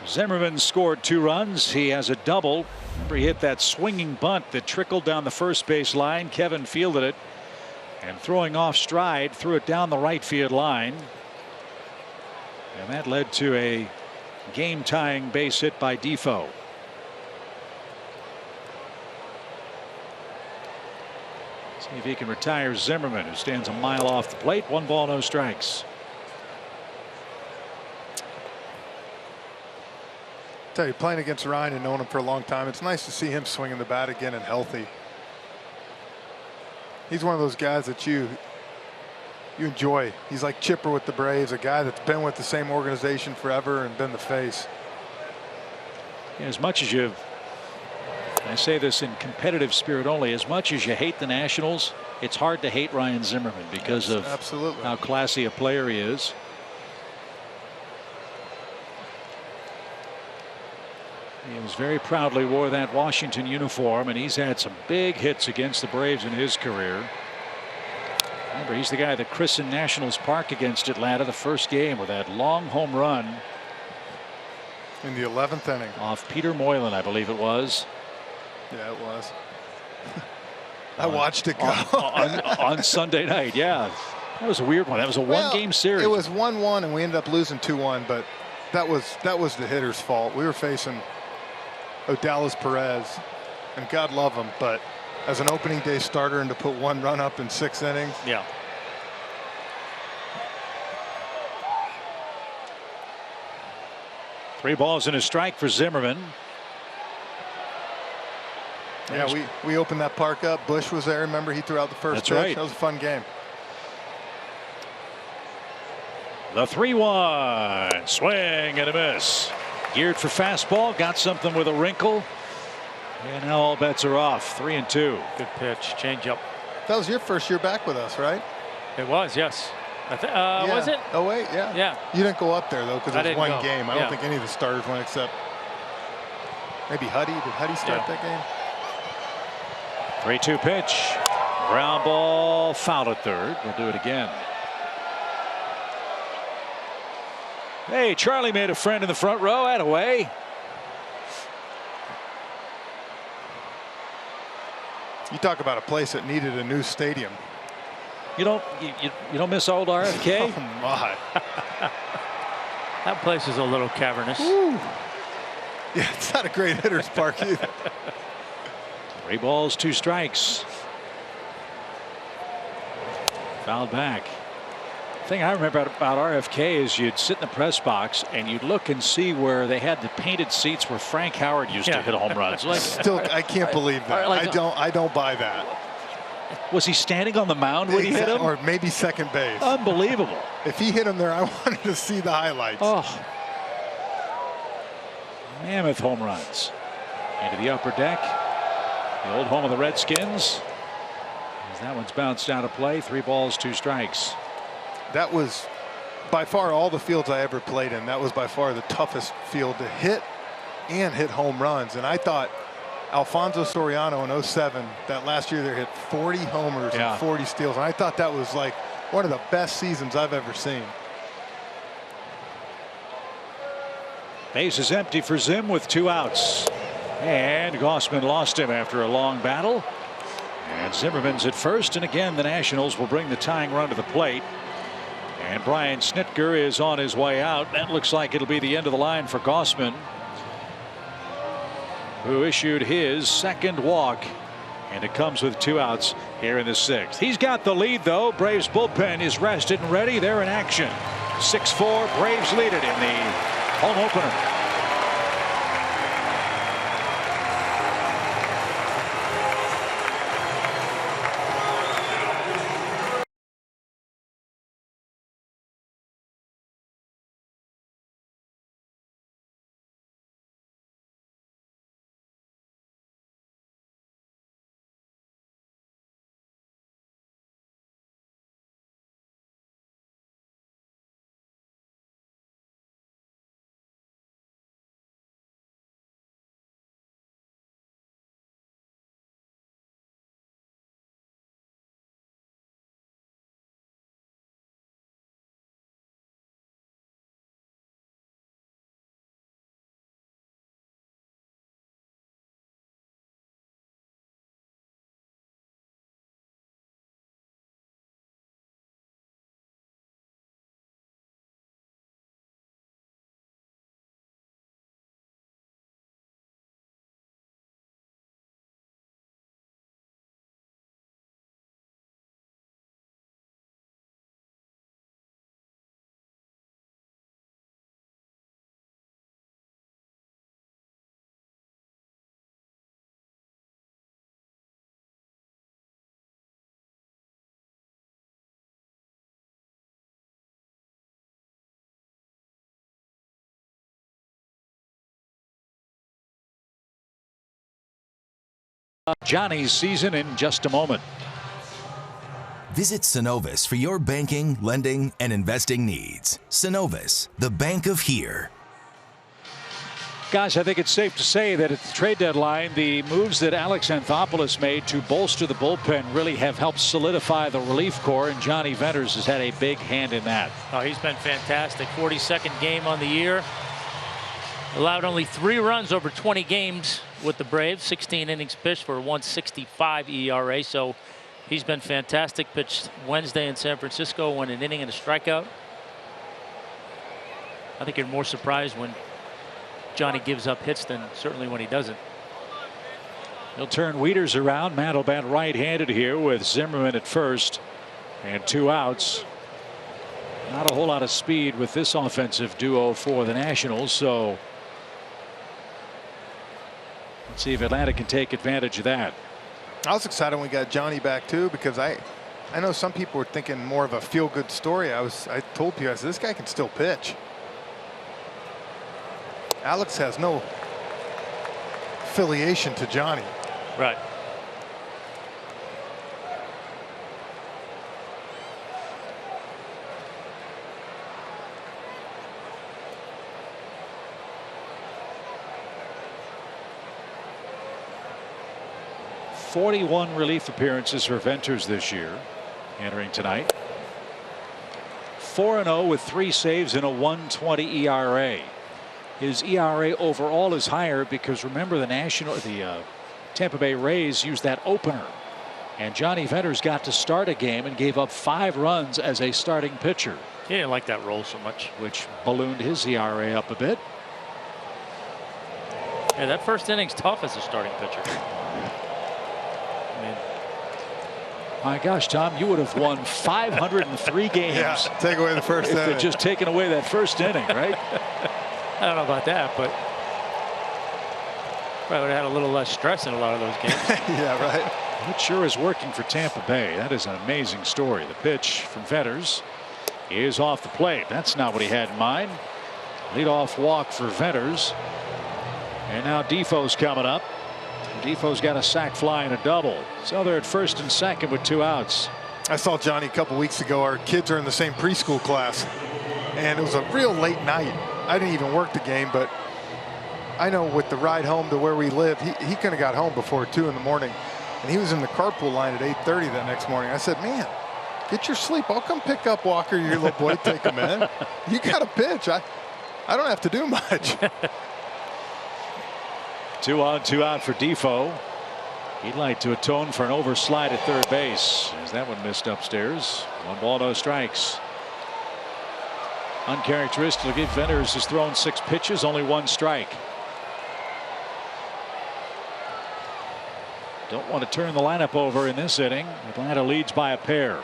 Zimmerman scored 2 runs. He has a double. Remember, he hit that swinging bunt that trickled down the first base line. Kevin fielded it, and throwing off stride, threw it down the right field line. And that led to a game-tying base hit by Defoe. See if he can retire Zimmerman, who stands a mile off the plate. 1 ball, no strikes. Tell you, playing against Ryan and knowing him for a long time, it's nice to see him swinging the bat again and healthy. He's one of those guys that you enjoy. He's like Chipper with the Braves, a guy that's been with the same organization forever and been the face. Yeah, as much as you, I say this in competitive spirit only, as much as you hate the Nationals, it's hard to hate Ryan Zimmerman because of absolutely how classy a player he is. He was very proudly wore that Washington uniform, and he's had some big hits against the Braves in his career. Remember, he's the guy that christened Nationals Park against Atlanta the first game with that long home run in the 11th inning off Peter Moylan, I believe it was. Yeah, it was. I watched it go on Sunday night. Yeah, that was a weird one. That was a one-game series. It was 1-1, and we ended up losing 2-1. But that was the hitter's fault. We were facing Odalis Perez, and God love him, but as an opening day starter and to put 1 run up in 6 innings. Yeah. Three balls and a strike for Zimmerman. Yeah, we opened that park up. Bush was there. Remember, he threw out the first pitch. Right. That was a fun game. The 3-1 swing and a miss. Geared for fastball, got something with a wrinkle. And now all bets are off. 3-2. Good pitch, change up. That was your first year back with us, right? It was, yes. Yeah. Was it? Oh wait, yeah. Yeah. You didn't go up there though because it was one go. game. I Yeah. don't think any of the starters went except maybe Huddy. Did Huddy start that game? 3-2 pitch. Ground ball, foul at third. We'll do it again. Hey, Charlie made a friend in the front row. Attaway. You talk about a place that needed a new stadium. You don't miss old RFK? Oh my. That place is a little cavernous. Woo. Yeah, it's not a great hitter's park either. 3 balls, 2 strikes. Fouled back. The thing I remember about RFK is you'd sit in the press box and you'd look and see where they had the painted seats where Frank Howard used to hit home runs. Like, still, I can't believe that. Like, I don't buy that. Was he standing on the mound when he hit him? Or maybe second base. Unbelievable. If he hit him there, I wanted to see the highlights. Oh. Mammoth home runs. Into the upper deck. The old home of the Redskins. As that one's bounced out of play. 3 balls, 2 strikes. That was by far all the fields I ever played in. That was by far the toughest field to hit and hit home runs. And I thought Alfonso Soriano in 07, that last year there hit 40 homers and 40 steals. And I thought that was like one of the best seasons I've ever seen. Base is empty for Zim with 2 outs. And Gossman lost him after a long battle. And Zimmerman's at first. And again, the Nationals will bring the tying run to the plate. And Brian Snitker is on his way out. That looks like it'll be the end of the line for Gossman, who issued his second walk. And it comes with 2 outs here in the 6th. He's got the lead, though. Braves bullpen is rested and ready. They're in action. 6-4. Braves lead it in the home opener. Johnny's season in just a moment. Visit Synovus for your banking, lending, and investing needs. Synovus, the bank of here. Guys, I think it's safe to say that at the trade deadline, the moves that Alex Anthopoulos made to bolster the bullpen really have helped solidify the relief corps, and Johnny Venters has had a big hand in that. Oh, he's been fantastic. 42nd game on the year. Allowed only 3 runs over 20 games with the Braves. 16 innings pitched for a 1.65 ERA. So he's been fantastic. Pitched Wednesday in San Francisco, won an inning and a strikeout. I think you're more surprised when Johnny gives up hits than certainly when he doesn't. He'll turn Wieters around. Mandelbat right-handed here with Zimmerman at first and 2 outs. Not a whole lot of speed with this offensive duo for the Nationals, so let's see if Atlanta can take advantage of that. I was excited when we got Johnny back too, because I know some people were thinking more of a feel-good story. I told you, I said, this guy can still pitch. Alex has no affiliation to Johnny. Right. .41 relief appearances for Venters this year, entering tonight. 4-0 with 3 saves and a 1.20 ERA. His ERA overall is higher because remember the Tampa Bay Rays used that opener, and Johnny Venters got to start a game and gave up 5 runs as a starting pitcher. He didn't like that role so much, which ballooned his ERA up a bit. Yeah, that first inning's tough as a starting pitcher. My gosh, Tom, you would have won 503 games. Yeah, take away the first inning. If they'd just taken away that first inning, right? I don't know about that, but probably would have had a little less stress in a lot of those games. Yeah, right. It sure is working for Tampa Bay. That is an amazing story. The pitch from Venters is off the plate. That's not what he had in mind. Leadoff walk for Venters. And now Defoe's coming up. Defoe's got a sac fly and a double. So they're at first and second with 2 outs. I saw Johnny a couple weeks ago. Our kids are in the same preschool class, and it was a real late night. I didn't even work the game, but I know with the ride home to where we live, he could have got home before 2 in the morning, and he was in the carpool line at 8:30 that next morning. I said, man, get your sleep. I'll come pick up Walker, your little boy, take him in. You got to pitch. I don't have to do much. 2 on, 2 out for Defoe. He'd like to atone for an overslide at third base, as that one missed upstairs. 1 ball, no strikes. Uncharacteristic of Venters has thrown 6 pitches, only 1 strike. Don't want to turn the lineup over in this inning. Atlanta leads by a pair.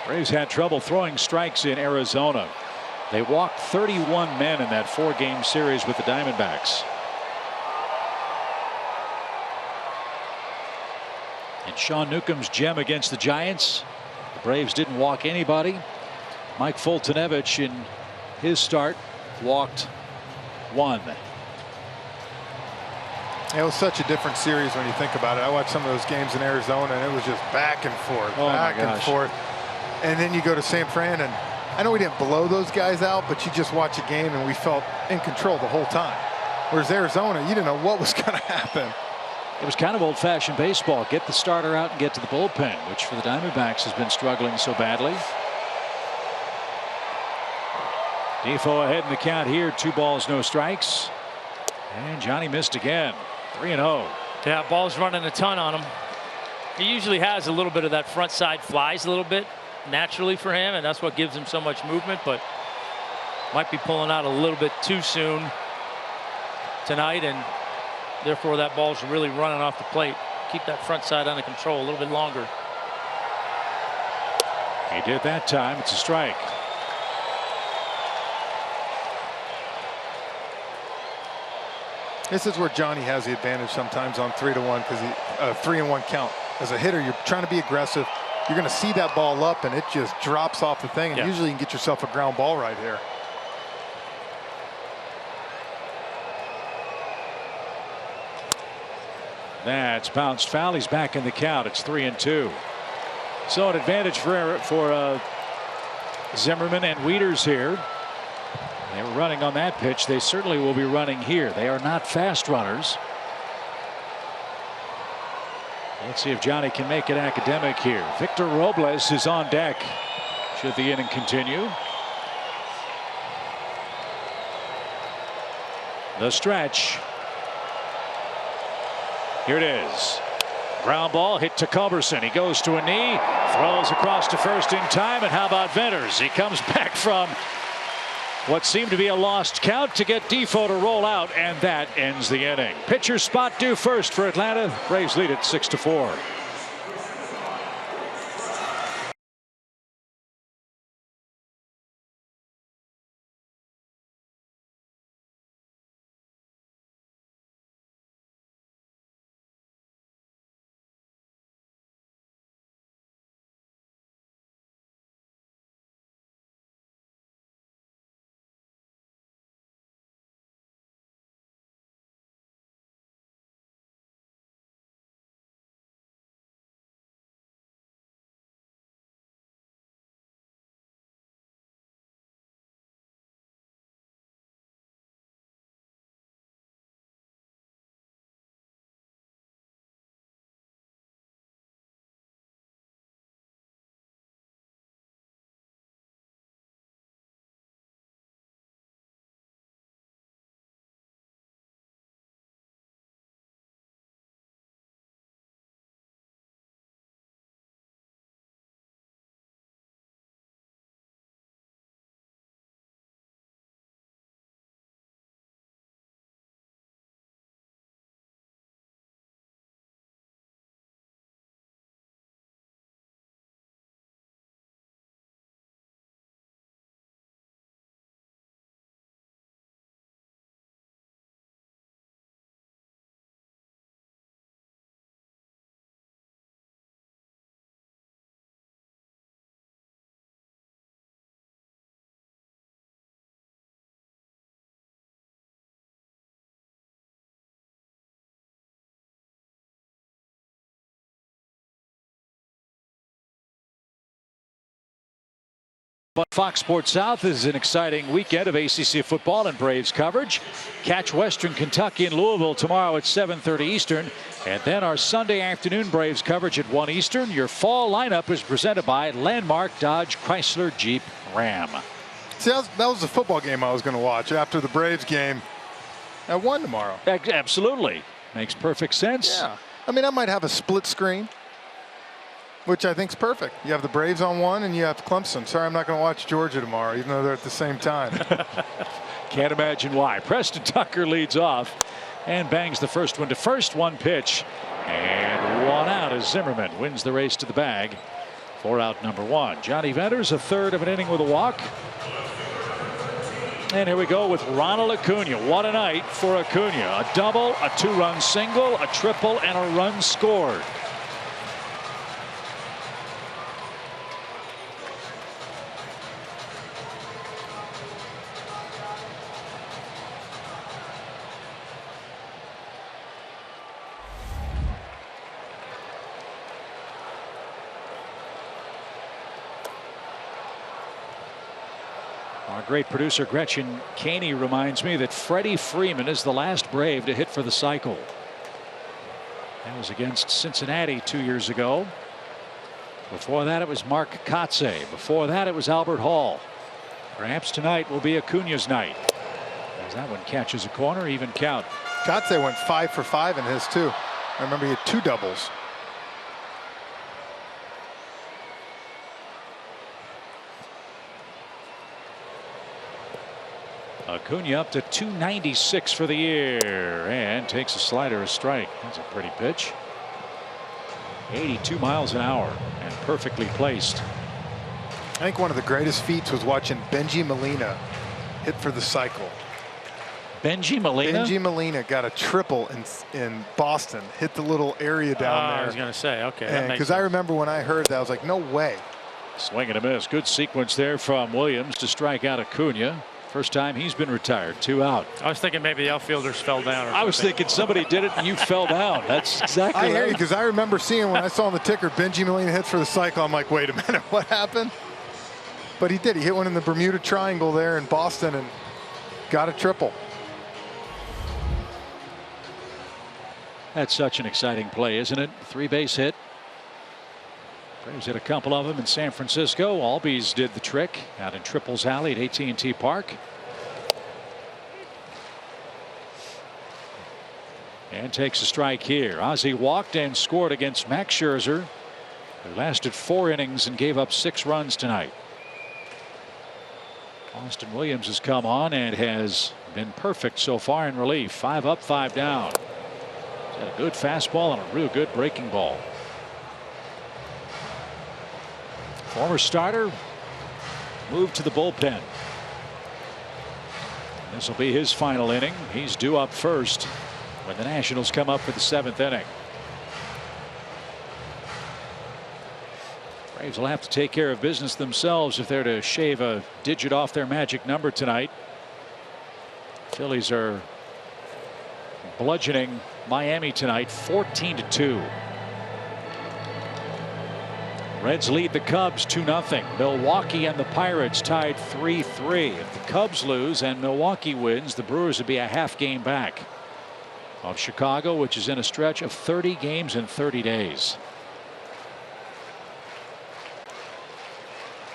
Braves had trouble throwing strikes in Arizona. They walked 31 men in that 4-game series with the Diamondbacks. And Sean Newcomb's gem against the Giants. The Braves didn't walk anybody. Mike Fultonevich in his start walked 1. It was such a different series when you think about it. I watched some of those games in Arizona, and it was just back and forth, back and forth. And then you go to San Fran, and I know we didn't blow those guys out, but you just watch a game and we felt in control the whole time. Whereas Arizona, you didn't know what was going to happen. It was kind of old-fashioned baseball. Get the starter out and get to the bullpen, which for the Diamondbacks has been struggling so badly. Defoe ahead in the count here. 2 balls, no strikes. And Johnny missed again. 3-0. Yeah, ball's running a ton on him. He usually has a little bit of that front side flies a little bit naturally for him, and that's what gives him so much movement, but might be pulling out a little bit too soon tonight, and therefore that ball's really running off the plate. Keep that front side under control a little bit longer. He did that time. It's a strike. This is where Johnny has the advantage sometimes on 3-1 because he 3-1 count. As a hitter, you're trying to be aggressive. You're going to see that ball up, and it just drops off the thing. And usually you can get yourself a ground ball right here. That's bounced foul. He's back in the count. It's 3-2. So an advantage for Zimmerman and Wieters here. They were running on that pitch. They certainly will be running here. They are not fast runners. Let's see if Johnny can make it academic here. Victor Robles is on deck. Should the inning continue. The stretch. Here it is. Ground ball hit to Culberson. He goes to a knee, throws across to first in time. And how about Venters? He comes back from what seemed to be a lost count to get Defoe to roll out, and that ends the inning. Pitcher spot due first for Atlanta. Braves lead it 6-4. But Fox Sports South is an exciting weekend of ACC football and Braves coverage. Catch Western Kentucky and Louisville tomorrow at 7:30 Eastern. And then our Sunday afternoon Braves coverage at 1 Eastern. Your fall lineup is presented by Landmark Dodge Chrysler Jeep Ram. See, that was the football game I was going to watch after the Braves game at 1 tomorrow. Absolutely. Makes perfect sense. Yeah. I mean, I might have a split screen, which I think is perfect. You have the Braves on one and you have Clemson. Sorry, I'm not going to watch Georgia tomorrow, even though they're at the same time. Can't imagine why. Preston Tucker leads off and bangs the first one to first. One pitch and one out as Zimmerman wins the race to the bag for out number 1. Johnny Venters, a third of an inning with a walk. And here we go with Ronald Acuna. What a night for Acuna. A double, a 2-run single, a triple, and a run scored. Our great producer Gretchen Caney reminds me that Freddie Freeman is the last Brave to hit for the cycle. That was against Cincinnati 2 years ago. Before that it was Mark Kotze. Before that it was Albert Hall. Perhaps tonight will be Acuna's night, as that one catches a corner, even count. Kotze went 5 for 5 in his too. I remember he had 2 doubles. Acuna up to 296 for the year and takes a slider, a strike. That's a pretty pitch. 82 miles an hour and perfectly placed. I think one of the greatest feats was watching Benji Molina hit for the cycle. Benji Molina? Benji Molina got a triple in Boston. Hit the little area down there. I was going to say, okay. Because I remember when I heard that, I was like, no way. Swing and a miss. Good sequence there from Williams to strike out Acuna. First time he's been retired. 2 out. I was thinking maybe the outfielders fell down. I was thinking somebody did it and you fell down. That's exactly I hear right. you, because I remember seeing when I saw on the ticker Benji Molina hits for the cycle. I'm like, wait a minute, what happened? But he did. He hit one in the Bermuda Triangle there in Boston and got a triple. That's such an exciting play, isn't it? 3-base hit. Braves hit a couple of them in San Francisco. Albies did the trick out in Triples Alley at AT&T Park. And takes a strike here. Ozzie walked and scored against Max Scherzer, who lasted 4 innings and gave up 6 runs tonight. Austin Williams has come on and has been perfect so far in relief. 5 up, 5 down. He's got a good fastball and a real good breaking ball. Former starter moved to the bullpen. This will be his final inning. He's due up first when the Nationals come up for the 7th inning. Braves will have to take care of business themselves if they're to shave a digit off their magic number tonight. Phillies are bludgeoning Miami tonight 14-2. Reds lead the Cubs 2-0. Milwaukee and the Pirates tied 3-3. If the Cubs lose and Milwaukee wins, the Brewers would be a half game back of Chicago, which is in a stretch of 30 games in 30 days.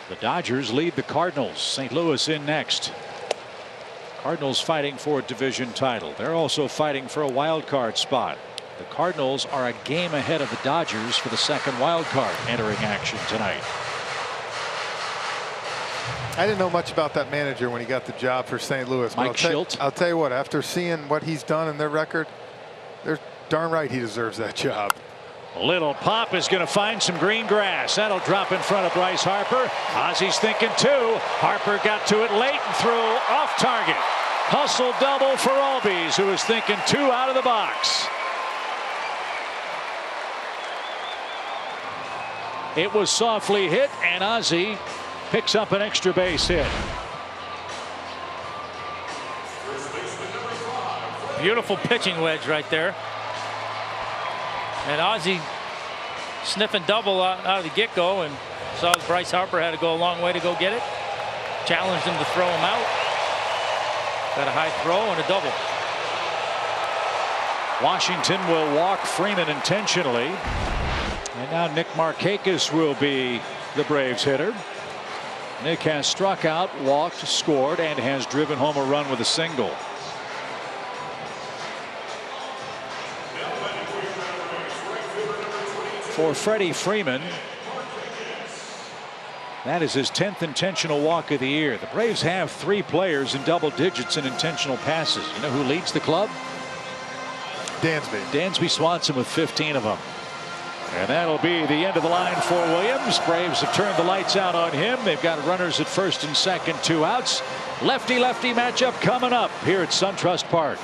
The Dodgers lead the Cardinals. St. Louis in next. Cardinals fighting for a division title. They're also fighting for a wild card spot. The Cardinals are a game ahead of the Dodgers for the second wild card entering action tonight. I didn't know much about that manager when he got the job for St. Louis. Mike Schilt. I'll tell you what, after seeing what he's done in their record, they're darn right he deserves that job. Little pop is going to find some green grass. That'll drop in front of Bryce Harper. Ozzie's thinking 2. Harper got to it late and threw off target. Hustle double for Albies, who was thinking 2 out of the box. It was softly hit, and Ozzie picks up an extra base hit. Beautiful pitching wedge right there. And Ozzie sniffing double out of the get-go, and saw Bryce Harper had to go a long way to go get it. challenged him to throw him out. Got a high throw and a double. Washington will walk Freeman intentionally. And now Nick Markakis will be the Braves hitter. Nick has struck out, walked, scored, and has driven home a run with a single. For Freddie Freeman, that is his 10th intentional walk of the year. The Braves have 3 players in double digits in intentional passes. You know who leads the club? Dansby. Dansby Swanson with 15 of them. And that'll be the end of the line for Williams. Braves have turned the lights out on him. They've got runners at first and second, 2 outs. Lefty-lefty matchup coming up here at SunTrust Park.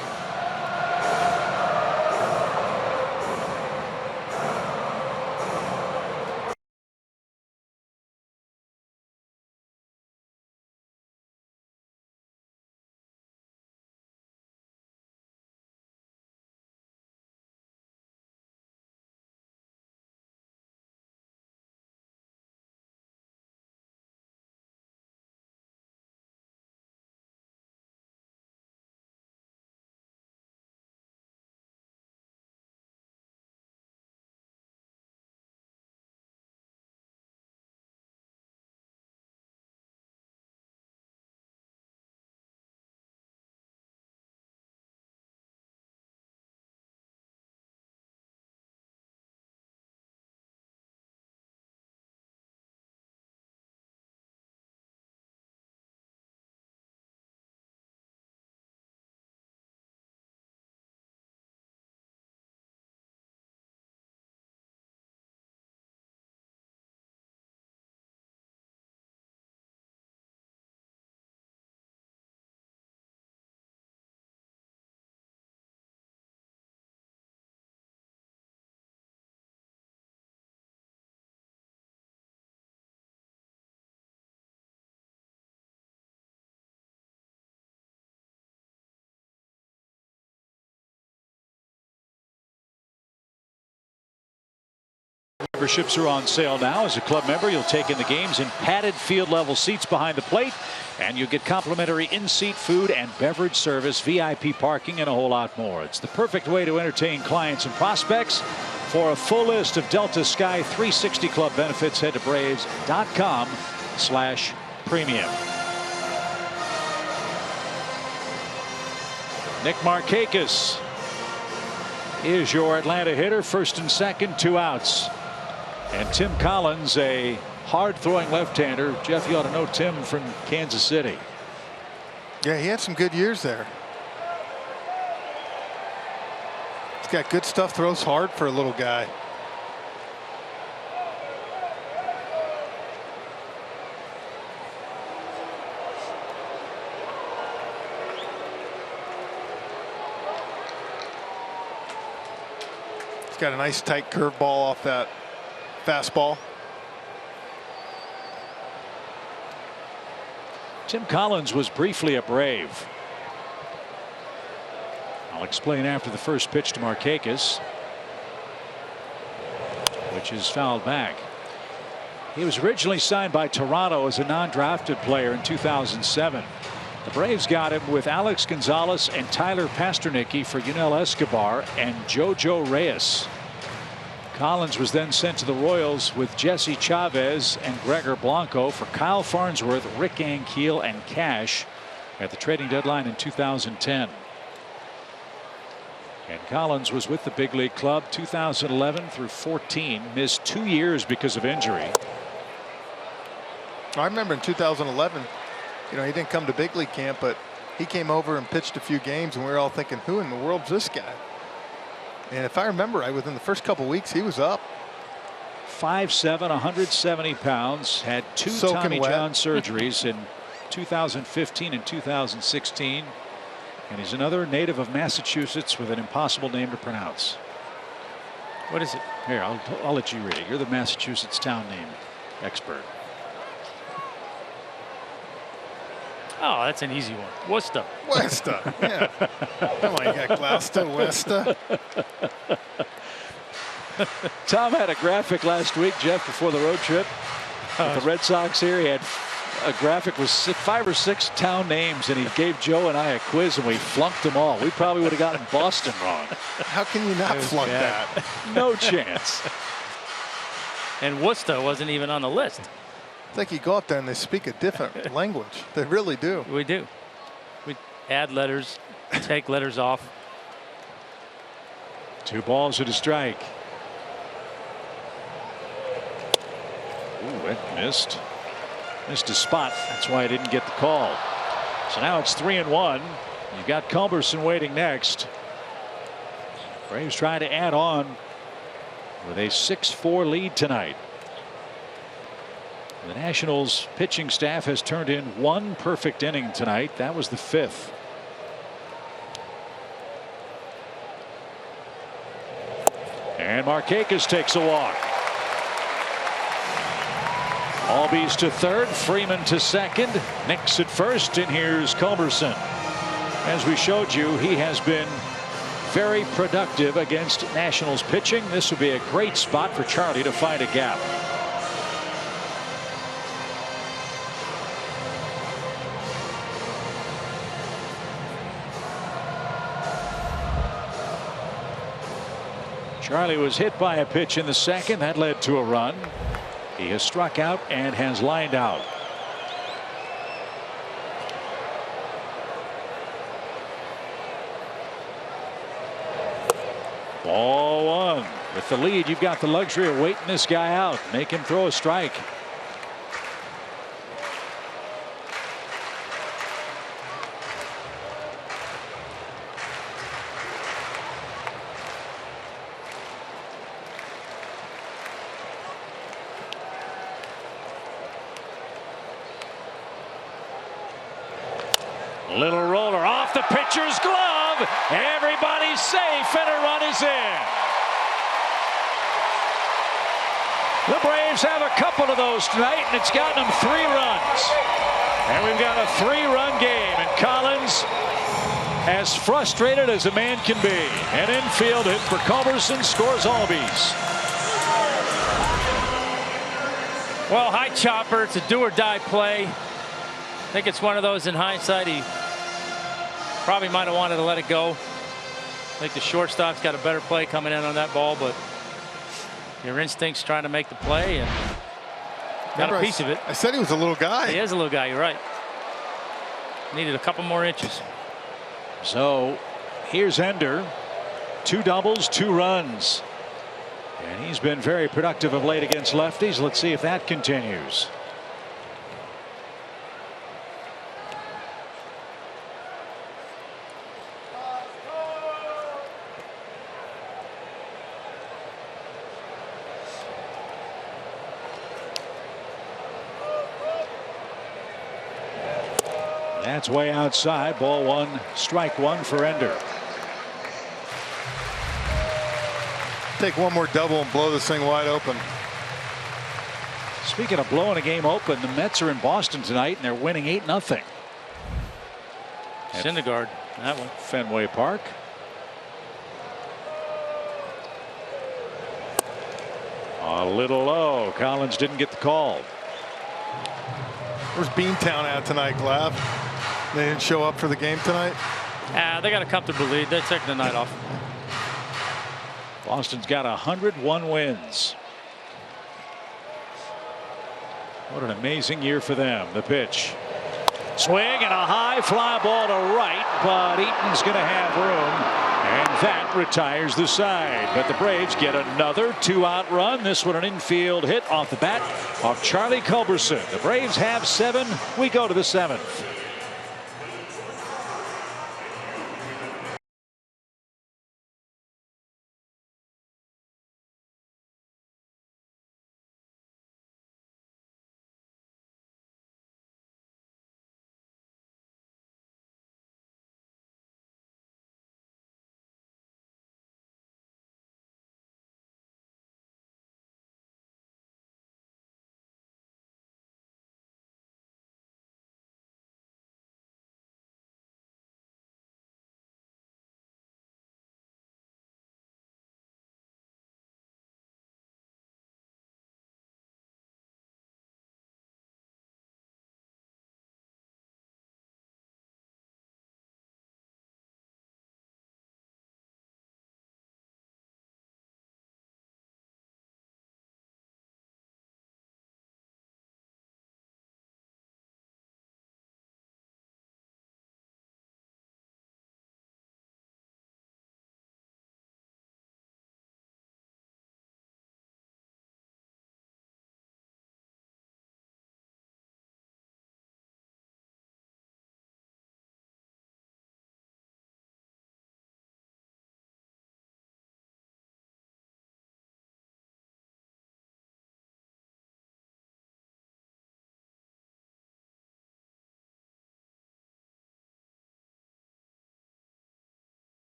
Memberships are on sale now. As a club member, you'll take in the games in padded field level seats behind the plate, and you get complimentary in-seat food and beverage service, VIP parking, and a whole lot more. It's the perfect way to entertain clients and prospects. For a full list of Delta Sky 360 Club benefits, head to Braves.com/premium. Nick Markakis is your Atlanta hitter. First and second, 2 outs. And Tim Collins, a hard-throwing left-hander. Jeff, you ought to know Tim from Kansas City. Yeah, he had some good years there. He's got good stuff, throws hard for a little guy. He's got a nice tight curveball off that fastball. Tim Collins was briefly a Brave. I'll explain after the first pitch to Markakis, which is fouled back. He was originally signed by Toronto as a non-drafted player in 2007. The Braves got him with Alex Gonzalez and Tyler Pasternicki for Yunel Escobar and Jojo Reyes. Collins was then sent to the Royals with Jesse Chavez and Gregor Blanco for Kyle Farnsworth, Rick Ankiel, and Cash at the trading deadline in 2010. And Collins was with the big league club 2011 through 14, missed 2 years because of injury. I remember in 2011, you know, he didn't come to big league camp, but he came over and pitched a few games, and we were all thinking, who in the world's this guy? And if I remember right, within the first couple weeks, he was up. 5'7", 170 pounds, had 2 Tommy John surgeries in 2015 and 2016. And he's another native of Massachusetts with an impossible name to pronounce. What is it? Here, I'll let you read it. You're the Massachusetts town name expert. Oh, that's an easy one. Worcester. Worcester. Yeah. Come on, you got Gloucester, Worcester. Tom had a graphic last week, Jeff, before the road trip with the Red Sox here. He had a graphic with 5 or 6 town names, and he gave Joe and I a quiz, and we flunked them all. We probably would have gotten Boston wrong. How can you not flunk that? No chance. And Worcester wasn't even on the list. It's like you go up there and they speak a different language. They really do. We do. We add letters, take letters off. 2 balls and a strike. Ooh, it missed. Missed a spot. That's why I didn't get the call. So now it's 3-1. You've got Culberson waiting next. Braves trying to add on with a 6-4 lead tonight. The Nationals pitching staff has turned in 1 perfect inning tonight. That was the 5th. And Markakis takes a walk. Albies to third, Freeman to second, Nix at first, and here's Culberson. As we showed you, he has been very productive against Nationals pitching. This would be a great spot for Charlie to find a gap. Charlie was hit by a pitch in the second. That led to a run. He has struck out and has lined out. Ball 1. With the lead, you've got the luxury of waiting this guy out. Make him throw a strike. Little roller off the pitcher's glove. Everybody's safe and a run is in. The Braves have a couple of those tonight, and it's gotten them 3 runs. And we've got a 3-run game, and Collins as frustrated as a man can be. An infield hit for Culberson, scores Albies. Well, high chopper. It's a do-or-die play. I think it's one of those in hindsight. He probably might have wanted to let it go. I think the shortstop's got a better play coming in on that ball, but your instinct's trying to make the play and got a piece of it. I said he was a little guy. He is a little guy. You're right. Needed a couple more inches. So here's Ender. 2 doubles, 2 runs. And he's been very productive of late against lefties. Let's see if that continues. That's way outside. Ball 1, strike 1 for Ender. Take one more double and blow this thing wide open. Speaking of blowing a game open, the Mets are in Boston tonight and they're winning 8-0. Syndergaard, that one. Fenway Park. A little low. Collins didn't get the call. Where's Beantown at tonight, Glav? They didn't show up for the game tonight? They got a comfortable lead. They're taking the night off. Boston's got 101 wins. What an amazing year for them. The pitch. Swing and a high fly ball to right, but Eaton's going to have room. And that retires the side. But the Braves get another 2-out run. This one an infield hit off the bat of Charlie Culberson. The Braves have 7. We go to the 7th.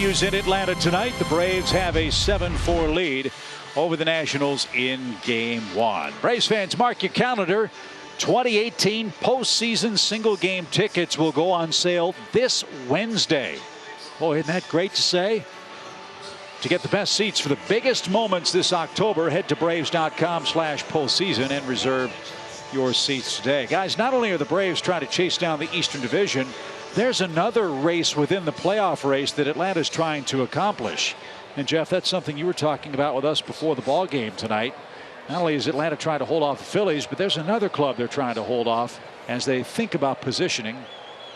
In Atlanta tonight, the Braves have a 7-4 lead over the Nationals in Game 1. Braves fans, mark your calendar. 2018 postseason single game tickets will go on sale this Wednesday. Boy, isn't that great to say? To get the best seats for the biggest moments this October, head to Braves.com/postseason and reserve your seats today. Guys, not only are the Braves trying to chase down the Eastern Division, there's another race within the playoff race that Atlanta's trying to accomplish. And Jeff, that's something you were talking about with us before the ball game tonight. Not only is Atlanta trying to hold off the Phillies, but there's another club they're trying to hold off as they think about positioning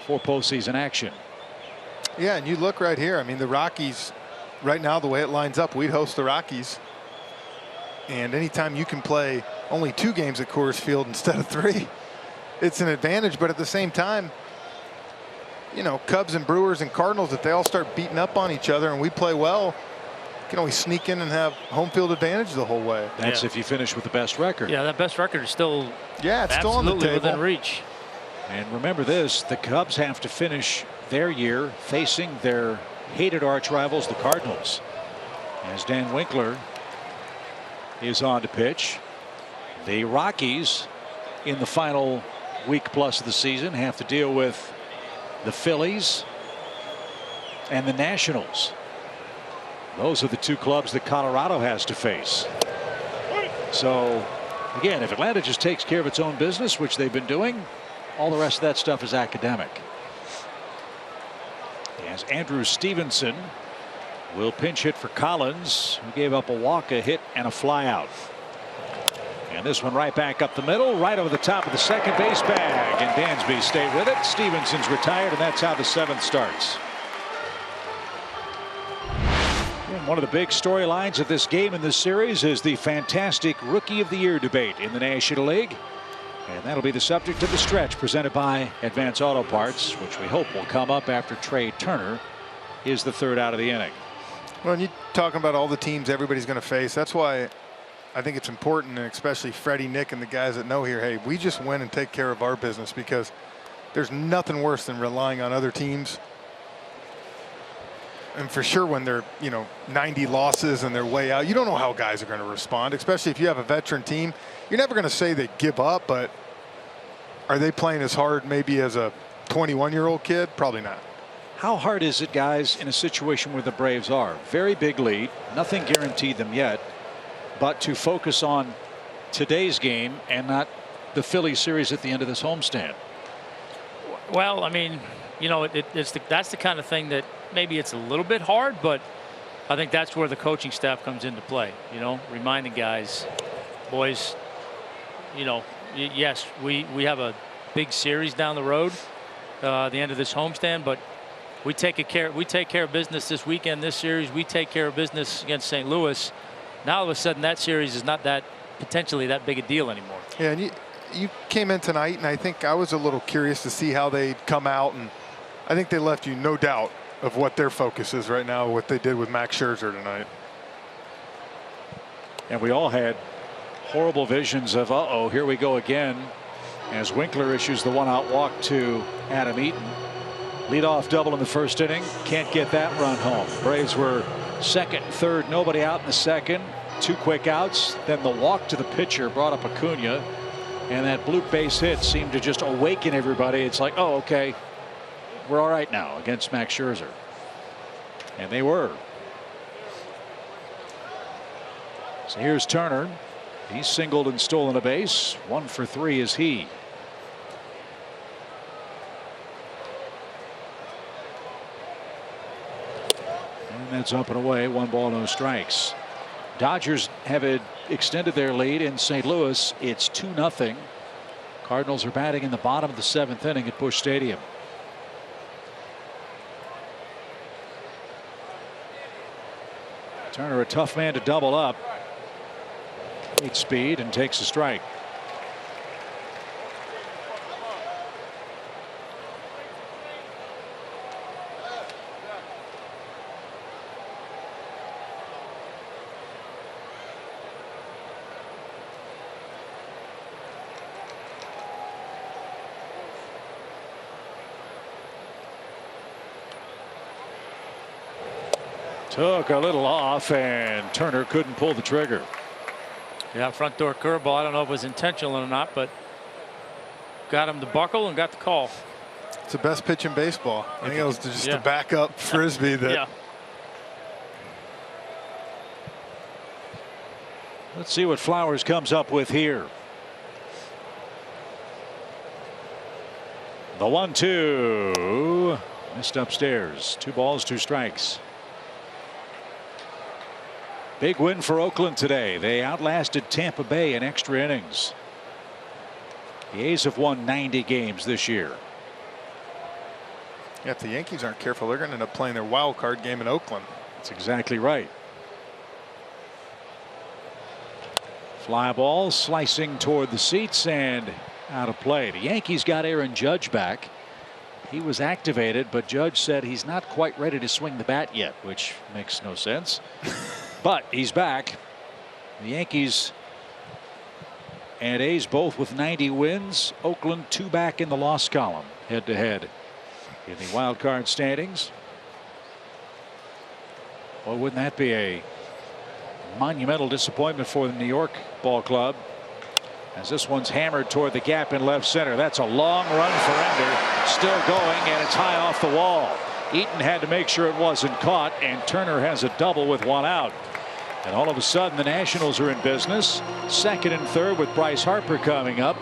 for postseason action. Yeah, and you look right here. I mean, the Rockies, right now, the way it lines up, we'd host the Rockies. And anytime you can play only 2 games at Coors Field instead of 3, it's an advantage. But at the same time, you know, Cubs and Brewers and Cardinals, if they all start beating up on each other and we play well, you can always sneak in and have home field advantage the whole way. That's if you finish with the best record. Yeah, that best record is still it's still on the table. Within reach. And remember this, the Cubs have to finish their year facing their hated arch rivals, the Cardinals. As Dan Winkler is on to pitch. The Rockies in the final week plus of the season have to deal with the Phillies and the Nationals. Those are the 2 clubs that Colorado has to face. So again, if Atlanta just takes care of its own business, which they've been doing, all the rest of that stuff is academic. As Andrew Stevenson will pinch hit for Collins, who gave up a walk, a hit, and a fly out. And this one right back up the middle, right over the top of the second base bag. And Dansby stayed with it. Stevenson's retired, and that's how the 7th starts. And one of the big storylines of this game in this series is the fantastic Rookie of the Year debate in the National League. And that'll be the subject of the stretch presented by Advance Auto Parts, which we hope will come up after Trey Turner is the 3rd out of the inning. Well, and you're talking about all the teams everybody's going to face. That's why I think it's important, and especially Freddie, Nick, and the guys that know here, hey, we just win and take care of our business, because there's nothing worse than relying on other teams. And for sure, when they're, 90 losses and they're way out, you don't know how guys are going to respond, especially if you have a veteran team. You're never going to say they give up, but are they playing as hard maybe as a 21-year-old kid? Probably not. How hard is it, guys, in a situation where the Braves are? Very big lead, nothing guaranteed them yet, but to focus on today's game and not the Phillies series at the end of this homestand? Well, I mean, that's the kind of thing that maybe it's a little bit hard, but I think that's where the coaching staff comes into play. Reminding guys, boys, yes, we have a big series down the road, the end of this homestand, but we take care of business this weekend, this series. We take care of business against St. Louis. Now all of a sudden that series is not potentially that big a deal anymore. Yeah, and you came in tonight, and I think I was a little curious to see how they'd come out, and I think they left you no doubt of what their focus is right now, what they did with Max Scherzer tonight. And we all had horrible visions of, uh-oh, here we go again, as Winkler issues the 1-out walk to Adam Eaton. Leadoff double in the 1st inning. Can't get that run home. Braves were 2nd, 3rd, nobody out in the 2nd. 2 quick outs. Then the walk to the pitcher brought up Acuna. And that bloop base hit seemed to just awaken everybody. It's like, oh, okay, we're all right now against Max Scherzer. And they were. So here's Turner. He's singled and stolen a base. 1 for 3 is he. And that's up and away. 1 ball, no strikes. Dodgers have extended their lead in St. Louis. It's 2-0. Cardinals are batting in the bottom of the 7th inning at Busch Stadium. Turner, a tough man to double up. Great speed and takes a strike. Took a little off, and Turner couldn't pull the trigger. Yeah, front door curveball. I don't know if it was intentional or not, but got him to buckle and got the call. It's the best pitch in baseball. I think it was just a backup frisbee that. Yeah. Let's see what Flowers comes up with here. The 1-2 missed upstairs. 2 balls, 2 strikes. Big win for Oakland today. They outlasted Tampa Bay in extra innings. The A's have won 90 games this year. Yeah, if the Yankees aren't careful, they're going to end up playing their wild card game in Oakland. That's exactly right. Fly ball slicing toward the seats and out of play. The Yankees got Aaron Judge back. He was activated, but Judge said he's not quite ready to swing the bat yet, which makes no sense. But he's back. The Yankees and A's both with 90 wins. Oakland 2 back in the loss column head to head in the wild card standings. Well, wouldn't that be a monumental disappointment for the New York ball club, as this one's hammered toward the gap in left center. That's a long run for Ender, still going, and it's high off the wall. Eaton had to make sure it wasn't caught, and Turner has a double with 1 out. And all of a sudden the Nationals are in business, second and third with Bryce Harper coming up,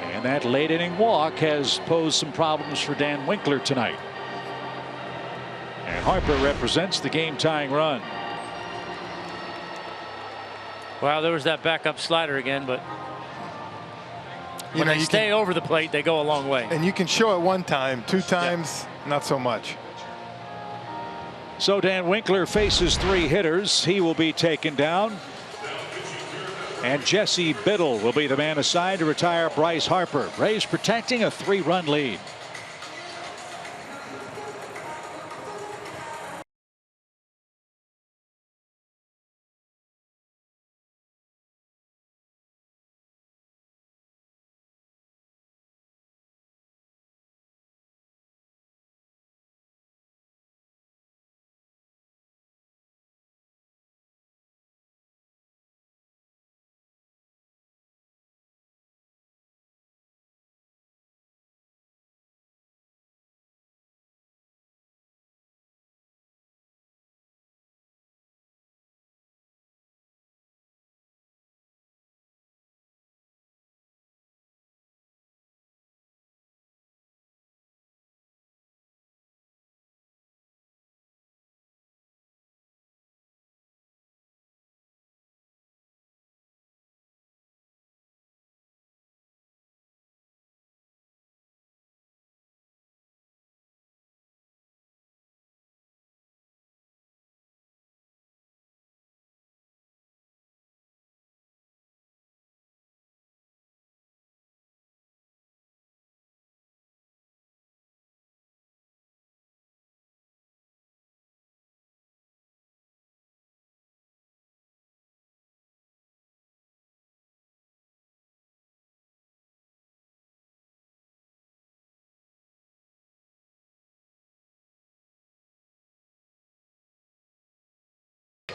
and that late inning walk has posed some problems for Dan Winkler tonight. And Harper represents the game tying run. Well, there was that backup slider again, but You when know, they you stay over the plate, they go a long way. And you can show it 1 time, 2 times, not so much. So Dan Winkler faces 3 hitters. He will be taken down. And Jesse Biddle will be the man assigned to retire Bryce Harper. Braves protecting a 3-run lead.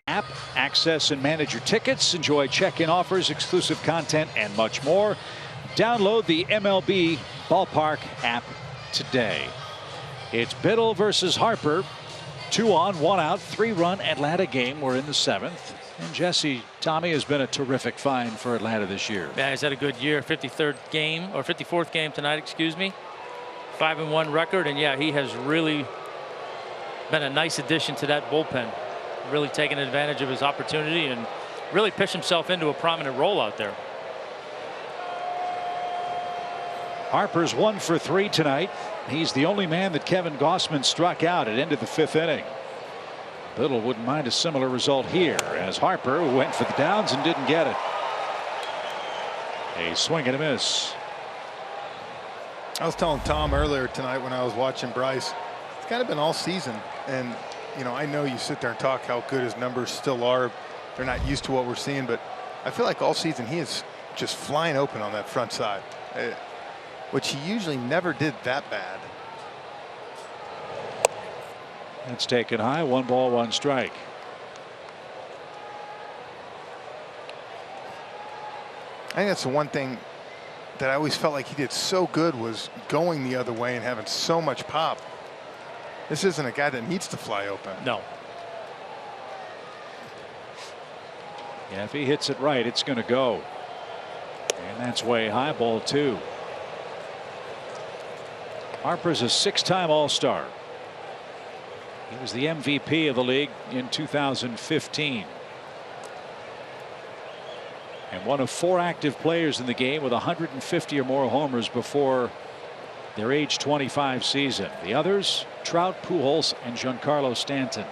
App, access and manage your tickets, enjoy check-in offers, exclusive content, and much more. Download the MLB Ballpark app today. It's Biddle versus Harper. 2 on, 1 out, 3-run Atlanta game. We're in the 7th. And Jesse, Tommy has been a terrific find for Atlanta this year. Yeah, he's had a good year. 53rd game, or 54th game tonight, excuse me. 5-1 record, and yeah, he has really been a nice addition to that bullpen. Really taking advantage of his opportunity and really pitched himself into a prominent role out there. Harper's 1 for 3 tonight. He's the only man that Kevin Gausman struck out at end of the 5th inning. Biddle wouldn't mind a similar result here, as Harper went for the downs and didn't get it. A swing and a miss. I was telling Tom earlier tonight when I was watching Bryce, it's kind of been all season, and you know, I know you sit there and talk how good his numbers still are. They're not used to what we're seeing, but I feel like all season he is just flying open on that front side, which he usually never did that bad. That's taken high. 1 ball, 1 strike. I think that's the one thing that I always felt like he did so good, was going the other way and having so much pop. This isn't a guy that needs to fly open. No. Yeah, if he hits it right, it's going to go. And that's way high, ball 2. Harper's a 6-time All-Star. He was the MVP of the league in 2015. And one of 4 active players in the game with 150 or more homers before their age 25 season. The others, Trout, Pujols, and Giancarlo Stanton.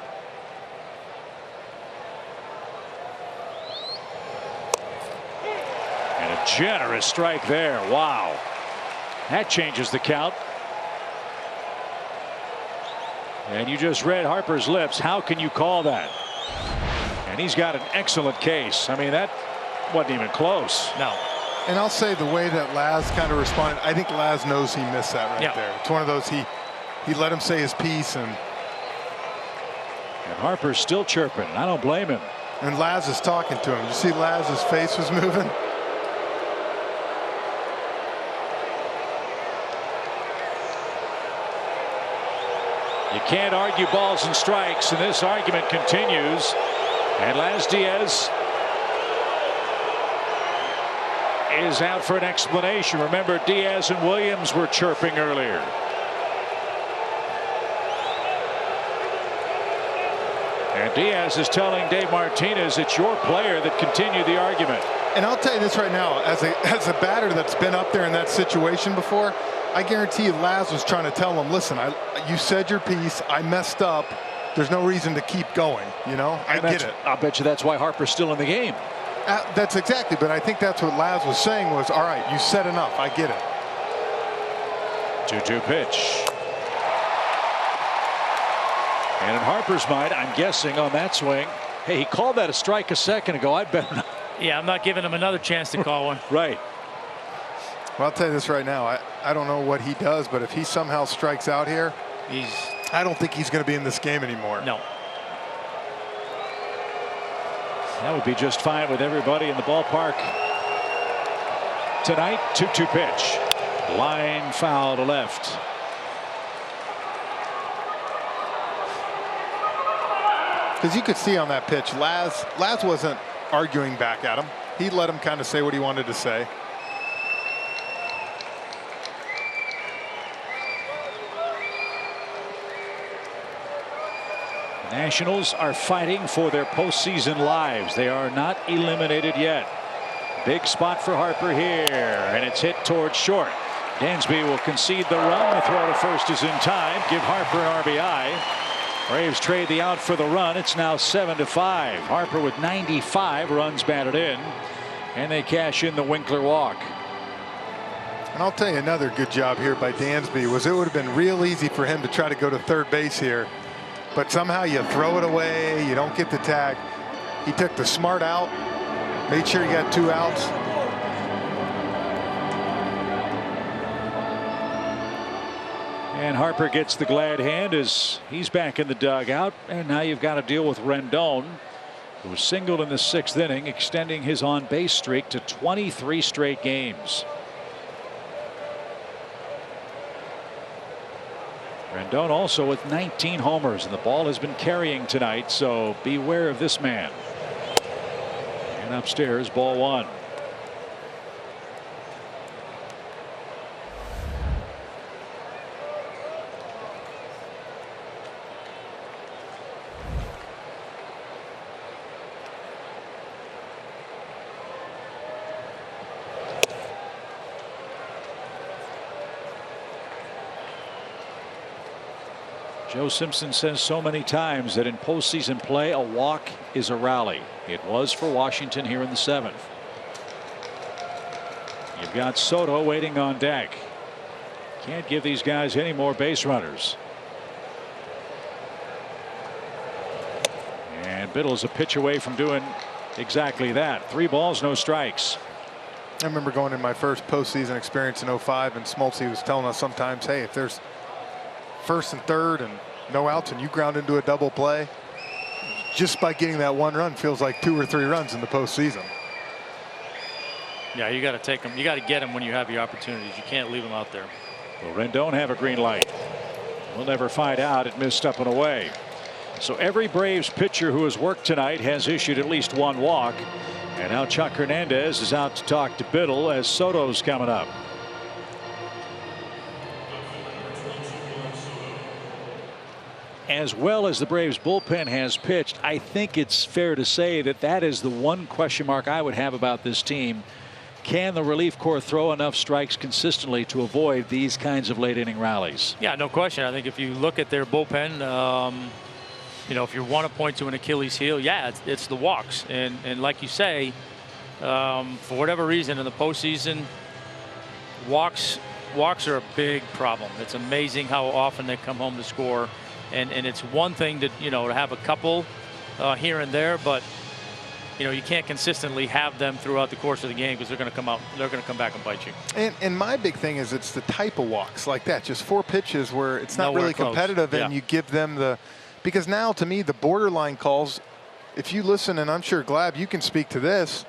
And a generous strike there. Wow. That changes the count. And you just read Harper's lips. How can you call that? And he's got an excellent case. I mean, that wasn't even close. No. And I'll say the way that Laz kind of responded, I think Laz knows he missed that right there. It's one of those, he let him say his piece, and Harper's still chirping. I don't blame him. And Laz is talking to him. You see Laz's face was moving? You can't argue balls and strikes, and this argument continues. And Laz Diaz is out for an explanation. Remember, Diaz and Williams were chirping earlier. And Diaz is telling Dave Martinez, it's your player that continued the argument. And I'll tell you this right now, as a batter that's been up there in that situation before, I guarantee you Laz was trying to tell him, listen, you said your piece, I messed up, there's no reason to keep going, you know? I get it. I'll bet you that's why Harper's still in the game. That's exactly, but I think that's what Laz was saying was, all right, you said enough, I get it. 2-2 pitch. And in Harper's mind, I'm guessing on that swing, hey, he called that a strike a second ago. I'd better not. Yeah, I'm not giving him another chance to call one. Right. Well, I'll tell you this right now. I don't know what he does, but if he somehow strikes out here, I don't think he's going to be in this game anymore. No. That would be just fine with everybody in the ballpark tonight. 2-2 pitch. Line foul to left. Because you could see on that pitch, Laz wasn't arguing back at him. He let him kind of say what he wanted to say. The Nationals are fighting for their postseason lives. They are not eliminated yet. Big spot for Harper here, and it's hit towards short. Dansby will concede the run. The throw to first is in time. Give Harper an RBI. Braves trade the out for the run. It's now 7-5. Harper with 95 runs batted in, and they cash in the Winkler walk. And I'll tell you another good job here by Dansby was it would have been real easy for him to try to go to third base here, but somehow you throw it away, you don't get the tag. He took the smart out, made sure he got 2 outs. And Harper gets the glad hand as he's back in the dugout. And now you've got to deal with Rendon, who was singled in the 6th inning, extending his on-base streak to 23 straight games. Rendon also with 19 homers, and the ball has been carrying tonight, so beware of this man. And upstairs, ball 1. Joe Simpson says so many times that in postseason play, a walk is a rally. It was for Washington here in the 7th. You've got Soto waiting on deck. Can't give these guys any more base runners. And Biddle's a pitch away from doing exactly that. 3 balls, no strikes. I remember going in my first postseason experience in 05, and Smoltz was telling us sometimes, hey, if there's first and third and no outs and you ground into a double play, just by getting that 1 run feels like 2 or 3 runs in the postseason. Yeah, you got to take them. You got to get them when you have the opportunities. You can't leave them out there. Will Rendon have a green light? We'll never find out. It missed up and away. So every Braves pitcher who has worked tonight has issued at least one walk. And now Chuck Hernandez is out to talk to Biddle as Soto's coming up. As well as the Braves bullpen has pitched, I think it's fair to say that that is the one question mark I would have about this team. Can the relief corps throw enough strikes consistently to avoid these kinds of late inning rallies? Yeah, no question. I think if you look at their bullpen, you know, if you want to point to an Achilles heel, yeah, it's the walks. And like you say, for whatever reason in the postseason, walks are a big problem. It's amazing how often they come home to score. And it's one thing to, you know, to have a couple here and there, but you know, you can't consistently have them throughout the course of the game because they're going to come out, they're going to come back and bite you. And my big thing is it's the type of walks like that, just 4 pitches where it's not really competitive, and you give them the, because now to me the borderline calls, if you listen, and I'm sure Glab, you can speak to this,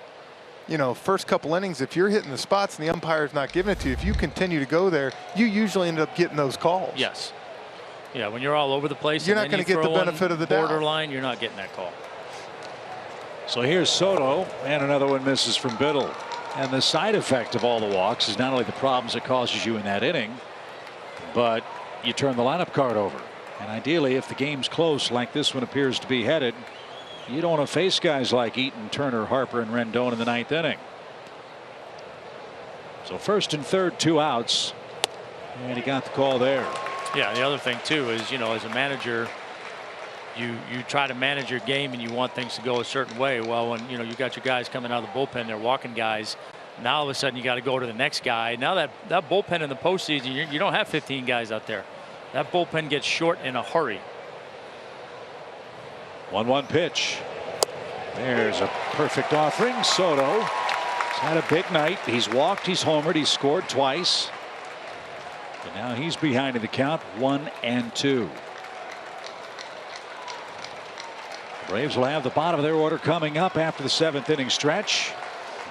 you know, first couple innings, if you're hitting the spots and the umpire's not giving it to you, if you continue to go there, you usually end up getting those calls. Yes. Yeah, when you're all over the place, you're not going to get the benefit of the doubt. Borderline, you're not getting that call. So here's Soto, and another one misses from Biddle. And the side effect of all the walks is not only the problems it causes you in that inning, but you turn the lineup card over. And ideally, if the game's close like this one appears to be headed, you don't want to face guys like Eaton, Turner, Harper, and Rendon in the 9th inning. So first and third, 2 outs, and he got the call there. Yeah, the other thing too is, you know, as a manager, you try to manage your game and you want things to go a certain way. Well, when you know you got your guys coming out of the bullpen, they're walking guys. Now all of a sudden you got to go to the next guy. Now that bullpen in the postseason, you don't have 15 guys out there. That bullpen gets short in a hurry. 1-1 pitch. There's a perfect offering. Soto has had a big night. He's walked, he's homered, he's scored twice. And now he's behind in the count, 1-2. Braves will have the bottom of their order coming up after the 7th inning stretch.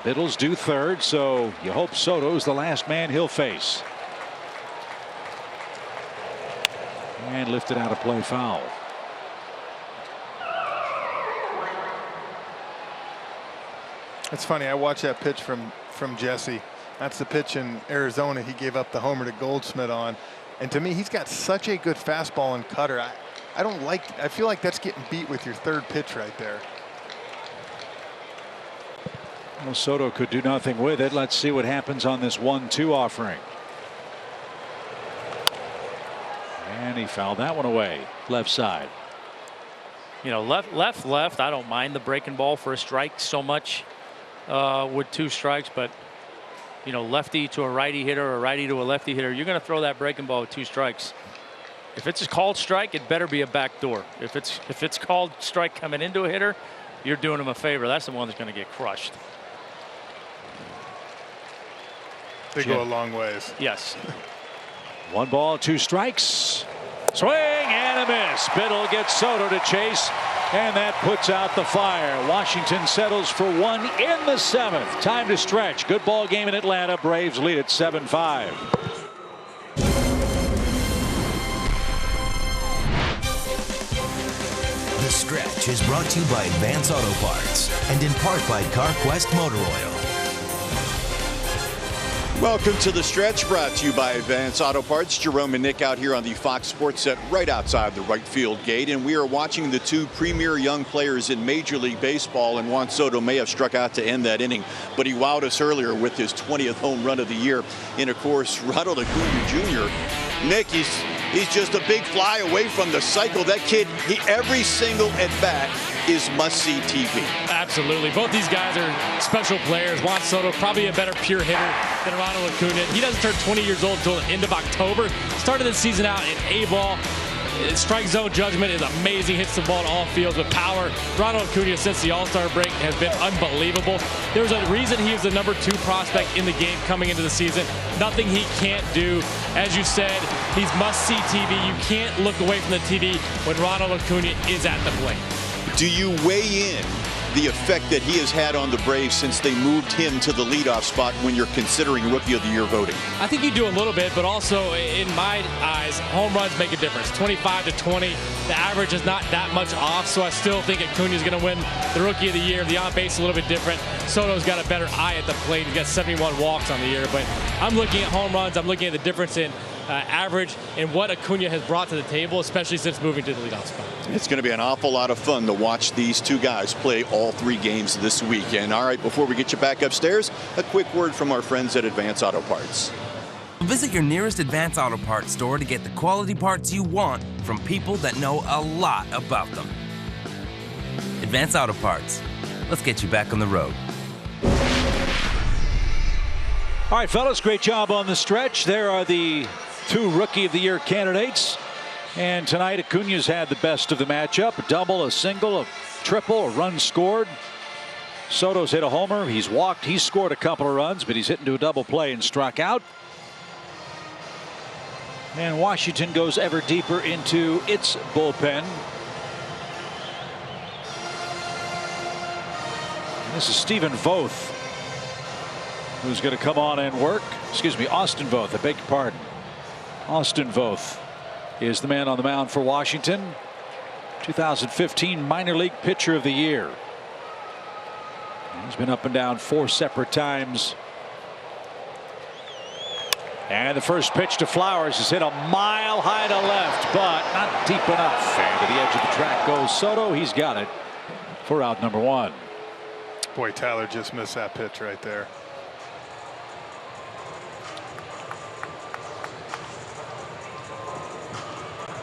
Biddle's due third, so you hope Soto's the last man he'll face. And lifted out of play, foul. It's funny, I watched that pitch from Jesse. That's the pitch in Arizona he gave up the homer to Goldschmidt on. And to me, he's got such a good fastball and cutter. I feel like that's getting beat with your third pitch right there. Well, Soto could do nothing with it. Let's see what happens on this 1-2 offering. And he fouled that one away, left side. You know, left. I don't mind the breaking ball for a strike so much with 2 strikes, but you know, lefty to a righty hitter or righty to a lefty hitter, you're going to throw that breaking ball with 2 strikes. If it's a called strike, it better be a backdoor. If it's called strike coming into a hitter, you're doing him a favor. That's the one that's going to get crushed. They go a long ways. Yes. 1 ball, 2 strikes. Swing and a miss. Biddle gets Soto to chase, and that puts out the fire. Washington settles for 1 in the 7th. Time to stretch. Good ball game in Atlanta. Braves lead at 7-5. The Stretch is brought to you by Advance Auto Parts and in part by CarQuest Motor Oil. Welcome to The Stretch, brought to you by Advance Auto Parts. Jerome and Nick out here on the Fox Sports set right outside the right field gate, and we are watching the 2 premier young players in Major League Baseball, and Juan Soto may have struck out to end that inning, but he wowed us earlier with his 20th home run of the year. And of course, Ronald Acuna Jr., Nick, he's just a big fly away from the cycle. That kid, every single at bat is must-see TV. Absolutely. Both these guys are special players. Juan Soto, probably a better pure hitter than Ronald Acuna. He doesn't turn 20 years old until the end of October. Started the season out in A-ball. His strike zone judgment is amazing. Hits the ball in all fields with power. Ronald Acuna, since the All-Star break, has been unbelievable. There's a reason he was the number 2 prospect in the game coming into the season. Nothing he can't do. As you said, he's must-see TV. You can't look away from the TV when Ronald Acuna is at the plate. Do you weigh in the effect that he has had on the Braves since they moved him to the leadoff spot when you're considering Rookie of the Year voting? I think you do a little bit, but also in my eyes, home runs make a difference. 25 to 20, the average is not that much off, so I still think Acuna is going to win the Rookie of the Year. The on-base is a little bit different. Soto's got a better eye at the plate. He's got 71 walks on the year, but I'm looking at home runs. I'm looking at the difference in average and what Acuna has brought to the table, especially since moving to the leadoff spot. It's going to be an awful lot of fun to watch these two guys play all 3 games this weekend. All right, before we get you back upstairs, a quick word from our friends at Advance Auto Parts. Visit your nearest Advance Auto Parts store to get the quality parts you want from people that know a lot about them. Advance Auto Parts. Let's get you back on the road. All right, fellas, great job on the stretch. There are the 2 Rookie of the Year candidates. And tonight, Acuna's had the best of the matchup. A double, a single, a triple, a run scored. Soto's hit a homer. He's walked. He's scored a couple of runs, but he's hit into a double play and struck out. And Washington goes ever deeper into its bullpen. And this is Stephen Voth, who's going to come on and work. Excuse me, Austin Voth, I beg your pardon. Austin Voth is the man on the mound for Washington. 2015 minor league pitcher of the year. He's been up and down 4 separate times. And the first pitch to Flowers is hit a mile high to left, but not deep enough. And to the edge of the track goes Soto. He's got it for out number 1. Boy, Tyler just missed that pitch right there.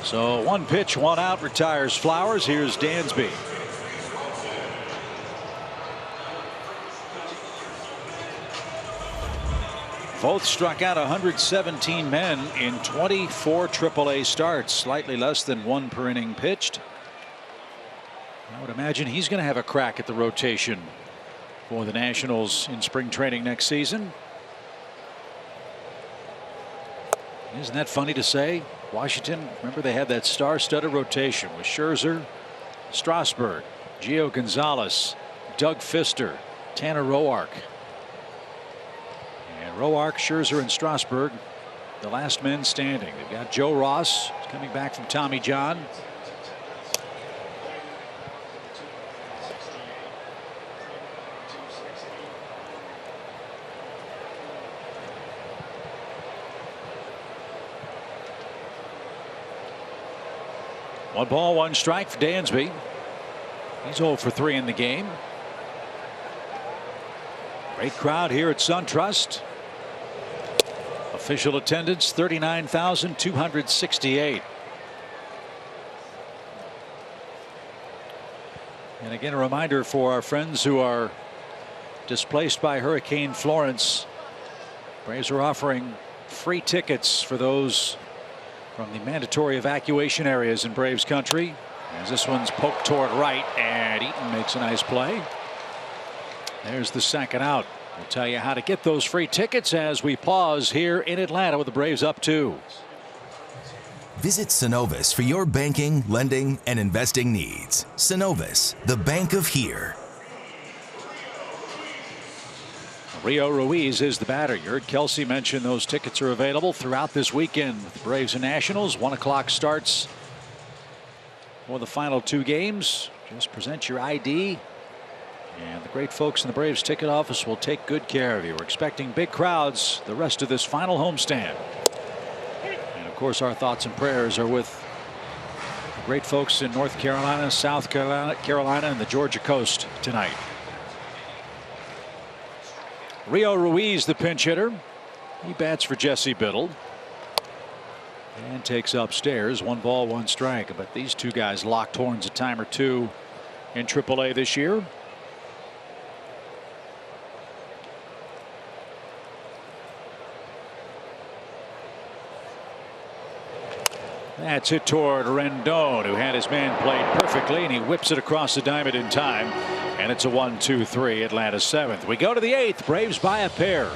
So 1 pitch, 1 out, retires Flowers. Here's Dansby. Both struck out 117 men in 24 AAA starts, slightly less than 1 per inning pitched. I would imagine he's going to have a crack at the rotation for the Nationals in spring training next season. Isn't that funny to say? Washington, remember they had that star-studded rotation with Scherzer, Strasburg, Gio Gonzalez, Doug Fister, Tanner Roark. And Roark, Scherzer, and Strasburg, the last men standing. They've got Joe Ross coming back from Tommy John. One ball, 1 strike for Dansby. He's 0 for 3 in the game. Great crowd here at SunTrust. Official attendance 39,268. And again, a reminder for our friends who are displaced by Hurricane Florence. Braves are offering free tickets for those from the mandatory evacuation areas in Braves country. As this one's poked toward right, and Eaton makes a nice play. There's the second out. We'll tell you how to get those free tickets as we pause here in Atlanta with the Braves up 2. Visit Synovus for your banking, lending, and investing needs. Synovus, the bank of here. Rio Ruiz is the batter. You heard Kelsey mention those tickets are available throughout this weekend with the Braves and Nationals. 1 o'clock starts for the final 2 games. Just present your ID, and the great folks in the Braves ticket office will take good care of you. We're expecting big crowds the rest of this final homestand. And of course, our thoughts and prayers are with the great folks in North Carolina, South Carolina, and the Georgia coast tonight. Rio Ruiz, the pinch hitter. He bats for Jesse Biddle and takes upstairs. 1 ball, 1 strike. But these 2 guys locked horns a time or 2 in AAA this year. That's hit toward Rendon, who had his man played perfectly, and he whips it across the diamond in time. And it's a 1-2-3, Atlanta 7th. We go to the 8th. Braves by a pair.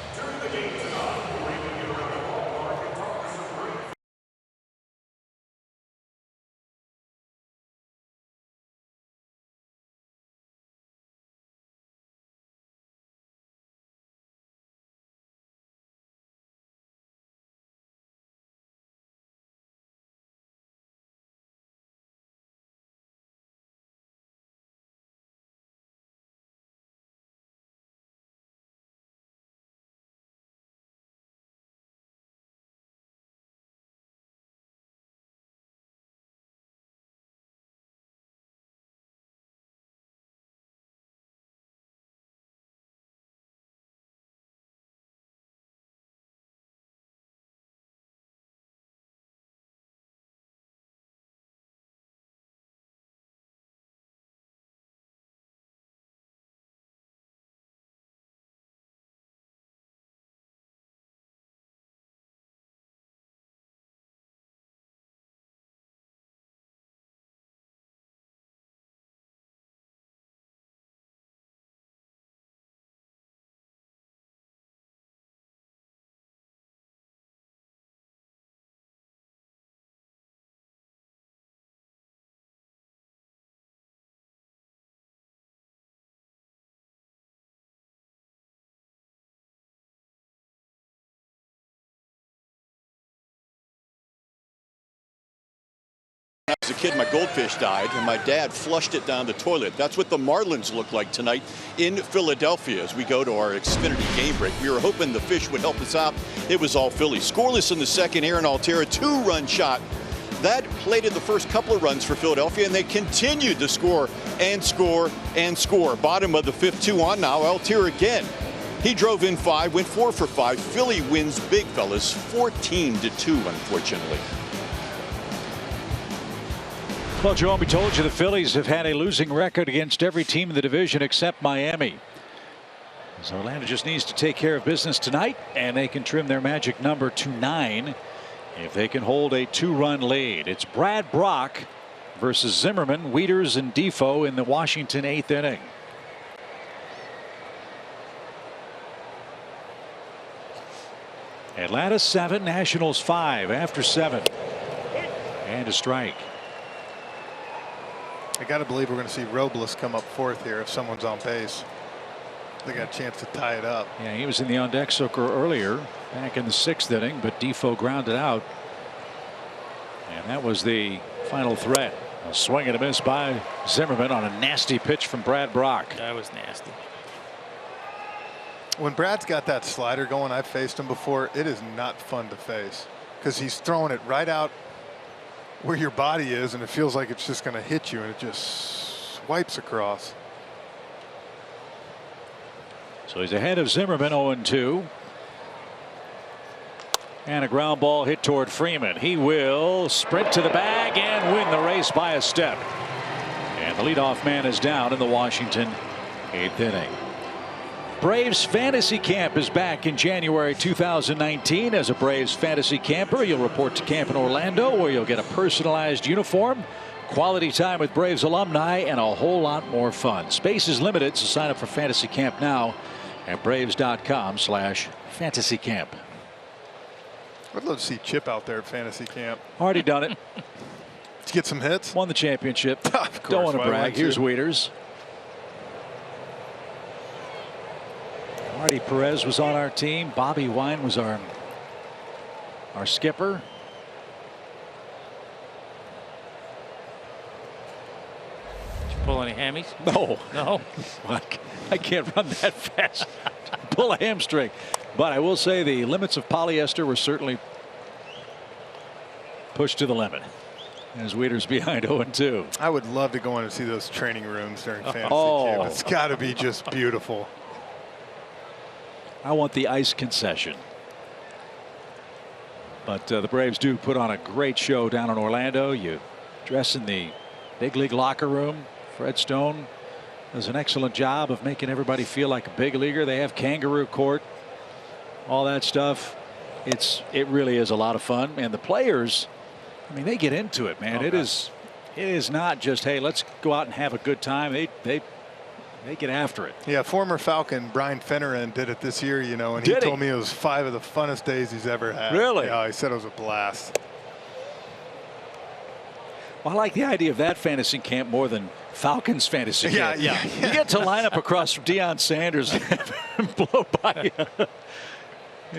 a kid, my goldfish died, and my dad flushed it down the toilet. That's what the Marlins look like tonight in Philadelphia as we go to our Xfinity game break. We were hoping the fish would help us out. It was all Philly. Scoreless in the second, Aaron Altera, 2-run shot. That plated the first couple of runs for Philadelphia, and they continued to score and score and score. Bottom of the fifth, 2 on now. Altera again. He drove in 5, went 4 for 5. Philly wins big, fellas, 14-2, unfortunately. Well, Jerome, we told you the Phillies have had a losing record against every team in the division except Miami. So Atlanta just needs to take care of business tonight, and they can trim their magic number to 9 if they can hold a 2-run lead. It's Brad Brock versus Zimmerman, Wieters, and Defoe in the Washington 8th inning. Atlanta 7, Nationals 5 after 7. And a strike. I got to believe we're going to see Robles come up 4th here if someone's on base. They got a chance to tie it up. Yeah, he was in the on-deck circle earlier back in the 6th inning, but Defoe grounded out. And that was the final threat. A swing and a miss by Zimmerman on a nasty pitch from Brad Brock. That was nasty. When Brad's got that slider going, I've faced him before. It is not fun to face because he's throwing it right out where your body is, and it feels like it's just going to hit you, and it just swipes across. So he's ahead of Zimmerman, 0-2. And a ground ball hit toward Freeman. He will sprint to the bag and win the race by a step. And the leadoff man is down in the Washington 8th inning. Braves Fantasy Camp is back in January 2019. As a Braves Fantasy Camper, you'll report to camp in Orlando where you'll get a personalized uniform, quality time with Braves alumni, and a whole lot more fun. Space is limited, so sign up for Fantasy Camp now at Braves.com/Fantasy Camp. I'd love to see Chip out there at Fantasy Camp. Already done it. To get some hits. Won the championship. Of course, don't want to brag. Here's Wieters. Marty Perez was on our team. Bobby Wine was our skipper. Did you pull any hammies? No. No. I can't run that fast. Pull a hamstring. But I will say the limits of polyester were certainly pushed to the limit. As Wieters behind 0-2. I would love to go in and see those training rooms during Fantasy Camp. It's got to be just beautiful. I want the ice concession. But the Braves do put on a great show down in Orlando. You dress in the big league locker room. Fred Stone does an excellent job of making everybody feel like a big leaguer. They have kangaroo court, all that stuff. It really is a lot of fun. And the players, I mean, they get into it, man. It is not just, hey, let's go out and have a good time. They get after it. Yeah, former Falcon Brian Finneran did it this year, you know, and he told me it was 5 of the funnest days he's ever had. Really? Yeah, he said it was a blast. Well, I like the idea of that fantasy camp more than Falcons fantasy camp. Yeah. You get to line up across from Deion Sanders and blow by you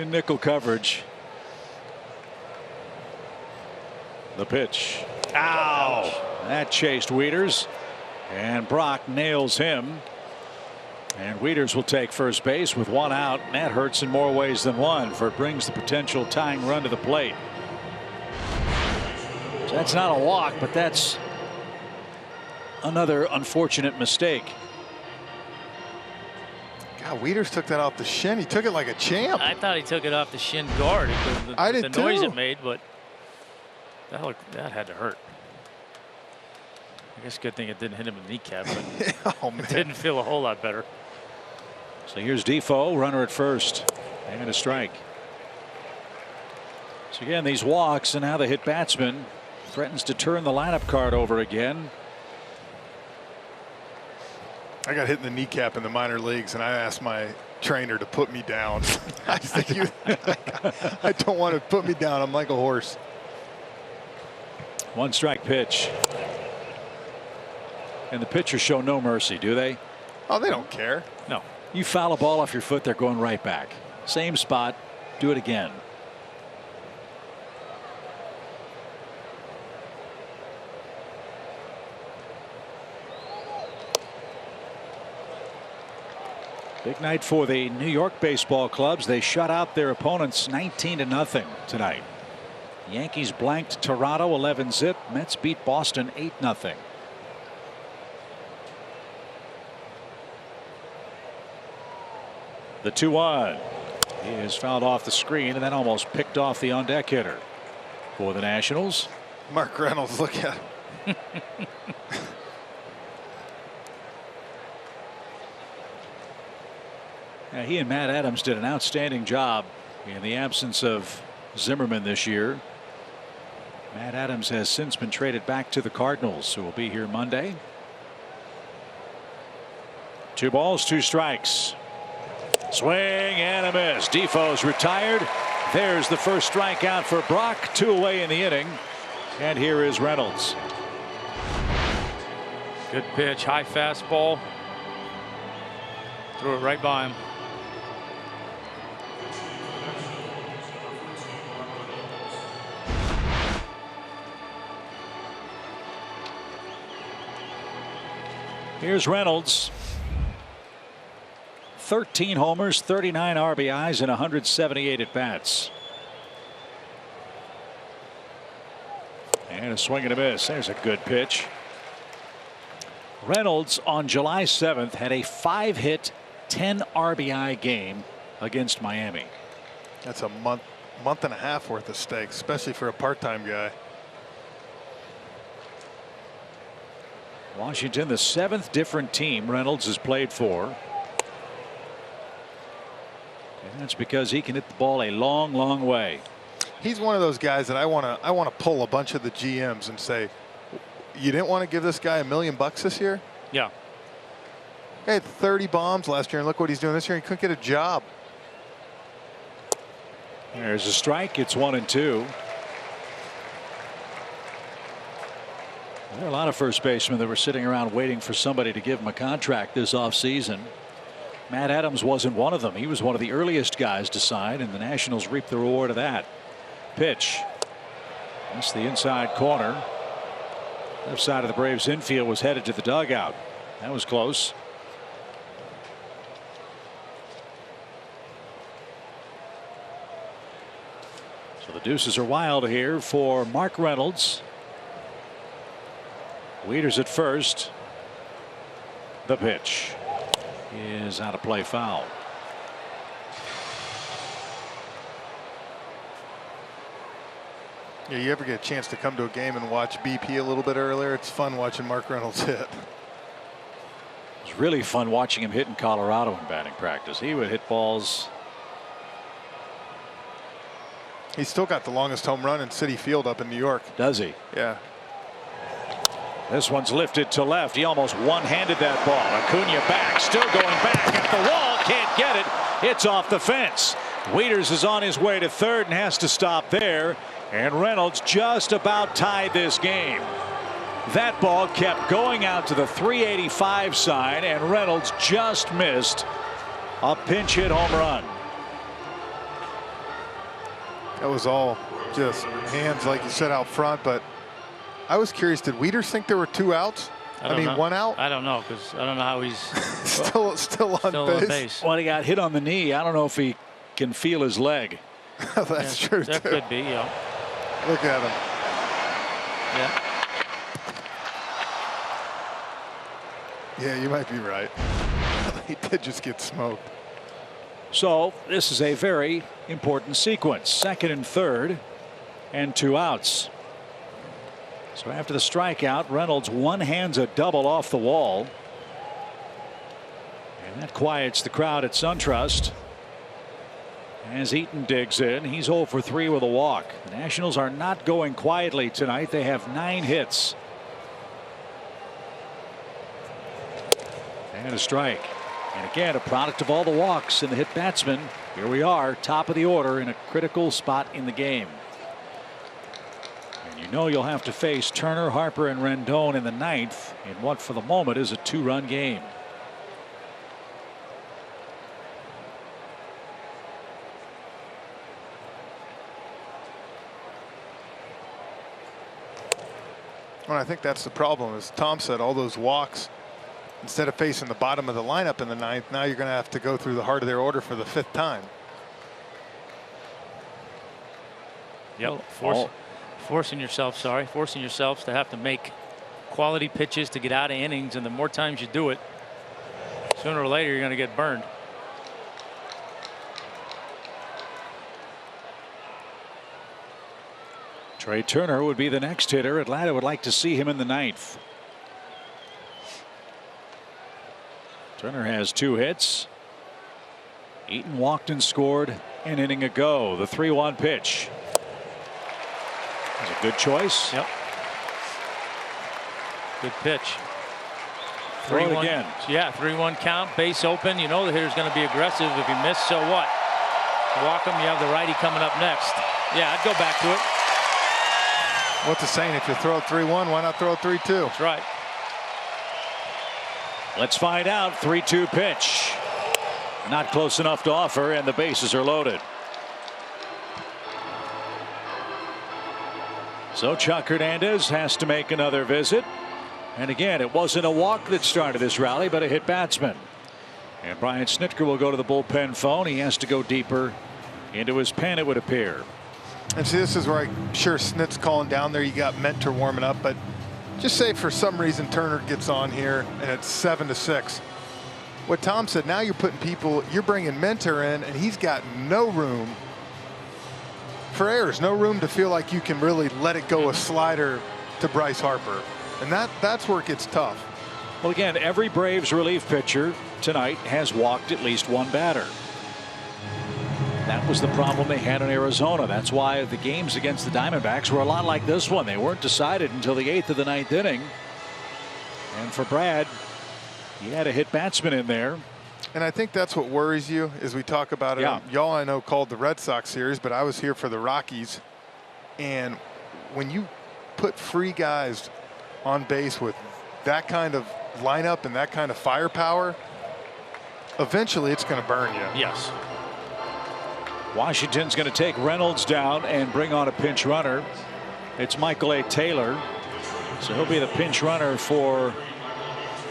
in nickel coverage. The pitch. Ow! That chased Wieters, and Brock nails him. And Wieters will take first base with 1 out. And that hurts in more ways than one, for it brings the potential tying run to the plate. So that's not a walk, but that's another unfortunate mistake. God, Wieters took that off the shin. He took it like a champ. I thought he took it off the shin guard because the noise it made, but that had to hurt. I guess good thing it didn't hit him in the kneecap, but it didn't feel a whole lot better. So here's Defoe, runner at first, and a strike. So again, these walks and how the hit batsman threatens to turn the lineup card over again. I got hit in the kneecap in the minor leagues, and I asked my trainer to put me down. I said, I don't want to put me down. I'm like a horse. 1 strike pitch. And the pitchers show no mercy, do they? Oh, they don't care. No. You foul a ball off your foot, they're going right back. Same spot, do it again. Big night for the New York baseball clubs. They shut out their opponents 19-0 tonight. Yankees blanked Toronto 11-zip. Mets beat Boston 8-0. The 2-1. He is fouled off the screen and then almost picked off the on-deck hitter for the Nationals. Mark Reynolds, look at him. Yeah, he and Matt Adams did an outstanding job in the absence of Zimmerman this year. Matt Adams has since been traded back to the Cardinals, who will be here Monday. 2 balls, 2 strikes. Swing and a miss. Defoe's retired. There's the first strikeout for Brock. 2 away in the inning. And here is Reynolds. Good pitch, high fastball. Threw it right by him. Here's Reynolds. 13 homers, 39 RBIs, and 178 at bats. And a swing and a miss. There's a good pitch. Reynolds on July 7th had a 5-hit, 10 RBI game against Miami. That's a month and a half worth of stakes, especially for a part-time guy. Washington, the 7th different team Reynolds has played for. And that's because he can hit the ball a long, long way. He's one of those guys that I want to pull a bunch of the GMs and say, you didn't want to give this guy $1 million this year? Yeah. He had 30 bombs last year, and look what he's doing this year. He couldn't get a job. There's a strike. It's 1-2. There are a lot of first basemen that were sitting around waiting for somebody to give him a contract this offseason. Matt Adams wasn't one of them. He was one of the earliest guys to sign, and the Nationals reaped the reward of that. Pitch. That's the inside corner. Left side of the Braves infield was headed to the dugout. That was close. So the deuces are wild here for Mark Reynolds. Wieters at first. The pitch is out of play, foul. Yeah, you ever get a chance to come to a game and watch BP a little bit earlier? It's fun watching Mark Reynolds hit. It was really fun watching him hit in Colorado in batting practice. He would hit balls. He's still got the longest home run in Citi Field up in New York. Does he? Yeah. This one's lifted to left. He almost one-handed that ball. Acuna back, still going back at the wall. Can't get it. It's off the fence. Wieters is on his way to third and has to stop there. And Reynolds just about tied this game. That ball kept going out to the 385 sign, and Reynolds just missed a pinch hit home run. That was all just hands, like you said, out front. But I was curious, did Wieters think there were 2 outs? I mean, 1 out? I don't know, because I don't know how he's still on base. Well, he got hit on the knee. I don't know if he can feel his leg. That's true, that too. could be, yeah. Look at him. Yeah. Yeah, you might be right. He did just get smoked. So this is a very important sequence. 2nd and 3rd and 2 outs. So after the strikeout, Reynolds one-hands a double off the wall. And that quiets the crowd at SunTrust. As Eaton digs in, he's 0 for 3 with a walk. The Nationals are not going quietly tonight. They have 9 hits. And a strike. And again, a product of all the walks and the hit batsmen. Here we are, top of the order in a critical spot in the game. And you know you'll have to face Turner, Harper, and Rendon in the 9th in what for the moment is a 2-run game. Well, I think that's the problem, as Tom said, all those walks. Instead of facing the bottom of the lineup in the 9th, now you're going to have to go through the heart of their order for the 5th time. Yep. Forcing yourself to have to make quality pitches to get out of innings, and the more times you do it, sooner or later you're going to get burned. Trey Turner would be the next hitter. Atlanta would like to see him in the 9th. Turner has 2 hits. Eaton walked and scored an inning ago. The 3-1 pitch. That's a good choice. Yep. Good pitch. Throw it again. Yeah, 3-1 count, base open. You know the hitter's going to be aggressive. If you miss, so what? Walk him. You have the righty coming up next. Yeah, I'd go back to it. What's the saying? If you throw it 3-1, why not throw it 3-2? That's right. Let's find out. 3-2 pitch. Not close enough to offer, and the bases are loaded. So Chuck Hernandez has to make another visit. And again, it wasn't a walk that started this rally, but a hit batsman. And Brian Snitker will go to the bullpen phone. He has to go deeper into his pen, it would appear. And see, this is where I'm sure Snit's calling down there. You got Mentor warming up, but just say for some reason Turner gets on here and it's 7-6. What Tom said, now you're putting people, you're bringing Mentor in, and he's got no room for errors, no room to feel like you can really let it go a slider to Bryce Harper. And that's where it gets tough. Well, again, every Braves relief pitcher tonight has walked at least one batter. That was the problem they had in Arizona. That's why the games against the Diamondbacks were a lot like this one. They weren't decided until the 8th of the 9th inning. And for Brad, he had a hit batsman in there. And I think that's what worries you as we talk about it. Yeah. Y'all, I know, called the Red Sox series, but I was here for the Rockies. And when you put free guys on base with that kind of lineup and that kind of firepower, eventually it's going to burn you. Yes. Washington's going to take Reynolds down and bring on a pinch runner. It's Michael A. Taylor. So he'll be the pinch runner for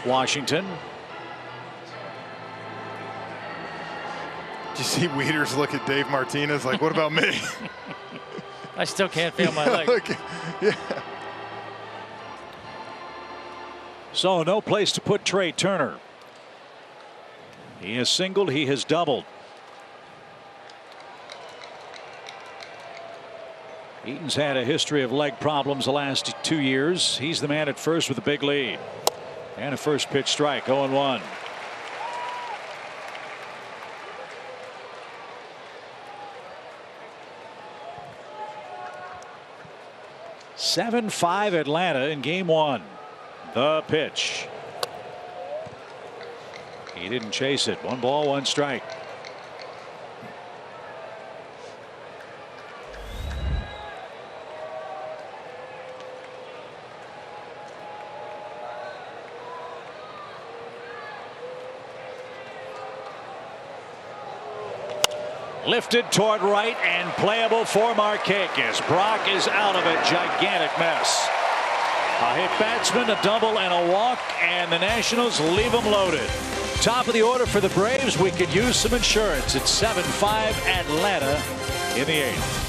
Washington. Did you see Wieters look at Dave Martinez like, what about me? I still can't feel my leg. Yeah. So no place to put Trey Turner. He has singled, he has doubled. Eaton's had a history of leg problems the last 2 years. He's the man at first with a big lead. And a first pitch strike, 0-1. (7-5) Atlanta in game 1. The pitch. He didn't chase it. 1 ball, 1 strike. Lifted toward right and playable for Markakis. Brock is out of a gigantic mess. A hit batsman, a double, and a walk, and the Nationals leave them loaded. Top of the order for the Braves. We could use some insurance. It's 7-5 Atlanta in the 8th.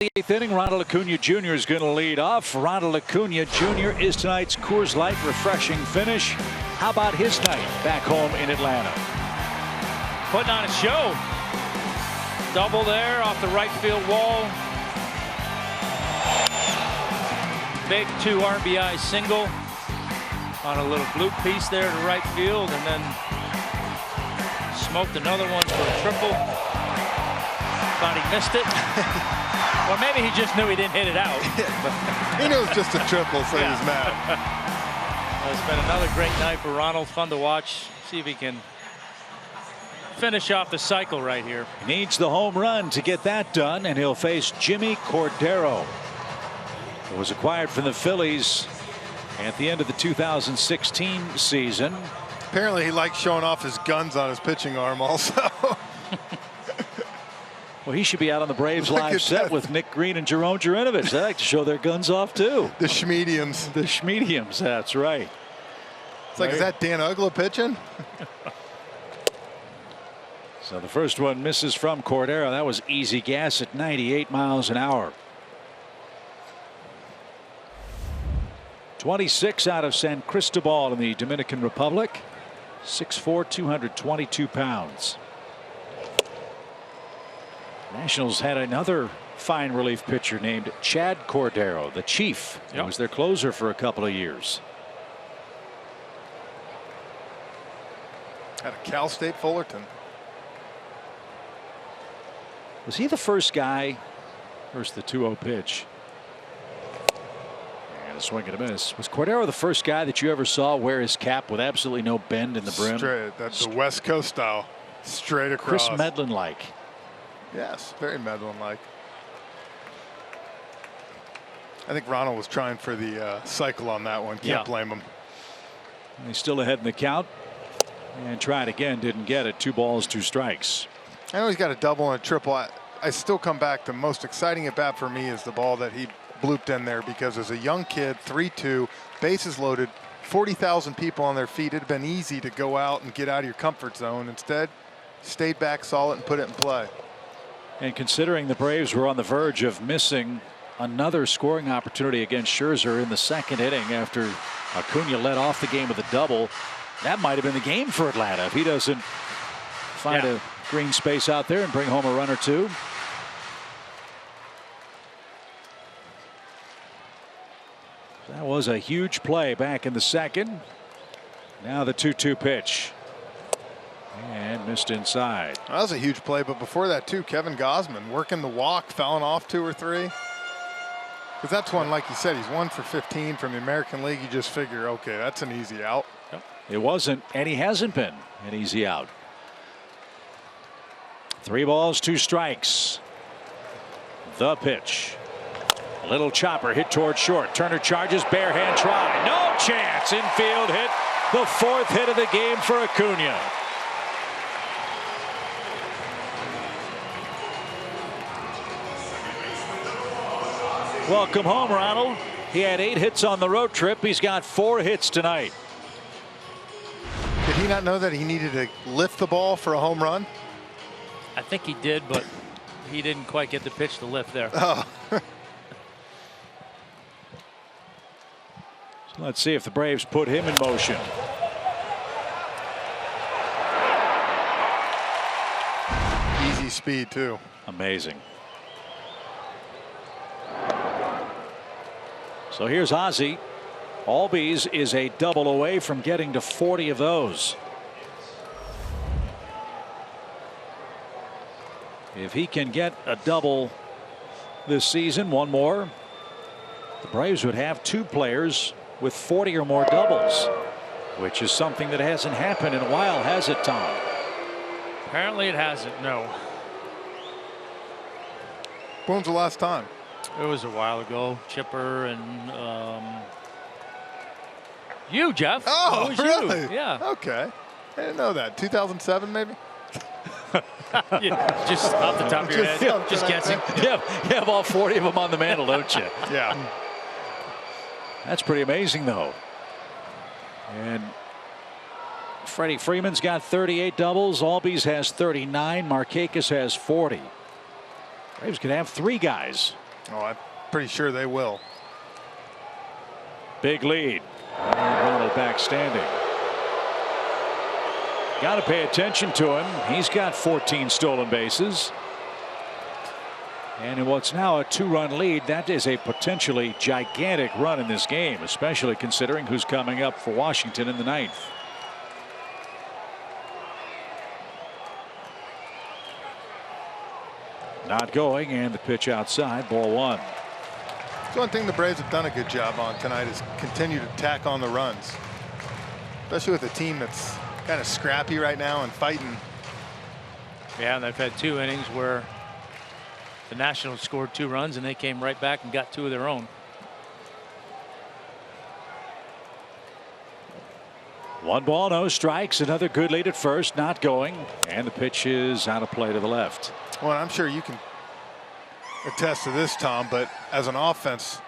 The 8th inning, Ronald Acuna Jr. is going to lead off. Ronald Acuna Jr. is tonight's Coors Light refreshing finish. How about his night back home in Atlanta? Putting on a show. Double there off the right field wall. Big 2 RBI single on a little blue piece there to right field, and then smoked another one for a triple. Thought he missed it. Or maybe he just knew he didn't hit it out. He knew it was just a triple, so he was mad. It's been another great night for Ronald. Fun to watch. See if he can finish off the cycle right here. He needs the home run to get that done, and he'll face Jimmy Cordero, who was acquired from the Phillies at the end of the 2016 season. Apparently, he likes showing off his guns on his pitching arm also. Well, he should be out on the Braves live set with Nick Green and Jerome Jurinovich. They like to show their guns off, too. The Schmediums. The Schmediums, that's right. It's like, is that Dan Uggla pitching? So the first one misses from Cordero. That was easy gas at 98 miles an hour. 26 out of San Cristobal in the Dominican Republic. 6'4", 222 pounds. Nationals had another fine relief pitcher named Chad Cordero, the Chief. He was their closer for a couple of years. At a Cal State Fullerton. Was he the first guy? First the 2-0 pitch. And a swing and a miss. Was Cordero the first guy that you ever saw wear his cap with absolutely no bend in the brim? Straight. That's the West Coast style. Straight across. Chris Medlin-like. Yes, very Medlin-like. I think Ronald was trying for the cycle on that one. Can't blame him. And he's still ahead in the count. And tried again, didn't get it. 2 balls, 2 strikes. I know he's got a double and a triple. I still come back. The most exciting at bat for me is the ball that he blooped in there, because as a young kid, 3-2, bases loaded, 40,000 people on their feet. It'd have been easy to go out and get out of your comfort zone. Instead, stayed back, saw it, and put it in play. And considering the Braves were on the verge of missing another scoring opportunity against Scherzer in the 2nd inning after Acuna led off the game with a double, that might have been the game for Atlanta if he doesn't find a green space out there and bring home a run or 2. That was a huge play back in the 2nd. Now the 2-2 pitch. And missed inside. That was a huge play, but before that too, Kevin Gausman working the walk, fouling off 2 or 3. Because that's one, like you said, he's 1 for 15 from the American League. You just figure, okay, that's an easy out. It wasn't, and he hasn't been an easy out. 3 balls, 2 strikes. The pitch. Little chopper hit toward short. Turner charges, bare hand try. No chance. Infield hit. The 4th hit of the game for Acuna. Welcome home, Ronald. He had 8 hits on the road trip. He's got 4 hits tonight. Did he not know that he needed to lift the ball for a home run? I think he did, but he didn't quite get the pitch to lift there. Oh. So let's see if the Braves put him in motion. Easy speed, too. Amazing. So here's Ozzie. Albies is a double away from getting to 40 of those. If he can get a double this season, one more, the Braves would have 2 players with 40 or more doubles, which is something that hasn't happened in a while, has it, Tom? Apparently it hasn't, no. When's the last time? It was a while ago. Chipper and you, Jeff. Oh, really? You. Yeah. Okay. I didn't know that. 2007, maybe? Yeah, just off the top of your head. Just guessing. You have all 40 of them on the mantle, don't you? Yeah. That's pretty amazing, though. And Freddie Freeman's got 38 doubles. Albies has 39. Markakis has 40. Braves could have 3 guys Oh, I'm pretty sure they will. Big lead. Ronald back standing. Got to pay attention to him. He's got 14 stolen bases. And in what's now a 2-run lead, that is a potentially gigantic run in this game, especially considering who's coming up for Washington in the ninth. Not going, and the pitch outside, ball 1. It's one thing the Braves have done a good job on tonight is continue to tack on the runs, especially with a team that's kind of scrappy right now and fighting. Yeah, and they've had 2 innings where the Nationals scored 2 runs and they came right back and got 2 of their own. 1 ball, no strikes. Another good lead at first, not going, and the pitch is out of play to the left. Well, I'm sure you can attest to this, Tom, but as an offense,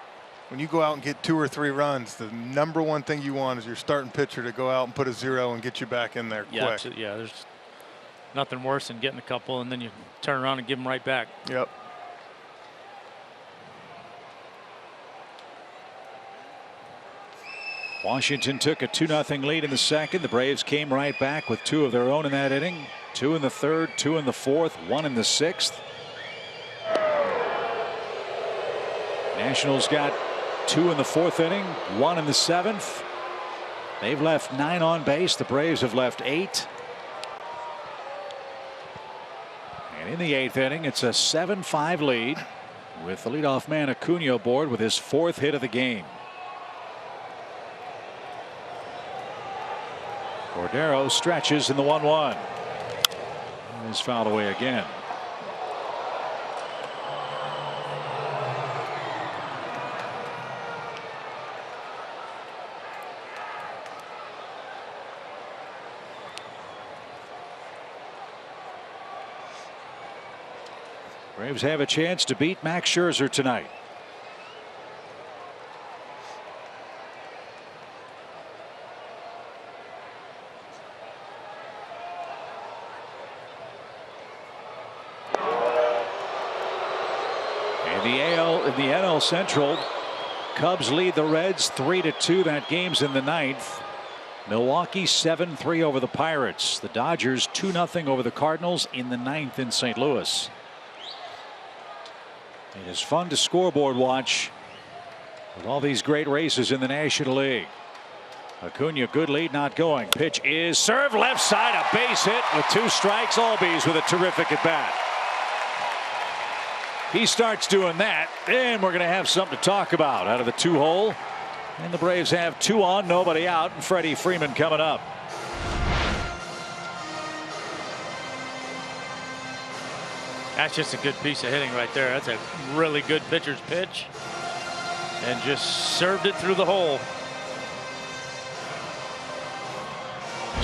when you go out and get 2 or 3 runs, the #1 thing you want is your starting pitcher to go out and put a 0 and get you back in there Yeah, quick. yeah, there's nothing worse than getting a couple and then you turn around and give them right back. Yep. Washington took a 2-0 lead in the second. The Braves came right back with 2 of their own in that inning. 2 in the third, 2 in the fourth, 1 in the sixth. Nationals got 2 in the fourth inning, 1 in the seventh. They've left 9 on base. The Braves have left 8. And in the 8th inning, it's a 7-5 lead with the leadoff man Acuna aboard with his 4th hit of the game. Cordero stretches in the 1-1. Is fouled away again. Braves have a chance to beat Max Scherzer tonight. In the NL Central, Cubs lead the Reds 3-2. That game's in the 9th. Milwaukee 7-3 over the Pirates. The Dodgers 2-0 over the Cardinals in the 9th in St. Louis. It is fun to scoreboard watch with all these great races in the National League. Acuna, good lead, not going. Pitch is served left side, a base hit with 2 strikes. Albies with a terrific at bat. He starts doing that, and we're going to have something to talk about out of the 2-hole. And the Braves have 2 on, nobody out, and Freddie Freeman coming up. That's just a good piece of hitting right there. That's a really good pitcher's pitch. And just served it through the hole.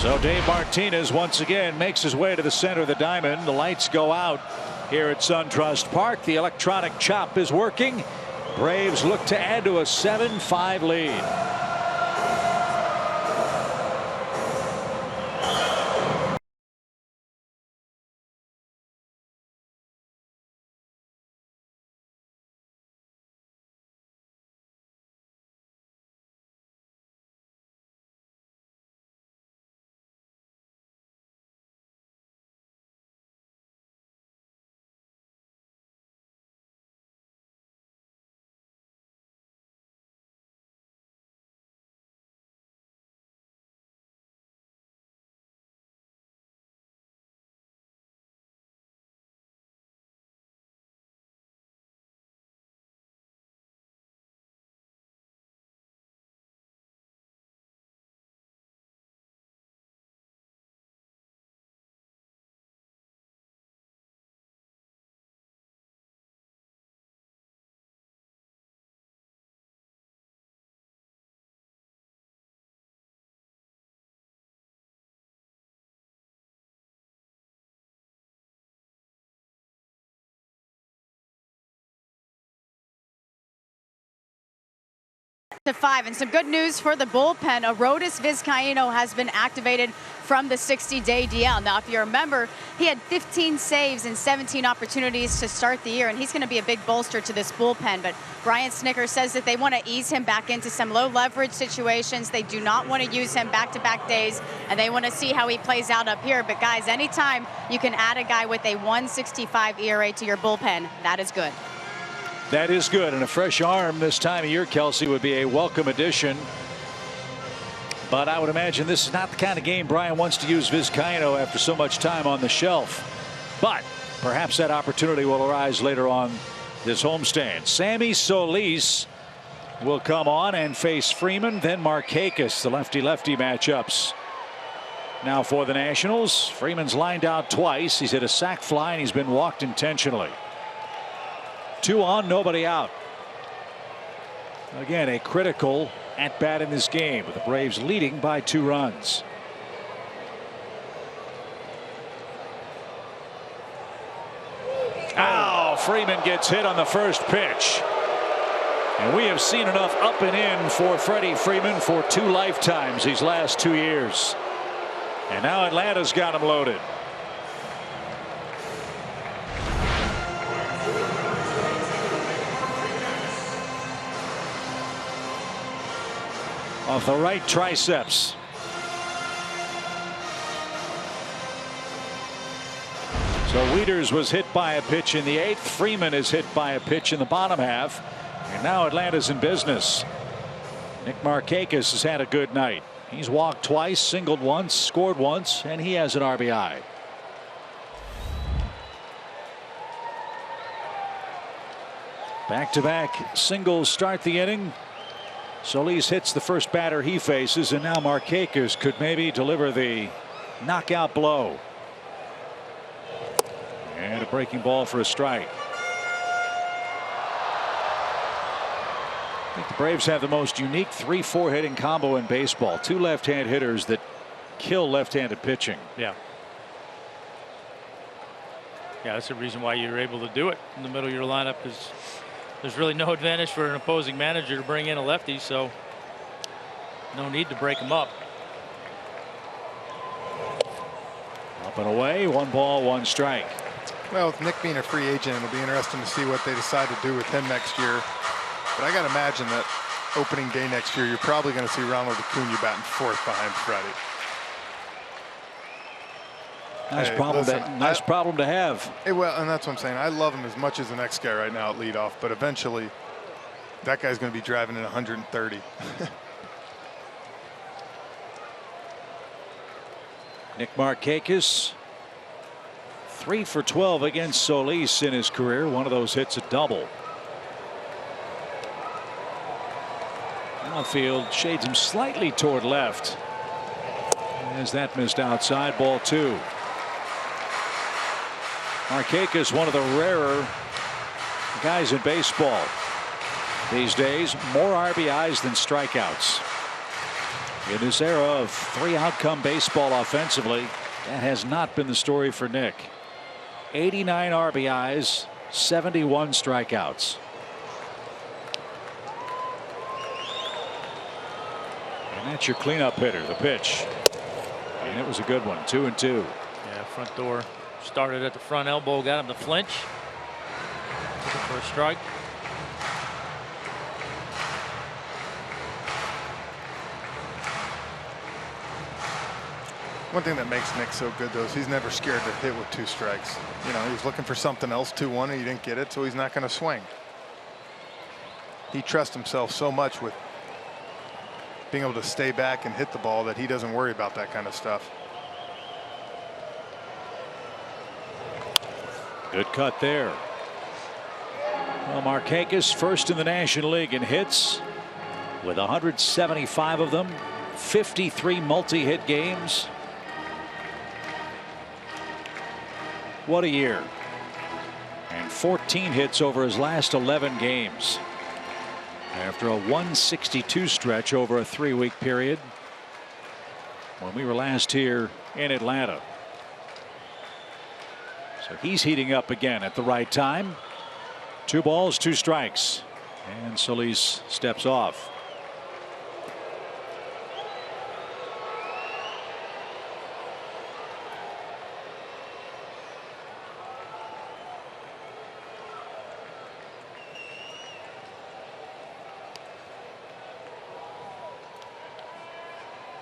So Dave Martinez once again makes his way to the center of the diamond. The lights go out here at SunTrust Park. The electronic chop is working. Braves look to add to a 7-5 lead. 5. And some good news for the bullpen. Arodys Vizcaíno has been activated from the 60-day DL. Now, if you remember, he had 15 saves and 17 opportunities to start the year, and he's going to be a big bolster to this bullpen. But Brian Snitker says that they want to ease him back into some low-leverage situations. They do not want to use him back-to-back days, and they want to see how he plays out up here. But, guys, anytime you can add a guy with a 1.65 ERA to your bullpen, that is good. That is good, and a fresh arm this time of year, Kelsey, would be a welcome addition. But I would imagine this is not the kind of game Brian wants to use Vizcaíno after so much time on the shelf. But perhaps that opportunity will arise later on this homestand. Sammy Solis will come on and face Freeman, then Markakis, the lefty-lefty matchups. Now for the Nationals, Freeman's lined out twice. He's hit a sac fly, and he's been walked intentionally. 2 on, nobody out. Again, a critical at bat in this game, with the Braves leading by 2 runs. Ow! Freeman gets hit on the first pitch. And we have seen enough up and in for Freddie Freeman for 2 lifetimes these last 2 years. And now Atlanta's got him loaded. Off the right triceps. So Wieters was hit by a pitch in the 8th. Freeman is hit by a pitch in the bottom half. And now Atlanta's in business. Nick Markakis has had a good night. He's walked twice, singled once, scored once, and he has an RBI. Back-to-back singles start the inning. Solis hits the first batter he faces, and now Markakis could maybe deliver the knockout blow. And a breaking ball for a strike. I think the Braves have the most unique 3-4 hitting combo in baseball. 2 left-hand hitters that kill left-handed pitching. Yeah. Yeah, that's the reason why you're able to do it in the middle of your lineup, because there's really no advantage for an opposing manager to bring in a lefty, so no need to break him up. Up and away, 1 ball, 1 strike. Well, with Nick being a free agent, it'll be interesting to see what they decide to do with him next year. But I got to imagine that opening day next year, you're probably going to see Ronald Acuna batting 4th behind Freddie. Nice problem to have. Well, and that's what I'm saying. I love him as much as the next guy right now at leadoff, but eventually that guy's going to be driving in 130. Nick Markakis, 3 for 12 against Solis in his career. One of those hits a double. Outfield shades him slightly toward left. As that missed outside, ball 2. Markakis, one of the rarer guys in baseball these days. More RBIs than strikeouts. In this era of 3-outcome baseball offensively, that has not been the story for Nick. 89 RBIs, 71 strikeouts. And that's your cleanup hitter, the pitch. And it was a good one, 2-2. Yeah, front door started at the front elbow, got him to flinch. Looking for a strike. One thing that makes Nick so good, though, is he's never scared to hit with 2 strikes. You know, he was looking for something else, 2-1, and he didn't get it, so he's not going to swing. He trusts himself so much with being able to stay back and hit the ball that he doesn't worry about that kind of stuff. Good cut there. Well, Markakis first in the National League in hits with 175 of them, 53 multi-hit games. What a year. And 14 hits over his last 11 games. After a 162 stretch over a 3-week period when we were last here in Atlanta. So he's heating up again at the right time. 2 balls, 2 strikes. And Solis steps off.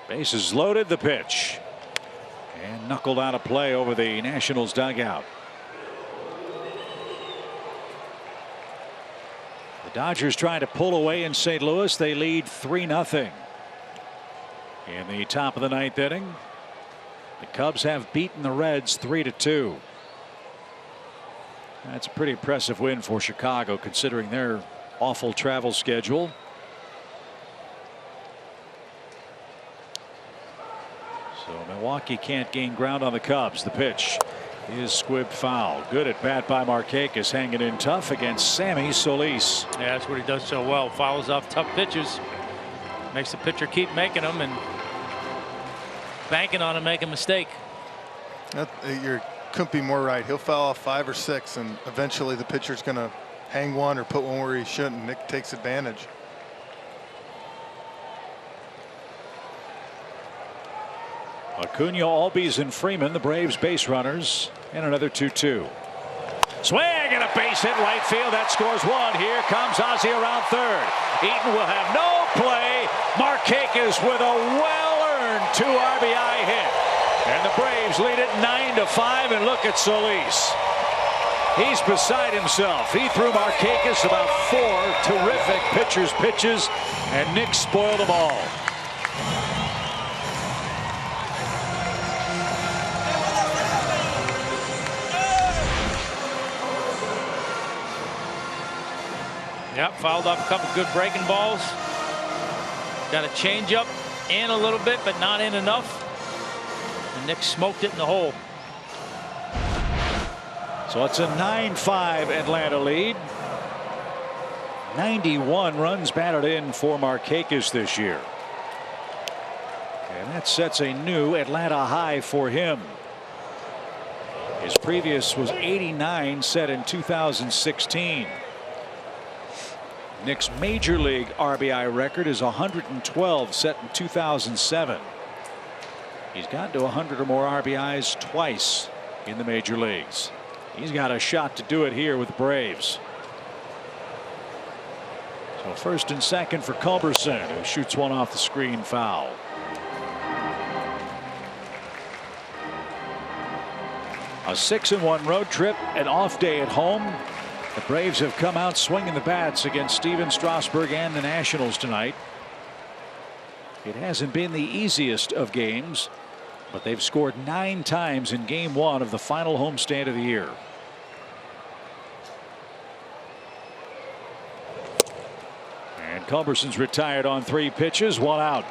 Bases loaded, the pitch. And knuckled out of play over the Nationals dugout. The Dodgers trying to pull away in St. Louis. They lead 3-0. In the top of the 9th inning, the Cubs have beaten the Reds 3-2. That's a pretty impressive win for Chicago considering their awful travel schedule. So Milwaukee can't gain ground on the Cubs. The pitch is squibbed foul. Good at bat by Markakis, hanging in tough against Sammy Solis. Yeah, that's what he does so well. Fouls off tough pitches. Makes the pitcher keep making them and banking on him make a mistake. You couldn't be more right. He'll foul off 5 or 6, and eventually the pitcher's going to hang one or put one where he shouldn't. And Nick takes advantage. Acuna, Albies, and Freeman, the Braves base runners, and another 2-2. Swing and a base hit right field. That scores one. Here comes Ozzie around third. Eaton will have no play. Markakis with a well-earned 2 RBI hit. And the Braves lead it 9-5. And look at Solis. He's beside himself. He threw Markakis about 4 terrific pitcher's pitches, and Nick spoiled them all. Yep, fouled off a couple good breaking balls. Got a changeup in a little bit, but not in enough. And Nick smoked it in the hole. So it's a 9-5 Atlanta lead. 91 runs batted in for Markakis this year. And that sets a new Atlanta high for him. His previous was 89, set in 2016. Nick's major league RBI record is 112, set in 2007. He's gotten to 100 or more RBIs twice in the major leagues. He's got a shot to do it here with the Braves. So first and second for Culberson, who shoots one off the screen foul. A 6-1 road trip, an off day at home. The Braves have come out swinging the bats against Steven Strasburg and the Nationals tonight. It hasn't been the easiest of games, but they've scored 9 times in game 1 of the final homestand of the year. And Culberson's retired on 3 pitches, 1 out.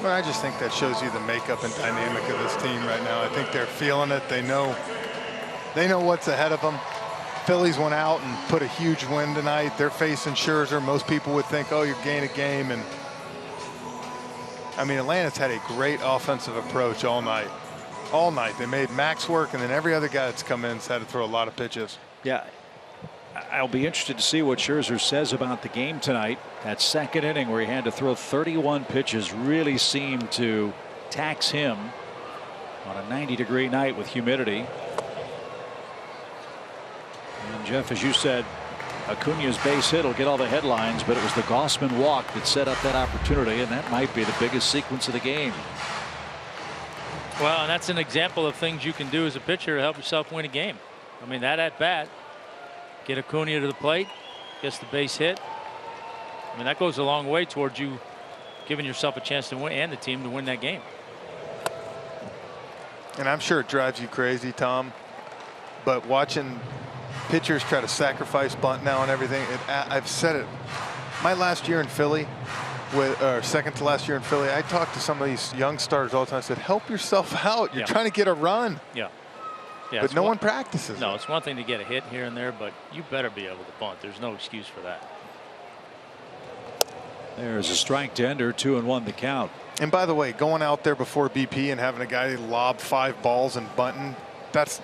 Well, I just think that shows you the makeup and dynamic of this team right now. I think they're feeling it. They know what's ahead of them. Phillies went out and put a huge win tonight. They're facing Scherzer. Most people would think, oh, you're gaining a game. And I mean, Atlanta's had a great offensive approach all night. All night. They made Max work, and then every other guy that's come in has had to throw a lot of pitches. Yeah. I'll be interested to see what Scherzer says about the game tonight. That second inning where he had to throw 31 pitches really seemed to tax him on a 90-degree night with humidity. And Jeff, as you said, Acuna's base hit will get all the headlines, but it was the Gossman walk that set up that opportunity, and that might be the biggest sequence of the game. Well, and that's an example of things you can do as a pitcher to help yourself win a game. I mean, that at bat, get Acuna to the plate, gets the base hit. I mean, that goes a long way towards you giving yourself a chance to win and the team to win that game. And I'm sure it drives you crazy, Tom, but watching pitchers try to sacrifice bunt now and everything, I've said it. My last year in Philly, or second to last year in Philly, I talked to some of these young starters all the time. I said, help yourself out. You're trying to get a run. Yeah. Yeah, but no one practices. No, it's one thing to get a hit here and there, but you better be able to bunt. There's no excuse for that. There's a strike to ender, 2-1 the count. And by the way, going out there before BP and having a guy lob 5 balls and bunting, that's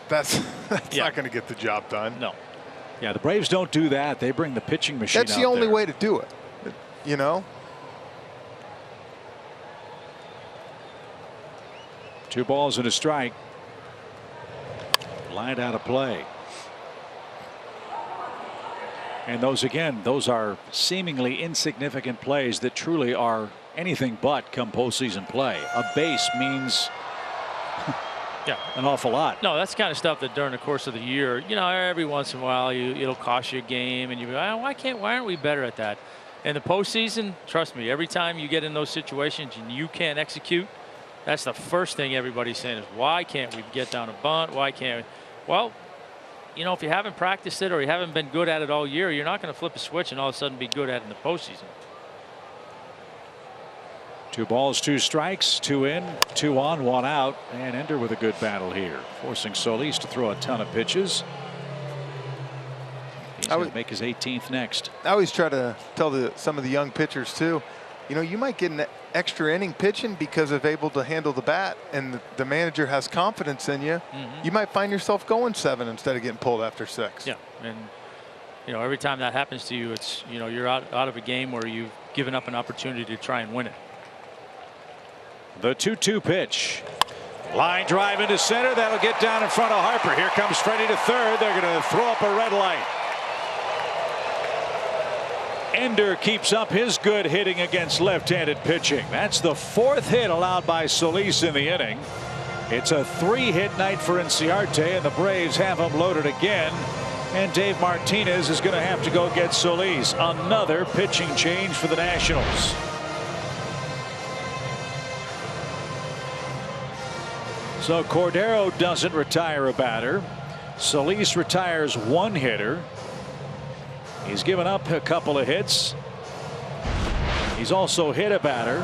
not going to get the job done. No. Yeah, the Braves don't do that. They bring the pitching machine. That's the only way to do it. You know. 2 balls and a strike. Lined out of play. And those are seemingly insignificant plays that truly are anything but come postseason play. A base means an awful lot. No, that's the kind of stuff that during the course of the year, every once in a while it'll cost you a game, and you go, why aren't we better at that? In the postseason, trust me, every time you get in those situations and you can't execute, that's the first thing everybody's saying is, why can't we get down a bunt? Why can't we? Well, if you haven't practiced it or you haven't been good at it all year, you're not going to flip a switch and all of a sudden be good at it in the postseason. 2 balls, 2 strikes, 2 in, 2 on, 1 out, and Ender with a good battle here, forcing Solis to throw a ton of pitches. He's going to make his 18th next. I always try to tell some of the young pitchers too, you might get an extra inning pitching because of able to handle the bat, and the manager has confidence in you. You might find yourself going 7 instead of getting pulled after 6. Yeah, and every time that happens to you, it's you're out of a game where you've given up an opportunity to try and win it. The 2-2 pitch. Line drive into center. That'll get down in front of Harper. Here comes Freddie to third. They're going to throw up a red light. Ender keeps up his good hitting against left-handed pitching. That's the 4th hit allowed by Solis in the inning. It's a 3-hit night for Inciarte, and the Braves have him loaded again. And Dave Martinez is going to have to go get Solis. Another pitching change for the Nationals. So Cordero doesn't retire a batter. Solis retires 1 hitter. He's given up a couple of hits. He's also hit a batter.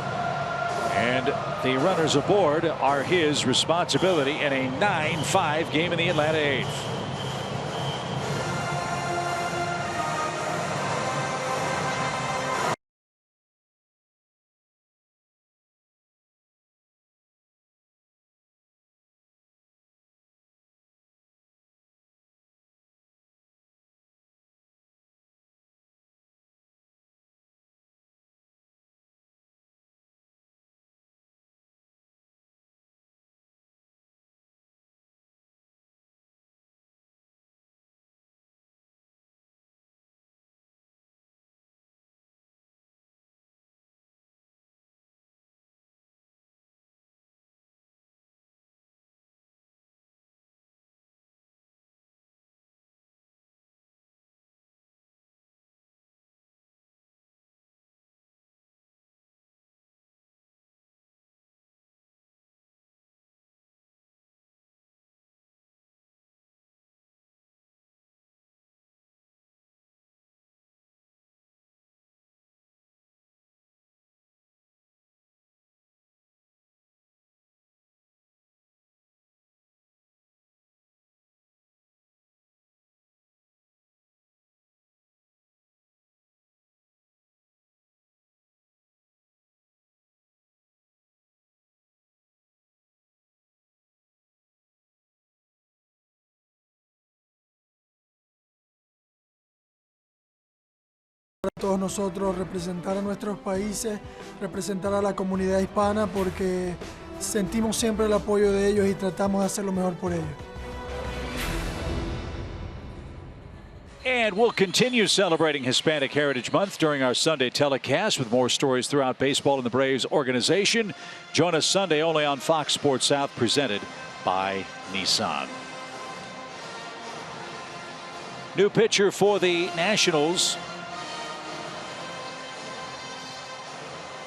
And the runners aboard are his responsibility in a 9-5 game in the Atlanta 8th. Para todos nosotros representar a nuestros países, representar a la comunidad hispana, porque sentimos siempre el apoyo de ellos y tratamos de hacer lo mejor por ellos. And we'll continue celebrating Hispanic Heritage Month during our Sunday telecast with more stories throughout baseball and the Braves organization. Join us Sunday only on Fox Sports South, presented by Nissan. New pitcher for the Nationals.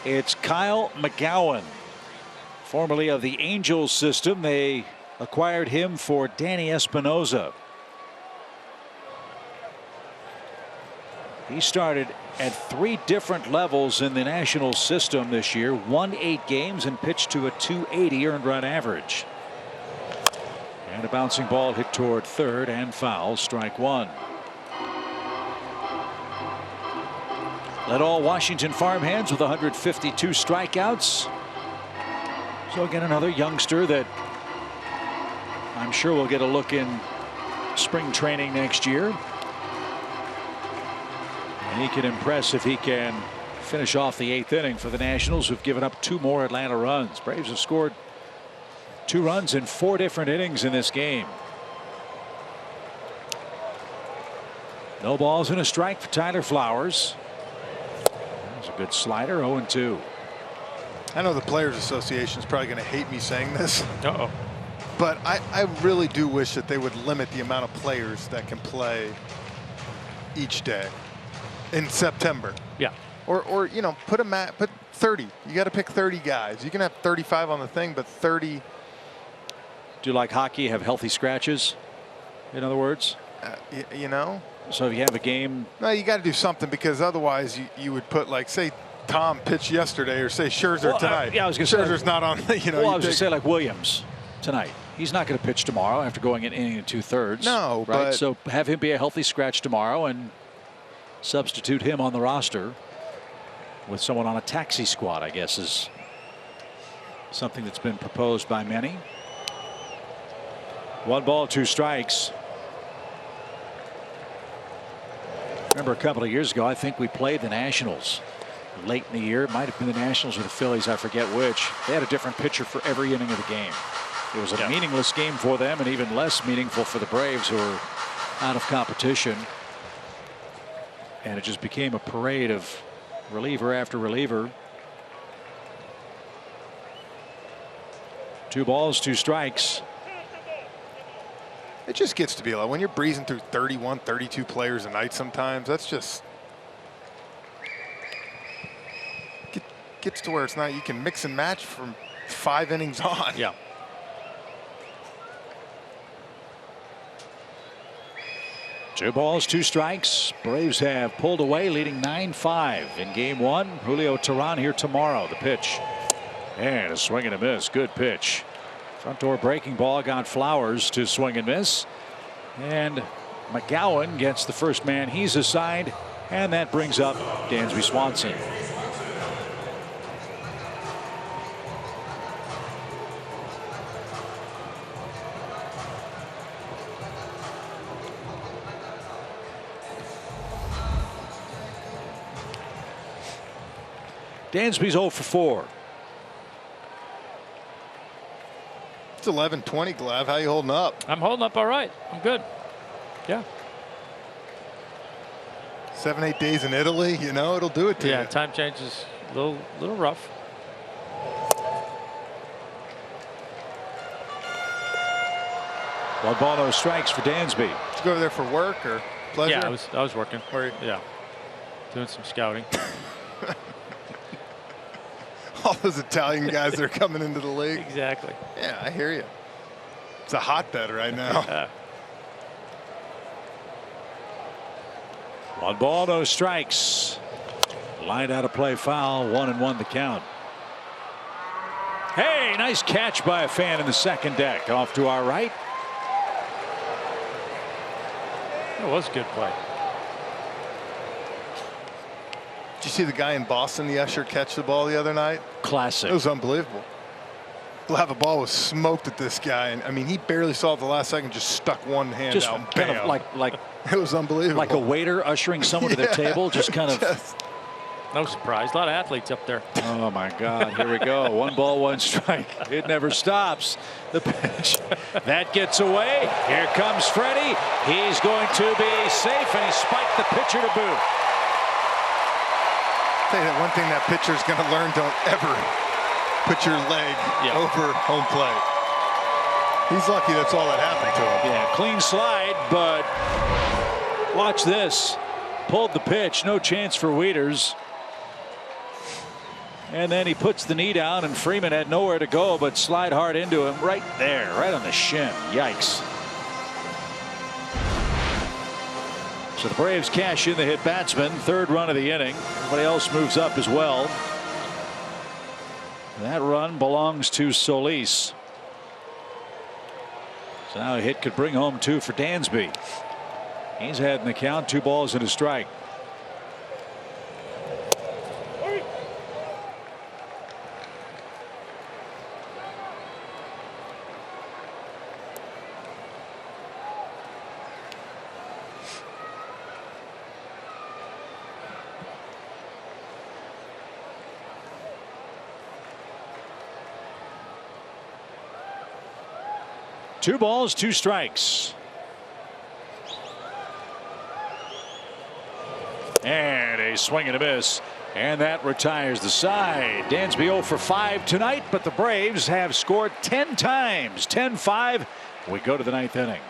It's Kyle McGowan, formerly of the Angels system. They acquired him for Danny Espinosa. He started at 3 different levels in the National system this year, won 8 games and pitched to a .280 earned run average. And a bouncing ball hit toward third and foul, strike 1. Led all Washington farmhands with 152 strikeouts. So again, another youngster that I'm sure will get a look in spring training next year. And he can impress if he can finish off the 8th inning for the Nationals, who've given up 2 more Atlanta runs. Braves have scored 2 runs in 4 different innings in this game. No balls and a strike for Tyler Flowers. That's a good slider. 0-2. I know the Players Association is probably going to hate me saying this. Uh-oh. But I really do wish that they would limit the amount of players that can play each day in September. Yeah. Or you know, put 30. You got to pick 30 guys. You can have 35 on the thing, but 30. Do you like hockey? Have healthy scratches? In other words, you know. So if you have a game, no, you got to do something, because otherwise you would put, like, say Tom pitched yesterday, or say Scherzer tonight. Yeah, I was going to say Scherzer's not on. You know. Well, I was going to say like Williams tonight. He's not going to pitch tomorrow after going an inning and 2/3. No, right. but So have him be a healthy scratch tomorrow and substitute him on the roster with someone on a taxi squad, I guess, is something that's been proposed by many. 1 ball, 2 strikes. Remember a couple of years ago, I think we played the Nationals late in the year. It might have been the Nationals or the Phillies, I forget which. They had a different pitcher for every inning of the game. It was a meaningless game for them, and even less meaningful for the Braves, who are out of competition. And it just became a parade of reliever after reliever. 2 balls, 2 strikes. it just gets to be like when you're breezing through 31, 32 players a night sometimes, that's just gets to where it's not, you can mix and match from 5 innings on. Yeah. Two balls, 2 strikes. Braves have pulled away, leading 9-5 in game 1. Julio Teheran here tomorrow. The pitch. And a swing and a miss. Good pitch. Front door breaking ball got Flowers to swing and miss. And McGowan gets the first man he's assigned. And that brings up Dansby Swanson. Dansby's 0 for 4. It's 11-20, Glav. How you holding up? I'm holding up all right. I'm good. Yeah. 7-8 days in Italy, you know, it'll do it to you. Yeah, time change is a little rough. One ball, no strikes for Dansby. Did you go over there for work or pleasure? Yeah, I was working. Yeah. Doing some scouting. All those Italian guys that are coming into the league. Exactly. Yeah, I hear you. It's a hotbed right now. 1 ball, no strikes. Lined out of play foul. 1-1 the count. Hey, nice catch by a fan in the second deck. Off to our right. That was a good play. Did you see the guy in Boston, the usher, catch the ball the other night? Classic. It was unbelievable. The ball was smoked at this guy, and I mean, he barely saw it the last second, just stuck one hand Just out. kind Bam. of like it was unbelievable. like a waiter ushering someone to their table. Just kind of. No surprise. A lot of athletes up there. Oh my God! Here we go. 1 ball, 1 strike. It never stops. The pitch that gets away. Here comes Freddie. He's going to be safe, and he spiked the pitcher to boot. Tell you that one thing that pitcher is going to learn: don't ever put your leg over home plate. He's lucky that's all that happened to him. Yeah, clean slide, but watch this. Pulled the pitch. No chance for Wieters. And then he puts the knee down, and Freeman had nowhere to go but slide hard into him right there, right on the shin. Yikes. So the Braves cash in the hit batsman. 3rd run of the inning. Everybody else moves up as well. That run belongs to Solis. So now a hit could bring home 2 for Dansby. He's had in the count 2 balls and a strike. Two balls, 2 strikes. And a swing and a miss. And that retires the side. Dansby 0 for 5 tonight, but the Braves have scored 10 times. 10-5. We go to the 9th inning.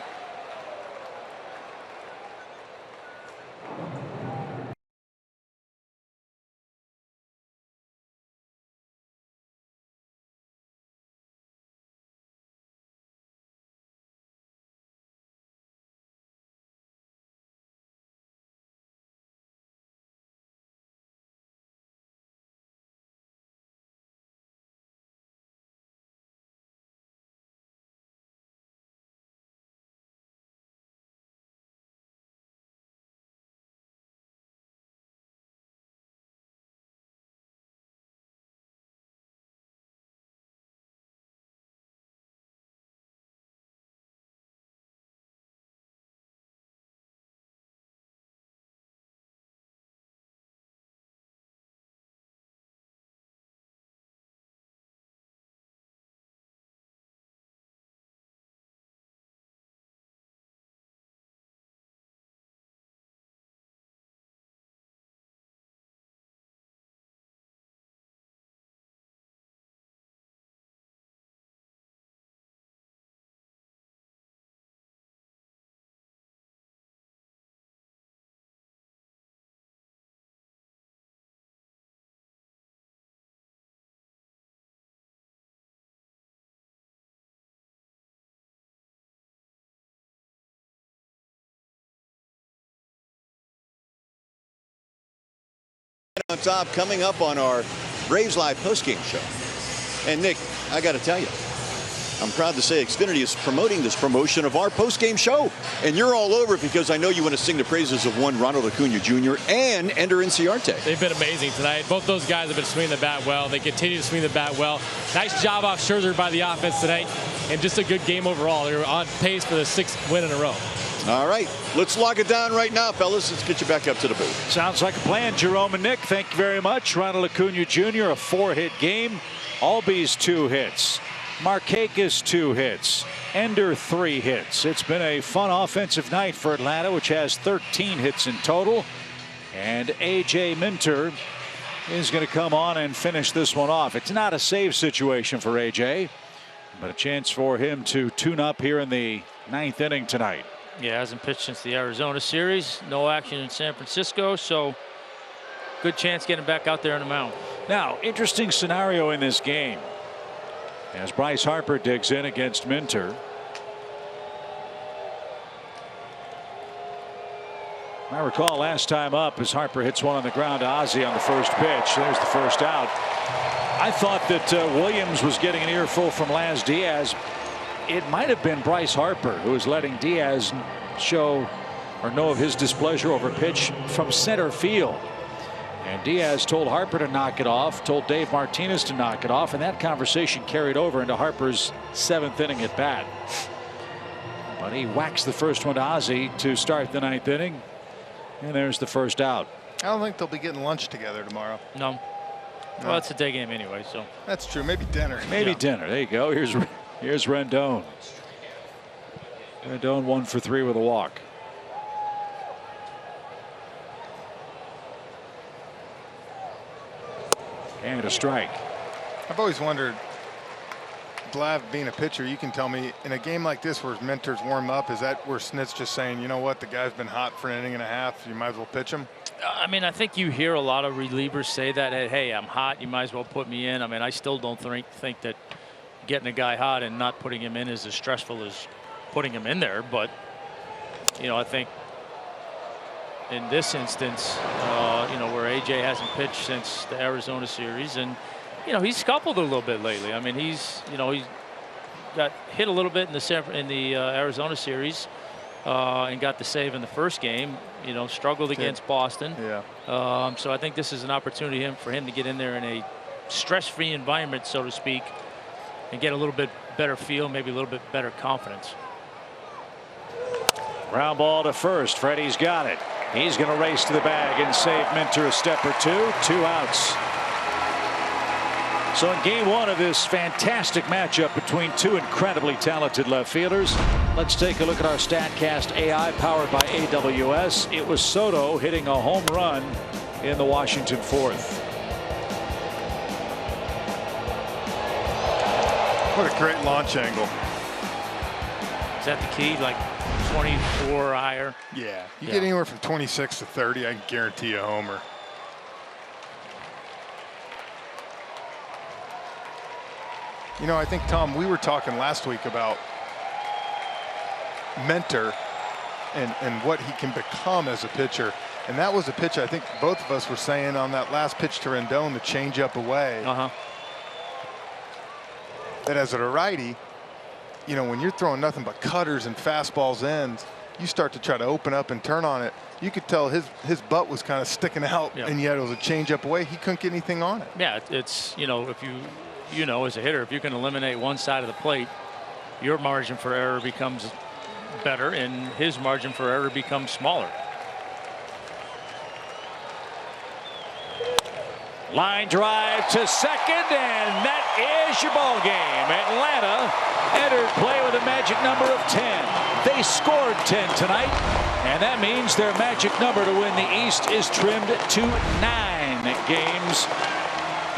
On top, coming up on our Braves Live postgame show. And Nick, I got to tell you, I'm proud to say Xfinity is promoting this promotion of our postgame show. And you're all over it because I know you want to sing the praises of one Ronald Acuna Jr. and Ender Inciarte. They've been amazing tonight. Both those guys have been swinging the bat well. They continue to swing the bat well. Nice job off Scherzer by the offense tonight. And just a good game overall. They're on pace for the 6th win in a row. All right, let's lock it down right now, fellas. Let's get you back up to the booth. Sounds like a plan, Jerome and Nick. Thank you very much. Ronald Acuna Jr., a 4-hit game. Albies 2 hits. Markakis 2 hits. Ender 3 hits. It's been a fun offensive night for Atlanta, which has 13 hits in total. And A.J. Minter is going to come on and finish this one off. It's not a save situation for A.J., but a chance for him to tune up here in the 9th inning tonight. Yeah, hasn't pitched since the Arizona series. No action in San Francisco, so good chance getting back out there on the mound. Now, interesting scenario in this game as Bryce Harper digs in against Minter. I recall last time up as Harper hits one on the ground to Ozzie on the first pitch. There's the first out. I thought that Williams was getting an earful from Laz Diaz. It might have been Bryce Harper who was letting Diaz show or know of his displeasure over pitch from center field. And Diaz told Harper to knock it off, told Dave Martinez to knock it off, and that conversation carried over into Harper's 7th inning at bat. But he whacks the first one to Ozzie to start the 9th inning. And there's the first out. I don't think they'll be getting lunch together tomorrow. No. Well, it's a day game anyway, so. That's true. Maybe dinner. Maybe dinner. There you go. Here's Rendon. Rendon 1 for 3 with a walk. And a strike. I've always wondered, Vlad being a pitcher, you can tell me in a game like this where mentors warm up, is that where Snit's just saying, you know what, the guy's been hot for an inning and a half, you might as well pitch him? I mean, I think you hear a lot of relievers say that, hey, I'm hot, you might as well put me in. I mean, I still don't think that getting a guy hot and not putting him in is as stressful as putting him in there. But, you know, I think in this instance, you know, where AJ hasn't pitched since the Arizona series, and, you know, he's scuffled a little bit lately. I mean, he's got hit a little bit in the Arizona series and got the save in the first game. You know, struggled against Boston. Yeah. So I think this is an opportunity for him to get in there in a stress-free environment, so to speak, and get a little bit better feel, maybe a little bit better confidence. Ground ball to first. Freddie's got it. He's going to race to the bag and save Minter a step or two. 2 outs. So in game 1 of this fantastic matchup between 2 incredibly talented left fielders, Let's take a look at our StatCast AI powered by AWS. It was Soto hitting a home run in the Washington fourth. What a great launch angle. Is that the key? Like 24 higher? Yeah. You get anywhere from 26 to 30, I can guarantee a homer. You know, I think, Tom, we were talking last week about Mentor and what he can become as a pitcher. And that was a pitch I think both of us were saying on that last pitch to Rendon, the change up away. That as a righty, you know, when you're throwing nothing but cutters and fastballs ends, you start to try to open up and turn on it. You could tell his butt was kind of sticking out, and yet it was a change up away. He couldn't get anything on it. Yeah, it's, you know, if you know, as a hitter, if you can eliminate one side of the plate, your margin for error becomes better and his margin for error becomes smaller. Line drive to second, and that is your ball game. Atlanta entered play with a magic number of 10. They scored 10 tonight, and that means their magic number to win the East is trimmed to 9 games.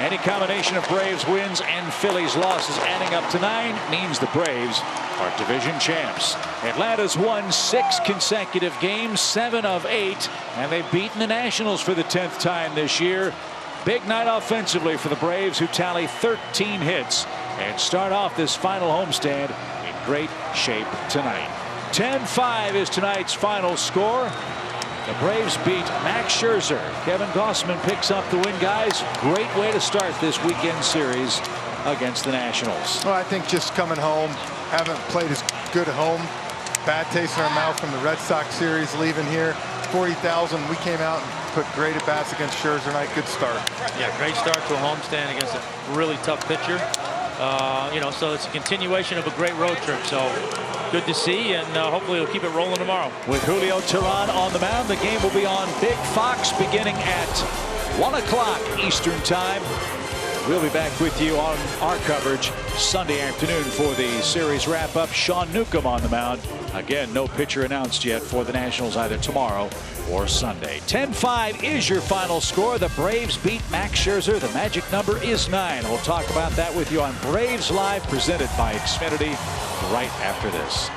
Any combination of Braves wins and Phillies losses adding up to 9 means the Braves are division champs. Atlanta's won 6 consecutive games, 7 of 8, and they've beaten the Nationals for the 10th time this year. Big night offensively for the Braves, who tally 13 hits and start off this final homestand in great shape tonight. 10-5 is tonight's final score. The Braves beat Max Scherzer. Kevin Gossman picks up the win, guys. Great way to start this weekend series against the Nationals. Well, I think just coming home, haven't played as good at home. Bad taste in our mouth from the Red Sox series, leaving here. 40,000. We came out and put great at bats against Scherzer tonight. Good start. Yeah, great start to a homestand against a really tough pitcher. You know, so it's a continuation of a great road trip. So good to see, and hopefully we'll keep it rolling tomorrow. With Julio Teheran on the mound, the game will be on Big Fox beginning at 1 o'clock Eastern time. We'll be back with you on our coverage Sunday afternoon for the series wrap-up. Sean Newcomb on the mound. Again, no pitcher announced yet for the Nationals either tomorrow or Sunday. 10-5 is your final score. The Braves beat Max Scherzer. The magic number is 9. We'll talk about that with you on Braves Live, presented by Xfinity, right after this.